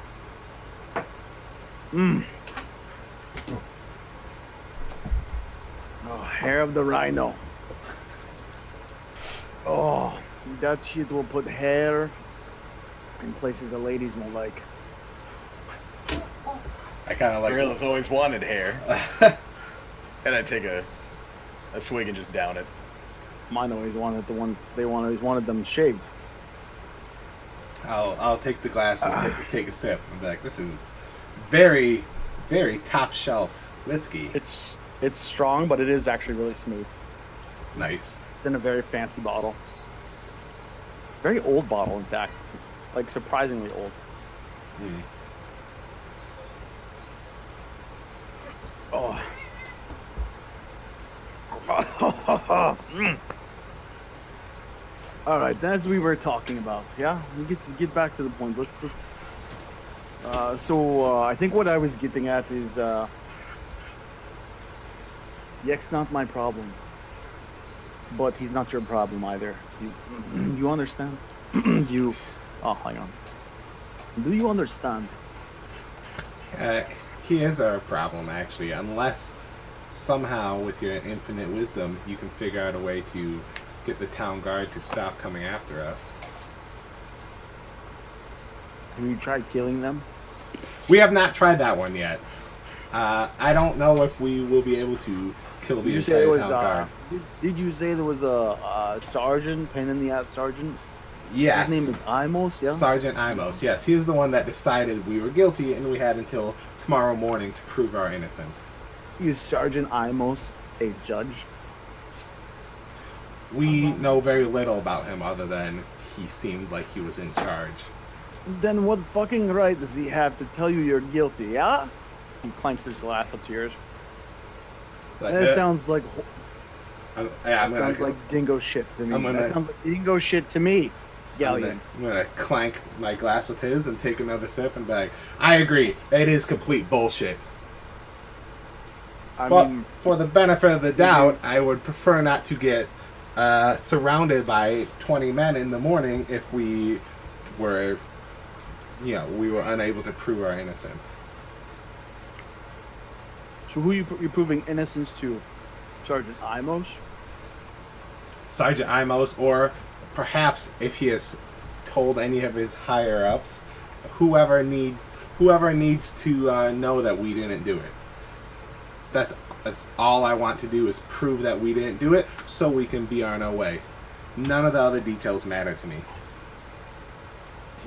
Oh, hair of the rhino. Oh, that shit will put hair in places the ladies won't like. I kind of like Grail has always wanted hair. And I take a swig and just down it. Mine always wanted always wanted them shaved. I'll take the glass and take a sip. I'm like, this is very, very top shelf whiskey. It's strong, but it is actually really smooth. Nice. It's in a very fancy bottle. Very old bottle, in fact. Like, surprisingly old. Oh. All right, as we were talking about, yeah, we get back to the point. Let's. I think what I was getting at is, Yek's not my problem, but he's not your problem either. You understand? Oh, hang on. Do you understand? He is our problem, actually, unless somehow, with your infinite wisdom, you can figure out a way to get the town guard to stop coming after us. Have you tried killing them? We have not tried that one yet. I don't know if we will be able to kill the entire town guard. Did you say there was a sergeant, pain in the ass sergeant? Yes. His name is Imos, yeah? Sergeant Imos, yes. He is the one that decided we were guilty, and we had until tomorrow morning to prove our innocence. Is Sergeant Imos a judge? We know very little about him other than he seemed like he was in charge. Then what fucking right does he have to tell you you're guilty, yeah? He clanks his glass up to yours. Like, That sounds like I'm that gonna sounds like dingo shit to me. I'm gonna- That sounds like dingo shit to me. Galleon. I'm gonna clank my glass with his and take another sip and be like, I agree. It is complete bullshit. I But mean, for the benefit of the doubt, I would prefer not to get surrounded by 20 men in the morning if we were, we were unable to prove our innocence. so who you proving innocence to? Sergeant Imos? Sergeant Imos, or perhaps if he has told any of his higher ups, whoever needs to know that we didn't do it. That's all I want to do is prove that we didn't do it, so we can be on our way. None of the other details matter to me.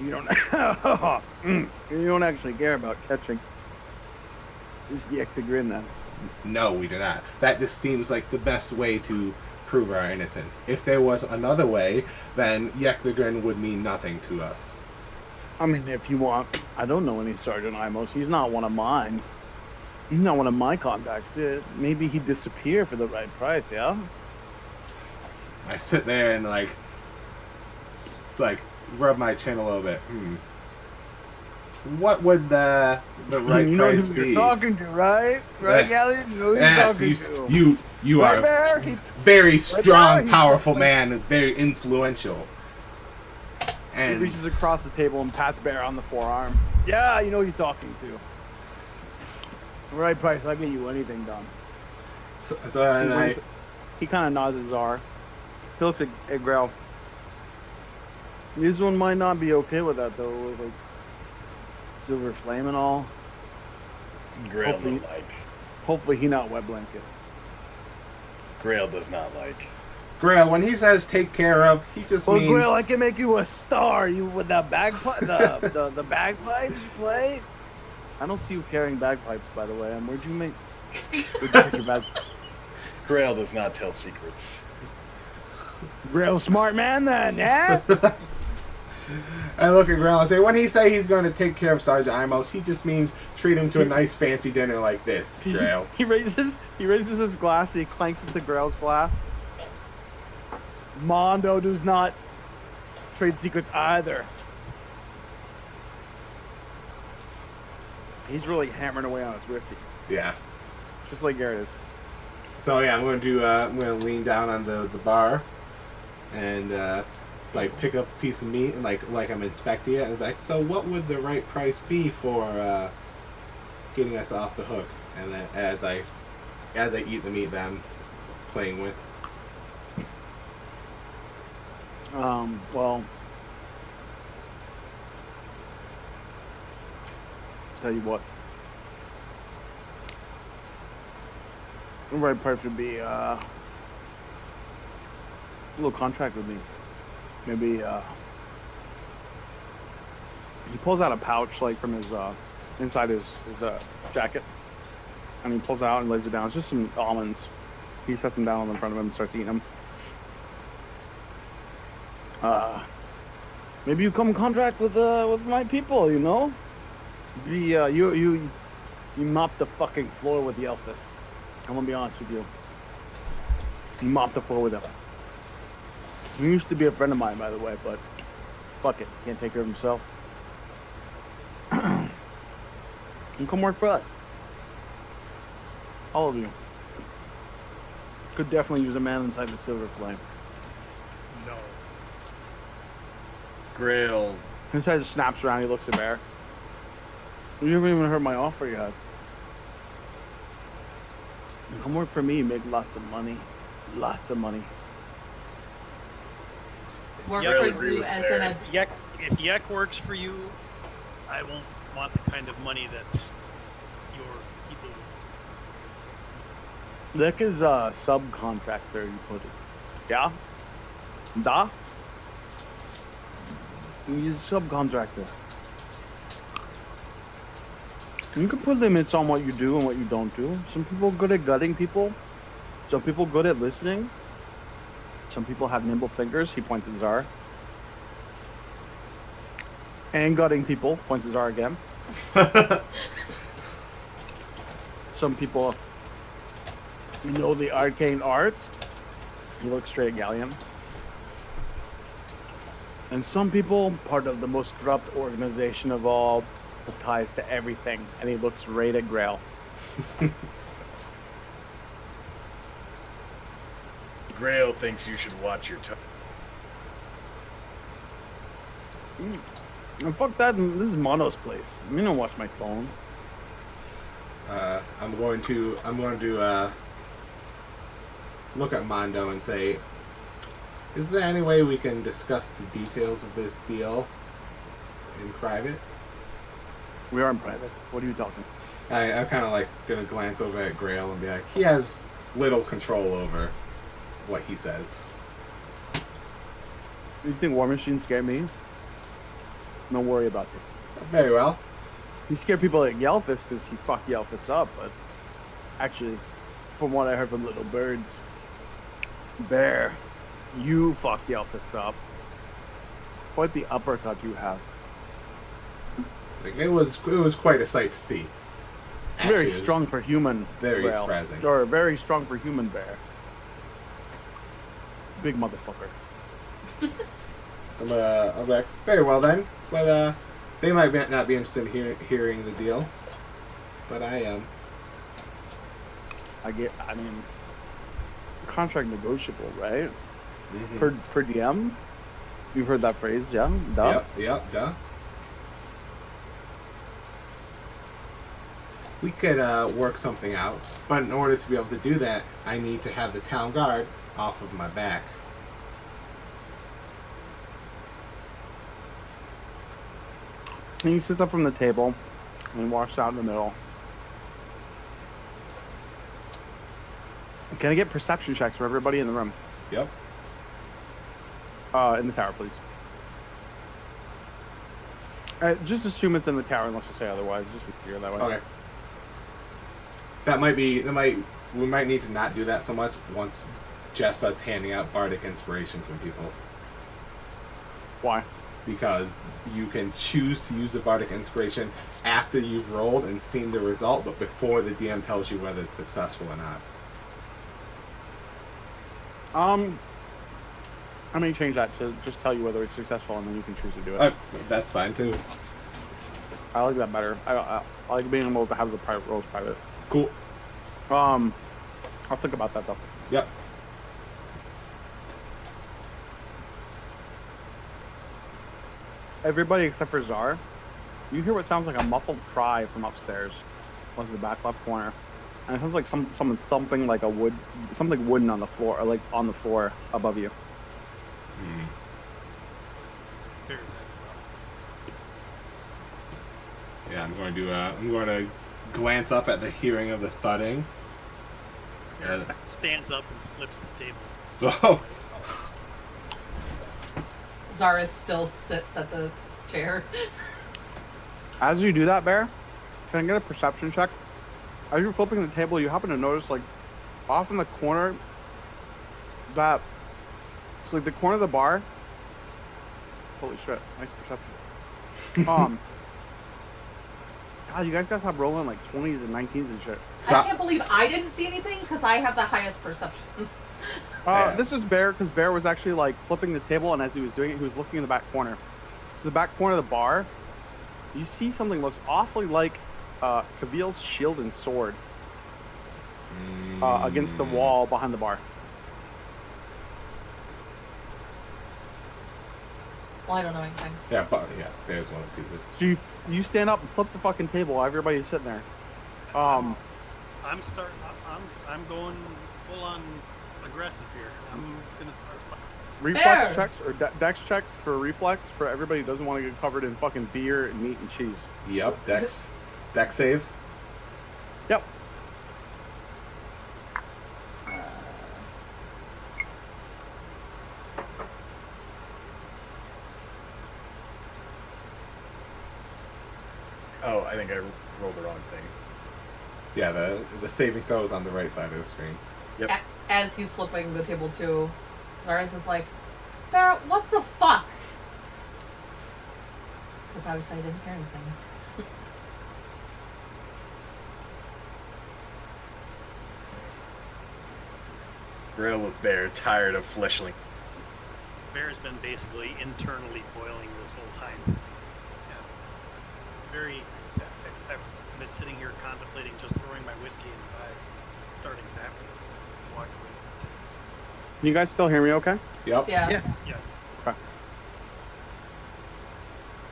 You don't. You don't actually care about catching. Just yak the grin then. No, we do not. That just seems like the best way to prove our innocence. If there was another way, then Yek the Grin would mean nothing to us. I mean, if you want, I don't know any Sergeant Imos. He's not one of mine. He's not one of my contacts. Maybe he'd disappear for the right price, yeah? I sit there and rub my chin a little bit. What would the right you know price who be? you're talking to, right? Right, Galleon? You know who you're Yes, talking to. you Right are there? a very strong, he's powerful like- man, and very influential. He And reaches across the table and pats Bear on the forearm. Yeah, you know who you're talking to. For the right price, I'll get you anything done. He kind of nods his R. He looks at Grail. This one might not be okay with that though, with like Silver Flame and all. Grail Hopefully- don't like. Hopefully he not wet blanket. Grail does not like. Grail, when he says take care of, he just Well, means Grail, I can make you a star. You with the the bagpipes you play. I don't see you carrying bagpipes, by the way. And where'd you get your bag? Grail does not tell secrets. Grail, smart man, then, yeah. I look at Grail and say, when he say he's going to take care of Sergeant Imos, he just means treat him to a nice fancy dinner like this, Grail. He raises his glass and he clanks into Grail's glass. Mondo does not trade secrets either. He's really hammering away on his whiskey, Yeah. just like Garrett is. So yeah, I'm going to lean down on the bar and pick up a piece of meat and like I'm inspecting it and be like, so what would the right price be for getting us off the hook? And then as I eat the meat that I'm playing with. Well, tell you what. The right price would be a little contract with me. Maybe he pulls out a pouch from his inside his jacket, and he pulls it out and lays it down. It's just some almonds. He sets them down in front of him and starts eating them. Maybe you come in contract with my people, you know? You mop the fucking floor with the Elfist. I'm gonna be honest with you. You mop the floor with him. He used to be a friend of mine, by the way, but fuck it. Can't take care of himself. You come work for us. All of you. Could definitely use a man inside the Silver Flame. No. Grail. His head snaps around, he looks at Bear. You haven't even heard my offer yet. You come work for me, you make lots of money. Lots of money. Work Yeah, I for agree you with as Barry. an If Yek works for you, I won't want the kind of money that your people. Nick is a subcontractor, you put it. Yeah? Da? He's a subcontractor. You can put limits on what you do and what you don't do. Some people are good at gutting people. Some people good at listening. Some people have nimble fingers. He points at Zara. And gutting people. Points at Zara again. some people know the arcane arts. He looks straight at Galleon. And some people, part of the most corrupt organization of all, with ties to everything. And he looks right at Grail. Grail thinks you should watch your tongue. And fuck that, this is Mono's place. I'm gonna watch my phone. I'm going to look at Mondo and say, is there any way we can discuss the details of this deal in private? We are in private. What are you talking? I'm kind of like gonna glance over at Grail and be like, he has little control over what he says. You think War Machine scared me? No worry about it. Very well. He scared people at Yelphus because he fucked Yelphus up, but actually, from what I heard from Little Birds, Bear, you fucked Yelphus up. Quite the uppercut you have. Like, it was quite a sight to see. Actually, Very it was strong for human. very Grail. surprising. Or very strong for human Bear. Big motherfucker. I'm like, very well then. But they might not be interested in hearing the deal, but I am. I mean, contract negotiable, right? Mm-hmm. Per DM? You've heard that phrase, yeah? Duh? Yep, duh. We could work something out, but in order to be able to do that, I need to have the town guard off of my back. And he sits up from the table and walks out in the middle. Can I get perception checks for everybody in the room? Yep. In the tower, please. Just assume it's in the tower unless you say otherwise. Just figure that way. Okay. We might need to not do that so much once Jess starts handing out bardic inspiration from people. Why? Because you can choose to use the bardic inspiration after you've rolled and seen the result, but before the DM tells you whether it's successful or not. I may change that to just tell you whether it's successful and then you can choose to do it. That's fine too. I like that better. I like being able to have the private rolls private. Cool. I'll think about that though. Yep. Everybody except for Czar, you hear what sounds like a muffled cry from upstairs, onto the back left corner, and it sounds like someone's thumping like something wooden on the floor, or like on the floor above you. There's that. Yeah, I'm going to glance up at the hearing of the thudding. Stands up and flips the table. So, Zaris still sits at the chair. As you do that, Bear, can I get a perception check? As you're flipping the table, you happen to notice, like, off in the corner, that it's like the corner of the bar. Holy shit! Nice perception. God, you guys gotta stop rolling like 20s and 19s and shit. So- I can't believe I didn't see anything because I have the highest perception. Yeah. This is Bear, because Bear was actually like flipping the table, and as he was doing it, he was looking in the back corner. So the back corner of the bar, you see something looks awfully like Kavil's shield and sword against the wall behind the bar. Well, I don't know anything. yeah, there's one that sees it. So you stand up and flip the fucking table while everybody's sitting there. I'm going full on aggressive here. I'm gonna start fighting. Reflex Bear! checks or dex checks for reflex for everybody who doesn't want to get covered in fucking beer and meat and cheese. Yep, Dex save. Yep. Oh, I think I rolled the wrong thing. Yeah, the saving throw is on the right side of the screen. Yep. As he's flipping the table too, Zaris is like, Barrett, what's the fuck? Because obviously I didn't hear anything. Grill with Bear, tired of fleshling. Bear's been basically internally boiling this whole time. Yeah. It's very. I've been sitting here contemplating just throwing my whiskey in his eyes, starting that way. He's walking away from the table. Can you guys still hear me okay? Yep. Yeah. Yes. Okay.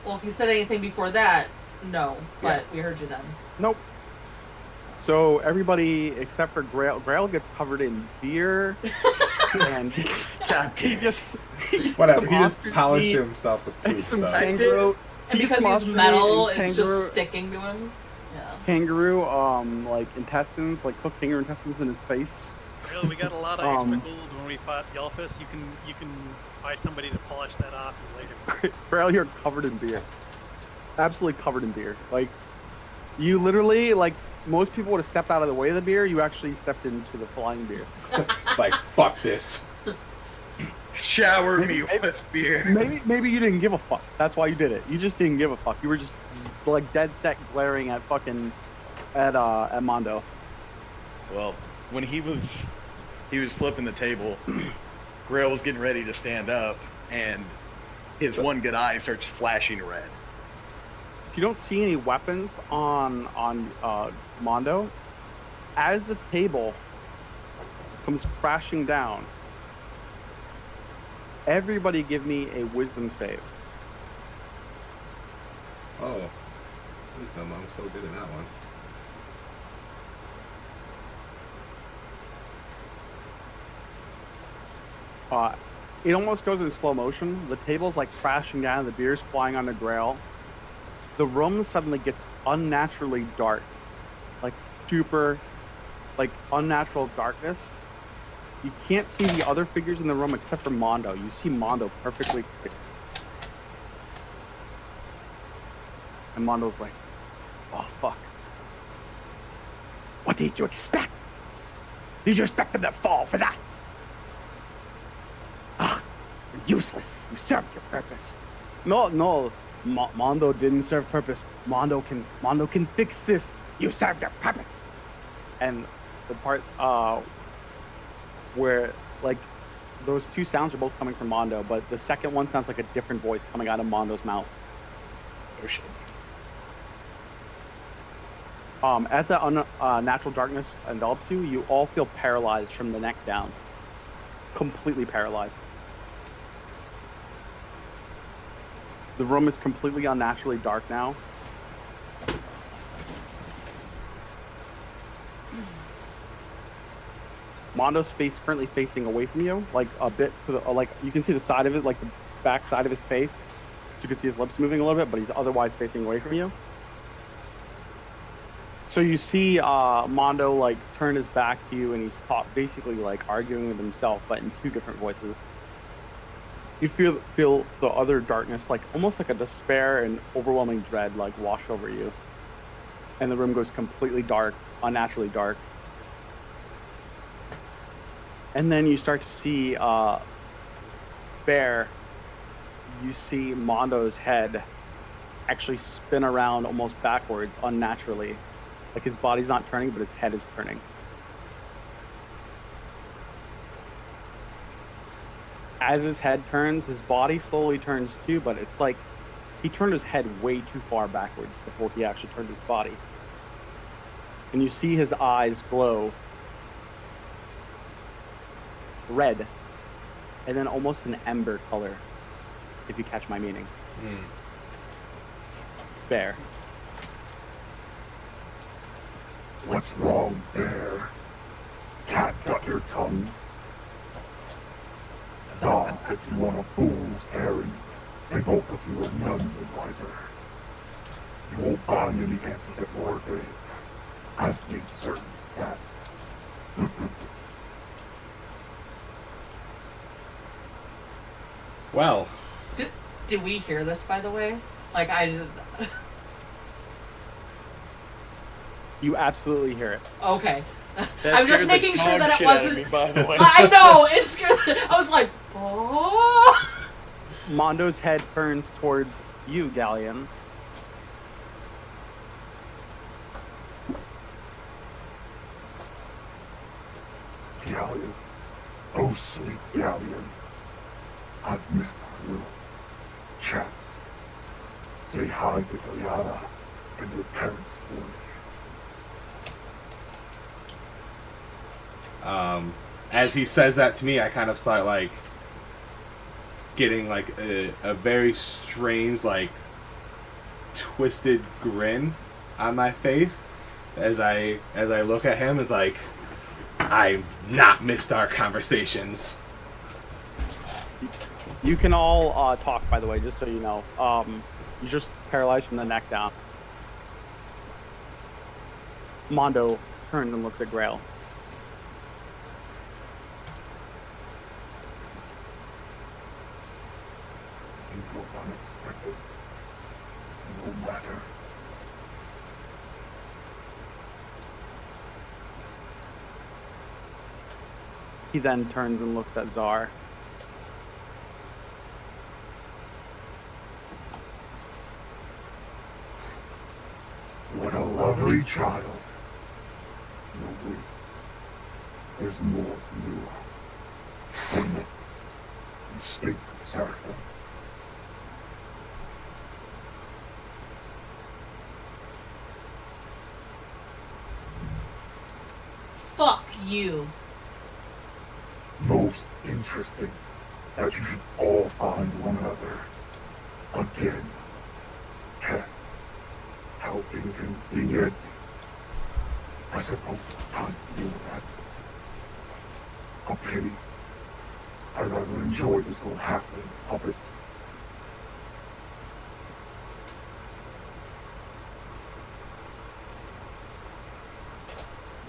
Well, if you said anything before that, no, but we heard you then. Nope. So everybody except for Grail gets covered in beer, and he gets Whatever. some He just ostrich polished meat himself with and poop. some So. kangaroo. And He gets because some he's ostrich metal, meat and it's just sticking to him. Yeah. kangaroo, like intestines, like cooked kangaroo intestines in his face. Well, we got a lot of extra gold when we fought Yelphus. You can buy somebody to polish that off you later. Grail, you're covered in beer. Absolutely covered in beer. Like, you literally, like, most people would have stepped out of the way of the beer. You actually stepped into the flying beer. Like, fuck this. Shower me with beer. Maybe you didn't give a fuck. That's why you did it. You just didn't give a fuck. You were just like dead set glaring at fucking at Mondo. Well, when he was flipping the table, Grail was getting ready to stand up, and his one good eye starts flashing red. You don't see any weapons on Mondo. As the table comes crashing down, everybody give me a wisdom save. Oh. Wisdom. I'm so good at that one. It almost goes in slow motion. The table's like crashing down, the beer's flying on the Grail. The room suddenly gets unnaturally dark. Like super, like unnatural darkness. You can't see the other figures in the room except for Mondo. You see Mondo perfectly clear. And Mondo's like, oh fuck. What did you expect? Did you expect them to fall for that? Ah, you're useless. You served your purpose. No, Mondo didn't serve purpose. Mondo can fix this. You served your purpose. And the part where like those two sounds are both coming from Mondo, but the second one sounds like a different voice coming out of Mondo's mouth. Oh shit. As that natural darkness envelops you, you all feel paralyzed from the neck down. Completely paralyzed. The room is completely unnaturally dark now. Mondo's face currently facing away from you, like a bit to the, like you can see the side of it, like the back side of his face. So you can see his lips moving a little bit, but he's otherwise facing away from you. So you see Mondo like turn his back to you, and he's basically like arguing with himself, but in two different voices. You feel the other darkness, like almost like a despair and overwhelming dread, like wash over you. And the room goes completely dark, unnaturally dark. And then you start to see Bear. You see Mondo's head actually spin around almost backwards, unnaturally. Like his body's not turning, but his head is turning. As his head turns, his body slowly turns too, but it's like he turned his head way too far backwards before he actually turned his body. And you see his eyes glow red, and then almost an ember color, if you catch my meaning. Bear. What's wrong, Bear? Cat got your tongue? Zom said you on a fool's errand. They both of you are none the wiser. You won't find any answers at Wargrave. I've made certain of that. Well. Did we hear this, by the way? Like, You absolutely hear it. Okay. That I'm just scared the making sure dog that it shit out of wasn't. me, by the way. I know, it scared. I was like, oh. Mondo's head turns towards you, Galleon. Galleon, Oh, sweet Galleon. I've missed our little chats. Say hi to Galiana and your parents for me. As he says that to me, I kind of start like getting like a very strange, like twisted grin on my face as I look at him. It's like, I've not missed our conversations. You can all talk, by the way, just so you know. You're just paralyzed from the neck down. Mondo turns and looks at Grail. It was unexpected. No matter. He then turns and looks at Czar. What a lovely child. No, wait. There's more to do. You stink, Seraphim. Fuck you. Most interesting that you should all find one another again. Heh. How inconvenient. I suppose time to deal with that. A pity. I'd rather enjoy this little halfling puppet.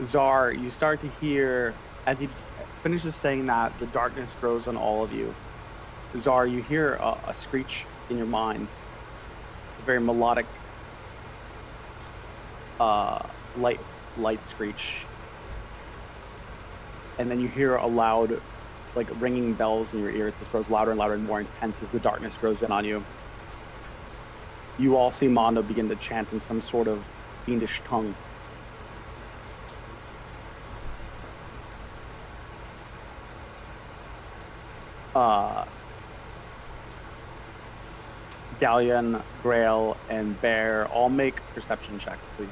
Czar, you start to hear, as he finishes saying that, the darkness grows on all of you. Czar, you hear a screech in your mind, a very melodic, light screech, and then you hear a loud, like ringing bells in your ears. This grows louder and louder and more intense as the darkness grows in on you. You all see Mondo begin to chant in some sort of fiendish tongue. Galleon, Grail, and Bear all make perception checks, please.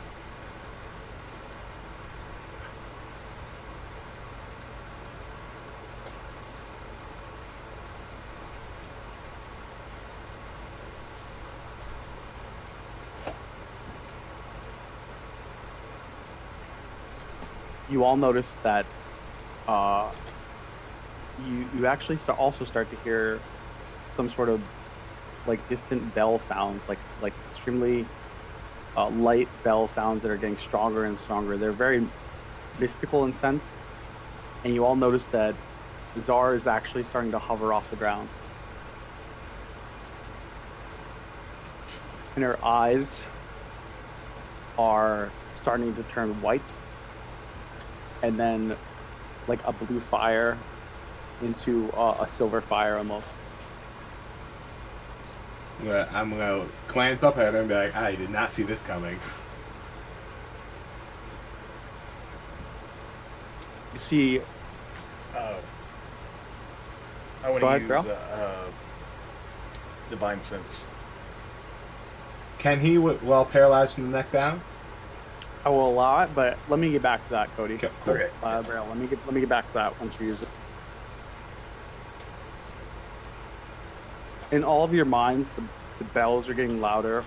You all notice that you actually also start to hear some sort of like distant bell sounds, like extremely light bell sounds that are getting stronger and stronger. They're very mystical in sense, and you all notice that Czar is actually starting to hover off the ground. And her eyes are starting to turn white, and then like a blue fire into a silver fire almost. I'm gonna glance up at her and be like, I did not see this coming. You see. I want Go to ahead, use Grail. Divine Sense. Can he, while paralyzed from the neck down? I will allow it, but let me get back to that, Cody. Okay, cool. Okay. Grail, let me get back to that once you use it. In all of your minds, the bells are getting louder.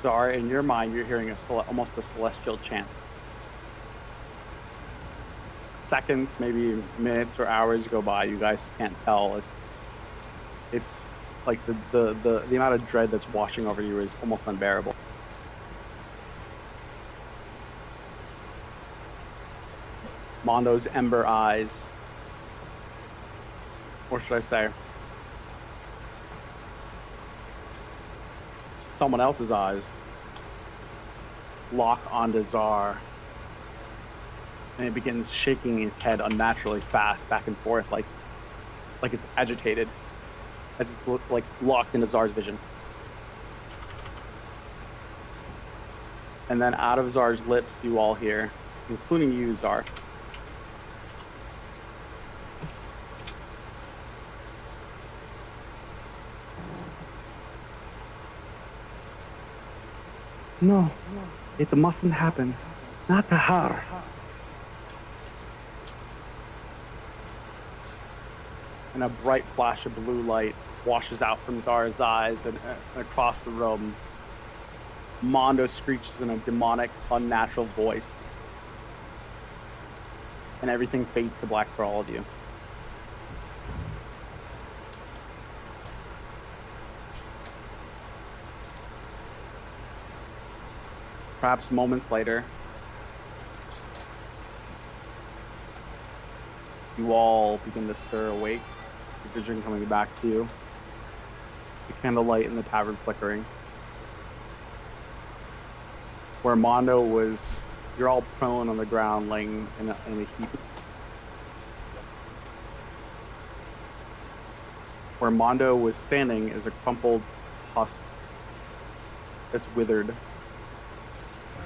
Czar, in your mind, you're hearing almost a celestial chant. Seconds, maybe minutes or hours go by. You guys can't tell. It's like the amount of dread that's washing over you is almost unbearable. Mondo's ember eyes, or should I say, someone else's eyes, lock onto Czar, and it begins shaking his head unnaturally fast back and forth, like it's agitated, as it's like locked into Czar's vision. And then out of Czar's lips, you all hear, including you, Czar, No, it mustn't happen. Not to her. And a bright flash of blue light washes out from Zara's eyes and across the room. Mondo screeches in a demonic, unnatural voice. And everything fades to black for all of you. Perhaps moments later, you all begin to stir awake, the vision coming back to you, the candlelight in the tavern flickering. Where Mondo was, you're all prone on the ground, laying in a heap. Where Mondo was standing is a crumpled husk that's withered.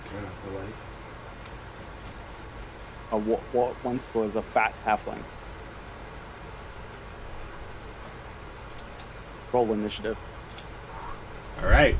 Turn off the light. What once was a fat halfling. Roll initiative. All right.